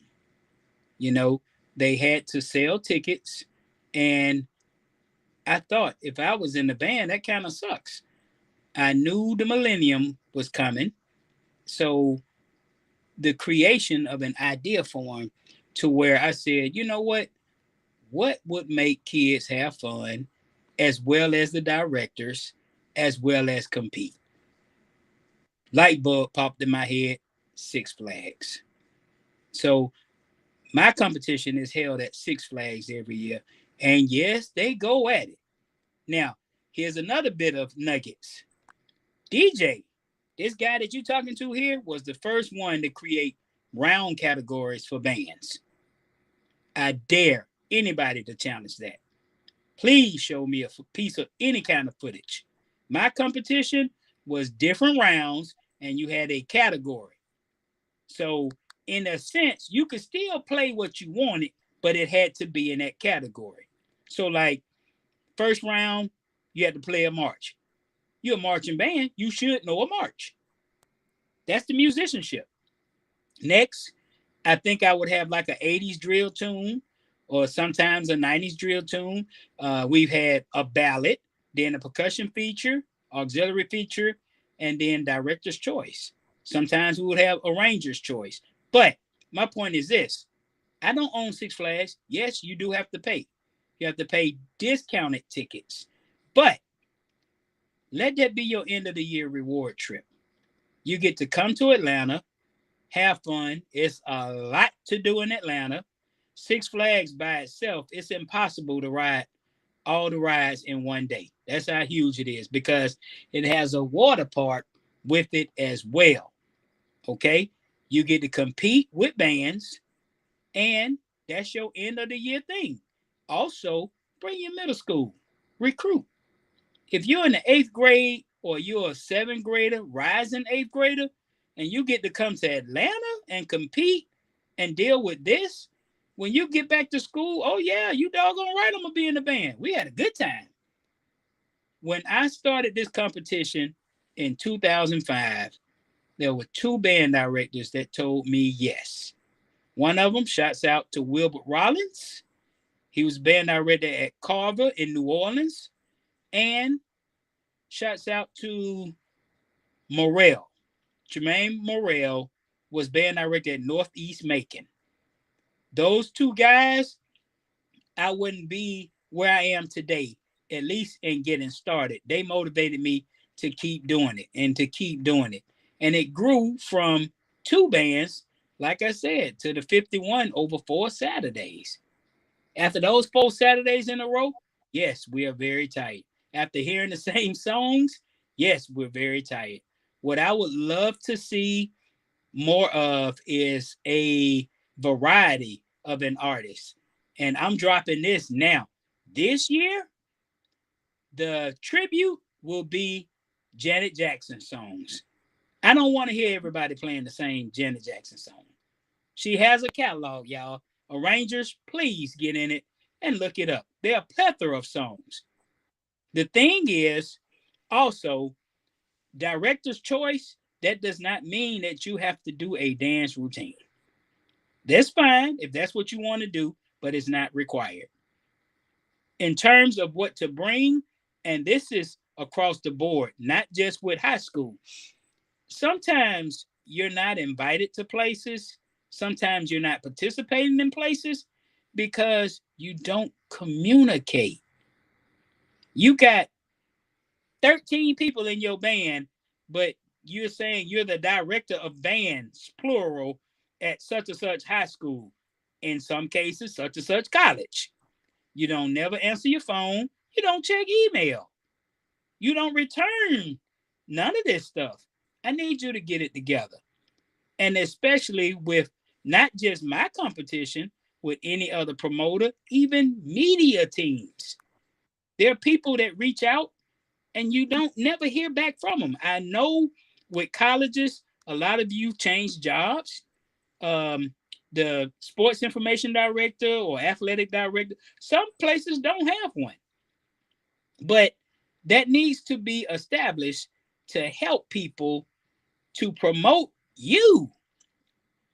You know, they had to sell tickets, and I thought if I was in the band, that kind of sucks. I knew the millennium was coming, so the creation of an idea formed to where I said, you know what would make kids have fun, as well as the directors, as well as compete? Light bulb popped in my head, Six Flags. So my competition is held at Six Flags every year. And yes, they go at it. Now, here's another bit of nuggets. DJ, this guy that you're talking to here, was the first one to create round categories for bands. I dare anybody to challenge that. Please show me a piece of any kind of footage. My competition was different rounds, and you had a category. So, in a sense, you could still play what you wanted, but it had to be in that category. So, like, first round, you had to play a march. You're a marching band, you should know a march. That's the musicianship. Next, I think I would have like an 80s drill tune or sometimes a 90s drill tune. We've had a ballad, then a percussion feature, auxiliary feature, and then director's choice. Sometimes we would have arranger's choice. But my point is this: I don't own Six Flags. Yes, you do have to pay. You have to pay discounted tickets. But let that be your end of the year reward trip. You get to come to Atlanta, have fun. It's a lot to do in Atlanta. Six Flags by itself, it's impossible to ride all the rides in one day. That's how huge it is, because it has a water park with it as well. Okay? You get to compete with bands, and that's your end of the year thing. Also, bring your middle school, recruit. If you're in the 8th grade or you're a 7th grader, rising 8th grader, and you get to come to Atlanta and compete and deal with this, when you get back to school, oh yeah, you doggone right, I'm gonna be in the band. We had a good time. When I started this competition in 2005, there were 2 band directors that told me yes. One of them, shouts out to Wilbert Rollins. He was band director at Carver in New Orleans. And shouts out to Morrell. Jermaine Morrell was band director at Northeast Macon. Those 2 guys, I wouldn't be where I am today, at least in getting started. They motivated me to keep doing it and to keep doing it. And it grew from 2 bands, like I said, to the 51 over 4 Saturdays. After those 4 Saturdays in a row, yes, we are very tight. After hearing the same songs, yes, we're very tight. What I would love to see more of is a variety of an artist. And I'm dropping this now. This year, the tribute will be Janet Jackson songs. I don't want to hear everybody playing the same Janet Jackson song. She has a catalog, y'all. Arrangers, please get in it and look it up. There are a plethora of songs. The thing is, also, director's choice, that does not mean that you have to do a dance routine. That's fine if that's what you want to do, but it's not required. In terms of what to bring, and this is across the board, not just with high school. Sometimes you're not invited to places. Sometimes you're not participating in places because you don't communicate. You got 13 people in your band, but you're saying you're the director of bands, plural, at such and such high school. In some cases, such and such college. You don't never answer your phone. You don't check email. You don't return none of this stuff. I need you to get it together. And especially with not just my competition, with any other promoter, even media teams. There are people that reach out and you don't never hear back from them. I know with colleges, a lot of you changed jobs. The sports information director or athletic director, some places don't have one. But that needs to be established to help people to promote you.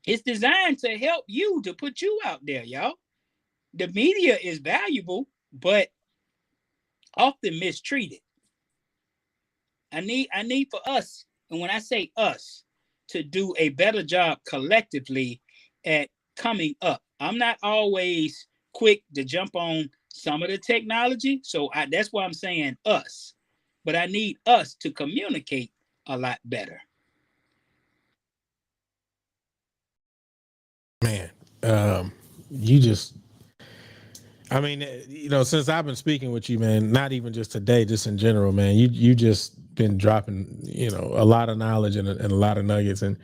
It's designed to help you, to put you out there, y'all. The media is valuable, but often mistreated. I need for us, and when I say us, to do a better job collectively at coming up. I'm not always quick to jump on some of the technology, so that's why I'm saying us. But I need us to communicate a lot better. Man, you just, I mean, since I've been speaking with you, man, not even just today, just in general, man, you just been dropping, a lot of knowledge and a lot of nuggets. And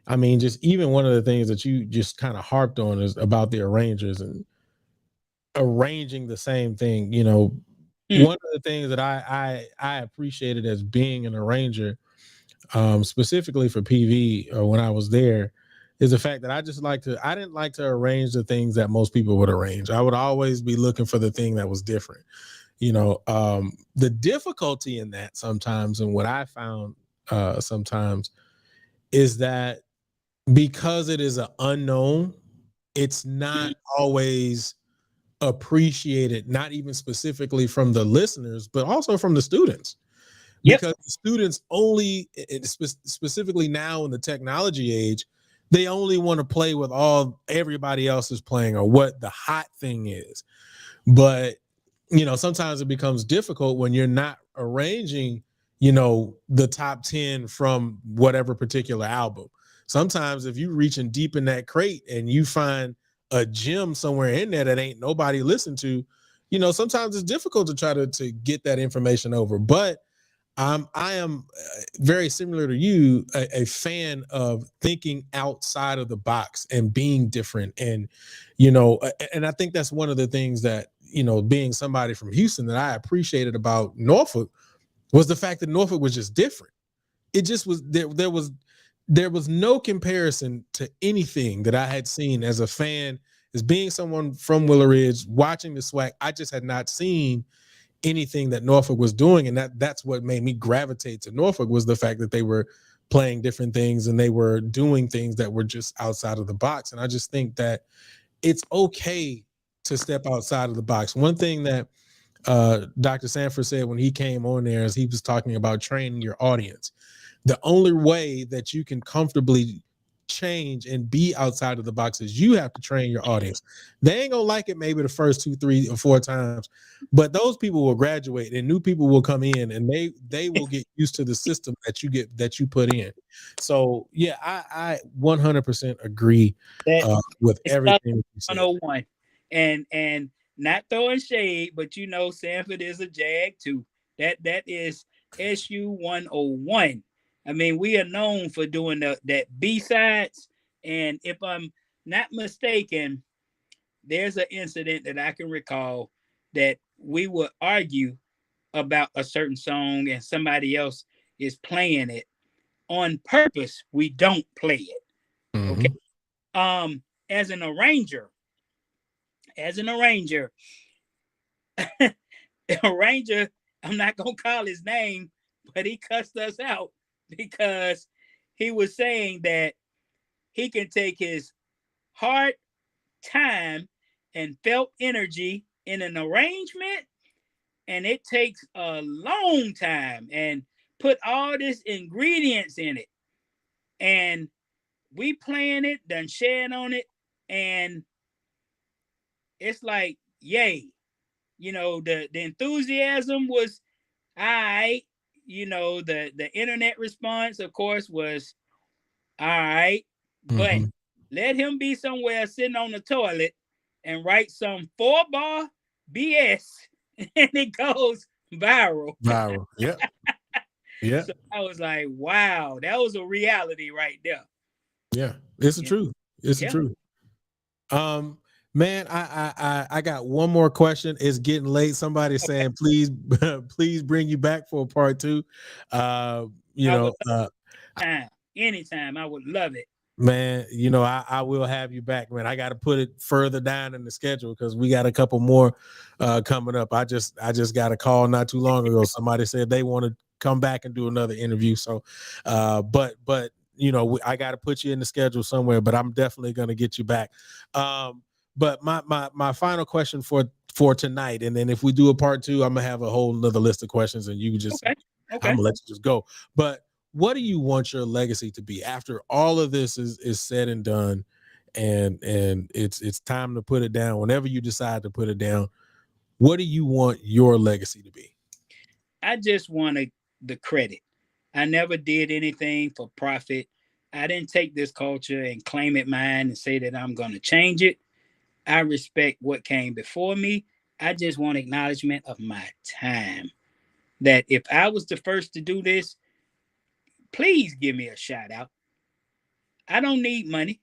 I mean, just even one of the things that you just kind of harped on is about the arrangers and arranging the same thing. One of the things that I appreciated as being an arranger, specifically for PV, or when I was there, is the fact that I didn't like to arrange the things that most people would arrange. I would always be looking for the thing that was different. The difficulty in that sometimes, and what I found sometimes, is that because it is an unknown, it's not always appreciated, not even specifically from the listeners, but also from the students. Yep. Because the students only, specifically now in the technology age, they only want to play with all everybody else is playing or what the hot thing is. But sometimes it becomes difficult when you're not arranging, the top 10 from whatever particular album. Sometimes if you reaching deep in that crate and you find a gem somewhere in there that ain't nobody listened to, sometimes it's difficult to try to get that information over. But I am very similar to you, a fan of thinking outside of the box and being different. And, and I think that's one of the things that, being somebody from Houston, that I appreciated about Norfolk was the fact that Norfolk was just different. It just was there was no comparison to anything that I had seen as a fan, as being someone from Willow Ridge, watching the SWAC. I just had not seen anything that Norfolk was doing, and that's what made me gravitate to Norfolk, was the fact that they were playing different things and they were doing things that were just outside of the box. And I just think that it's okay to step outside of the box. One thing that Dr. Sanford said when he came on there, as he was talking about training your audience, the only way that you can comfortably change and be outside of the box is you have to train your audience. They ain't gonna like it maybe the first 2, 3, or 4 times, but those people will graduate and new people will come in and they will get used to the system that you put in. So yeah, I 100% agree with everything you said. 101. And not throwing shade, but Sanford is a Jag too. That is SU 101. I mean, we are known for doing that B-sides. And if I'm not mistaken, there's an incident that I can recall that we would argue about a certain song and somebody else is playing it. On purpose, we don't play it. Mm-hmm. Okay. As an arranger, I'm not gonna call his name, but he cussed us out because he was saying that he can take his hard time and felt energy in an arrangement, and it takes a long time and put all this ingredients in it, and we playing it, done sharing on it, and it's like, yay, the enthusiasm was all right. The internet response, of course, was all right, but let him be somewhere sitting on the toilet and write some 4-bar BS and it goes viral. Yeah. Yeah. So I was like, wow, that was a reality right there. Yeah, it's the truth. It's the truth. Man, I got one more question. It's getting late. Somebody's saying, please bring you back for a part 2. Anytime, I would love it. Man, I will have you back, man. I got to put it further down in the schedule because we got a couple more coming up. I just got a call not too long ago. Somebody said they want to come back and do another interview. So, but I got to put you in the schedule somewhere. But I'm definitely going to get you back. But my final question for tonight, and then if we do a part 2, I'm gonna have a whole nother list of questions, and you just I'm gonna let you just go. But what do you want your legacy to be after all of this is said and done, and it's time to put it down? Whenever you decide to put it down, what do you want your legacy to be? I just wanted the credit. I never did anything for profit. I didn't take this culture and claim it mine and say that I'm going to change it. I respect what came before me. I just want acknowledgement of my time. That if I was the first to do this, please give me a shout out. I don't need money.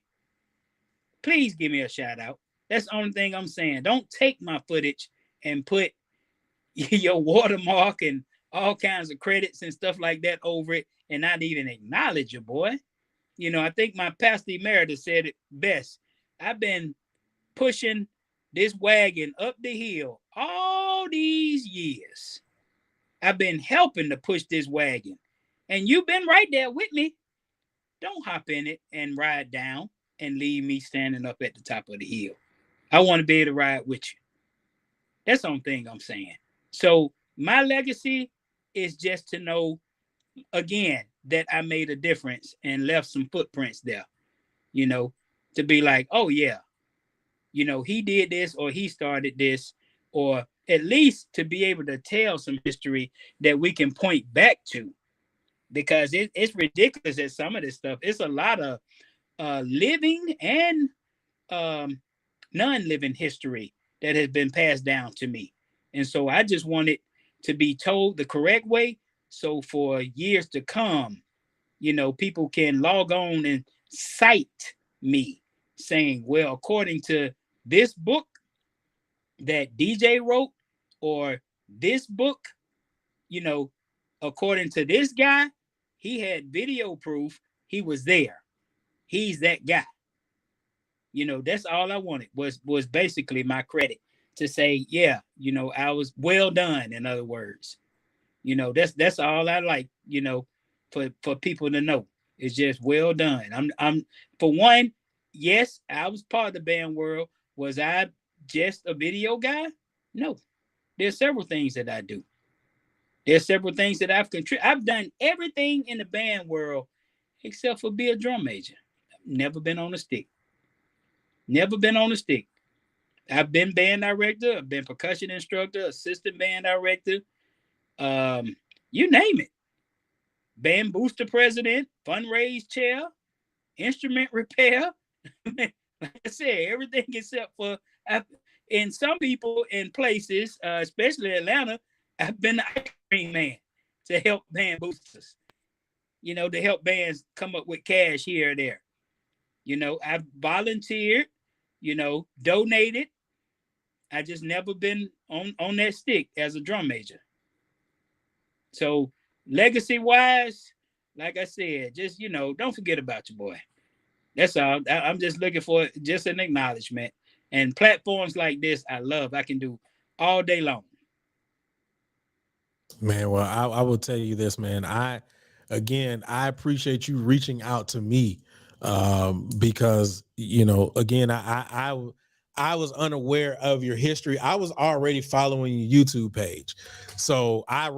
Please give me a shout out. That's the only thing I'm saying. Don't take my footage and put your watermark and all kinds of credits and stuff like that over it and not even acknowledge your boy. I think my pastor emeritus said it best. I've been pushing this wagon up the hill all these years. I've been helping to push this wagon, and you've been right there with me. Don't hop in it and ride down and leave me standing up at the top of the hill. I want to be able to ride with you. That's the only thing I'm saying. So my legacy is just to know, again, that I made a difference and left some footprints there, to be like, oh yeah, he did this, or he started this, or at least to be able to tell some history that we can point back to, because it's ridiculous that some of this stuff, it's a lot of living and non-living history that has been passed down to me. And so I just want it to be told the correct way. So for years to come, people can log on and cite me saying, well, according to this book that DJ wrote, or this book, according to this guy, he had video proof he was there. He's that guy. That's all I wanted was basically my credit to say, yeah, I was well done. In other words, that's all I like, for people to know. It's just well done. I'm for one, yes, I was part of the band world. Was I just a video guy? No. There's several things that I do. There's several things that I've contributed. I've done everything in the band world except for be a drum major. Never been on a stick. Never been on a stick. I've been band director, I've been percussion instructor, assistant band director, you name it. Band booster president, fundraise chair, instrument repair. Like I said, everything except for, in some people in places, especially Atlanta, I've been the ice cream man to help band boosters, to help bands come up with cash here or there. I've volunteered, donated. I just never been on that stick as a drum major. So legacy wise, like I said, just, don't forget about your boy. That's all. I'm just looking for just an acknowledgement. And platforms like this, I love. I can do all day long. Man, well, I will tell you this, man. I appreciate you reaching out to me, because again, I was unaware of your history. I was already following your YouTube page, so I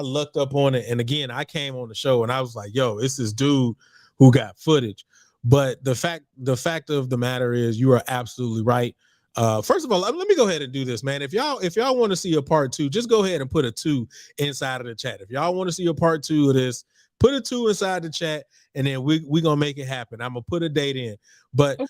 looked up on it, and again, I came on the show and I was like, "Yo, it's this dude who got footage." But the fact of the matter is, you are absolutely right. First of all, let me go ahead and do this, man. If y'all want to see a part 2, just go ahead and put a 2 inside of the chat. If y'all want to see a part 2 of this, put a 2 inside the chat, and then we gonna make it happen. I'm gonna put a date in. But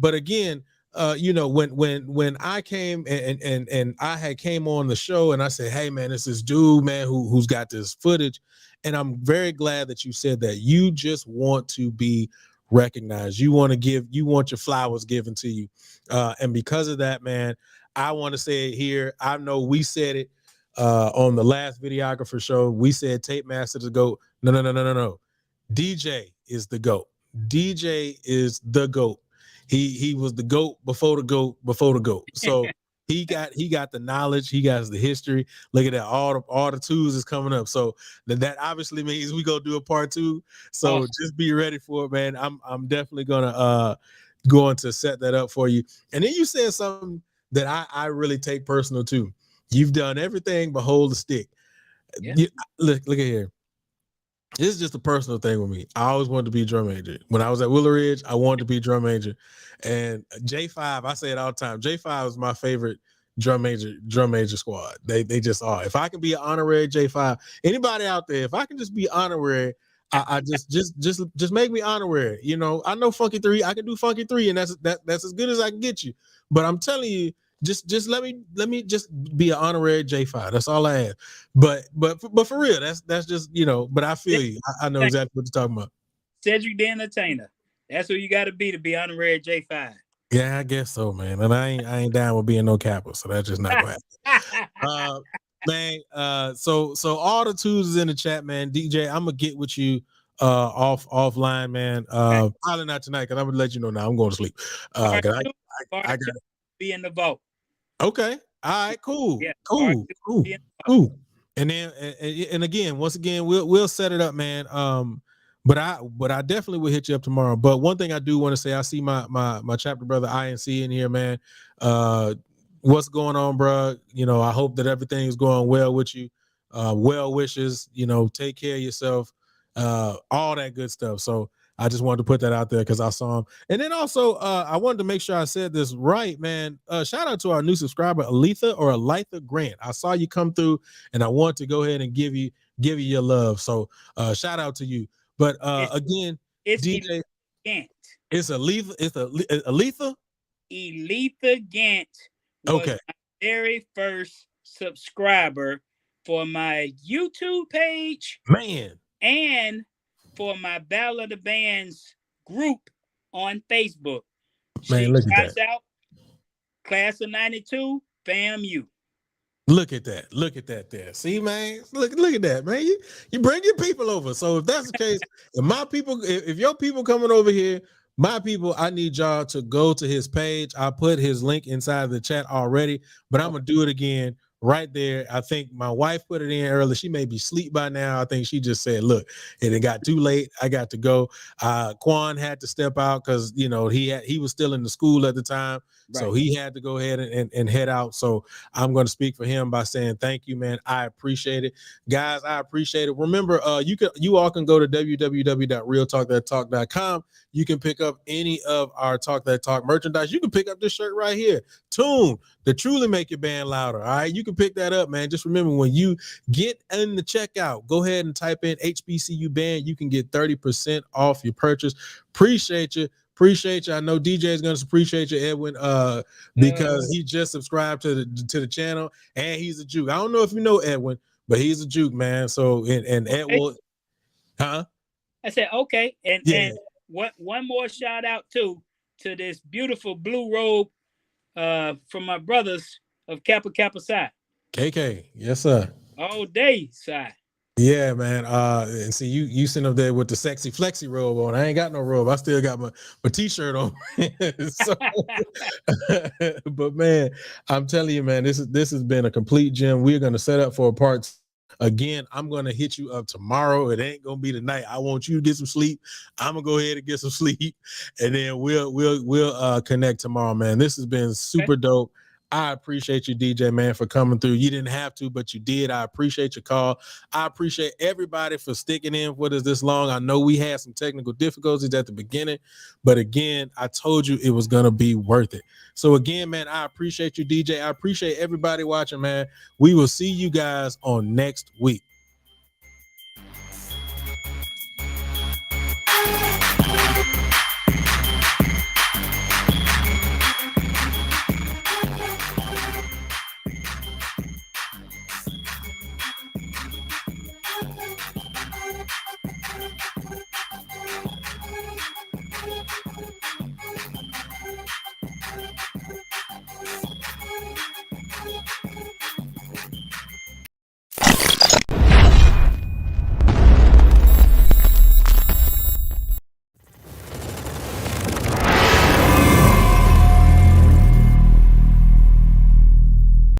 again, when I came and I had came on the show and I said, hey man, it's this dude, man, who's got this footage, and I'm very glad that you said that. You just want to be recognized. You want your flowers given to you. And because of that, man, I want to say it here. I know we said it on the last videographer show. We said Tape Master to go. No. DJ is the GOAT. DJ is the GOAT. He was the GOAT before the GOAT before the GOAT. So he got the knowledge, he got the history. Look at that, all the 2s is coming up. So that obviously means we go do a part 2. So just be ready for it, man. I'm definitely going to set that up for you. And then you said something that I really take personal too. You've done everything but hold the stick. Yeah. Look at here. This is just a personal thing with me. I always wanted to be a drum major. When I was at Willow Ridge, I wanted to be a drum major. And J5, I say it all the time, J5 is my favorite drum major squad. They just are. If I can be an honorary J5, anybody out there, if I can just be honorary, I just make me honorary. I know Funky 3, I can do Funky 3, and that's as good as I can get you. But I'm telling you, just let me just be an honorary J5. That's all I have. But for real, that's just, but I feel you. I know exactly what you're talking about. Cedric the Entertainer. That's who you got to be honorary J5. Yeah, I guess so, man. And I ain't down with being no Kappa, so that's just not gonna happen. Man, so all the 2s is in the chat, man. DJ, I'm gonna get with you offline, man. Probably not tonight, because I'm gonna let you know now. I'm going to sleep. I gotta be in the vault. Okay. All right. Cool. Yeah, cool. And then and again, once again, we'll set it up, man. But I definitely will hit you up tomorrow. But one thing I do want to say, I see my chapter brother INC in here, man. What's going on, bro? I hope that everything is going well with you. Well wishes. Take care of yourself. All that good stuff. So I just wanted to put that out there because I saw him. And then also, I wanted to make sure I said this right, man. Shout out to our new subscriber, Aletha Grant. I saw you come through, and I want to go ahead and give you your love. So shout out to you. But again, it's DJ Gant. It's Aletha. It's Aletha. Aletha Gant was Okay. my very first subscriber for my YouTube page, Man, and for my Battle of the Bands group on Facebook. Man, look at shouts that. out Class of 92, FAMU. Look at that. Look at that there. See, man. Look at that, man. You bring your people over. So if that's the case, if your people coming over here, my people, I need y'all to go to his page. I put his link inside the chat already, but I'm gonna do it again right there. I think my wife put it in earlier. She may be asleep by now. I think she just said, look, it got too late. I got to go. Quan had to step out because he was still in the school at the time. Right. So he had to go ahead and head out. So I'm going to speak for him by saying thank you, man. I appreciate it. Guys, I appreciate it. Remember, you all can go to www.realtalkthattalk.com. You can pick up any of our Talk That Talk merchandise. You can pick up this shirt right here. Tune to truly make your band louder. All right. You can pick that up, man. Just remember, when you get in the checkout, go ahead and type in HBCU Band. You can get 30% off your purchase. Appreciate you. I know DJ is going to appreciate you, Edwin, because he just subscribed to the channel, and he's a juke. I don't know if you know Edwin, but he's a juke, man. So and Edwin, huh? I said okay, and one more shout out to this beautiful blue robe from my brothers of Kappa Kappa Psi. KK, yes sir. All day side. Yeah, man. And see, you sitting up there with the sexy flexi robe on. I ain't got no robe. I still got my t-shirt on. So, but man, I'm telling you, man, this has been a complete gem. We're gonna set up for a part. Again, I'm gonna hit you up tomorrow. It ain't gonna be tonight. I want you to get some sleep. I'm gonna go ahead and get some sleep, and then we'll connect tomorrow, man. This has been super dope. I appreciate you, DJ, man, for coming through. You didn't have to, but you did. I appreciate your call. I appreciate everybody for sticking in with us this long. I know we had some technical difficulties at the beginning, but again, I told you it was going to be worth it. So again, man, I appreciate you, DJ. I appreciate everybody watching, man. We will see you guys on next week.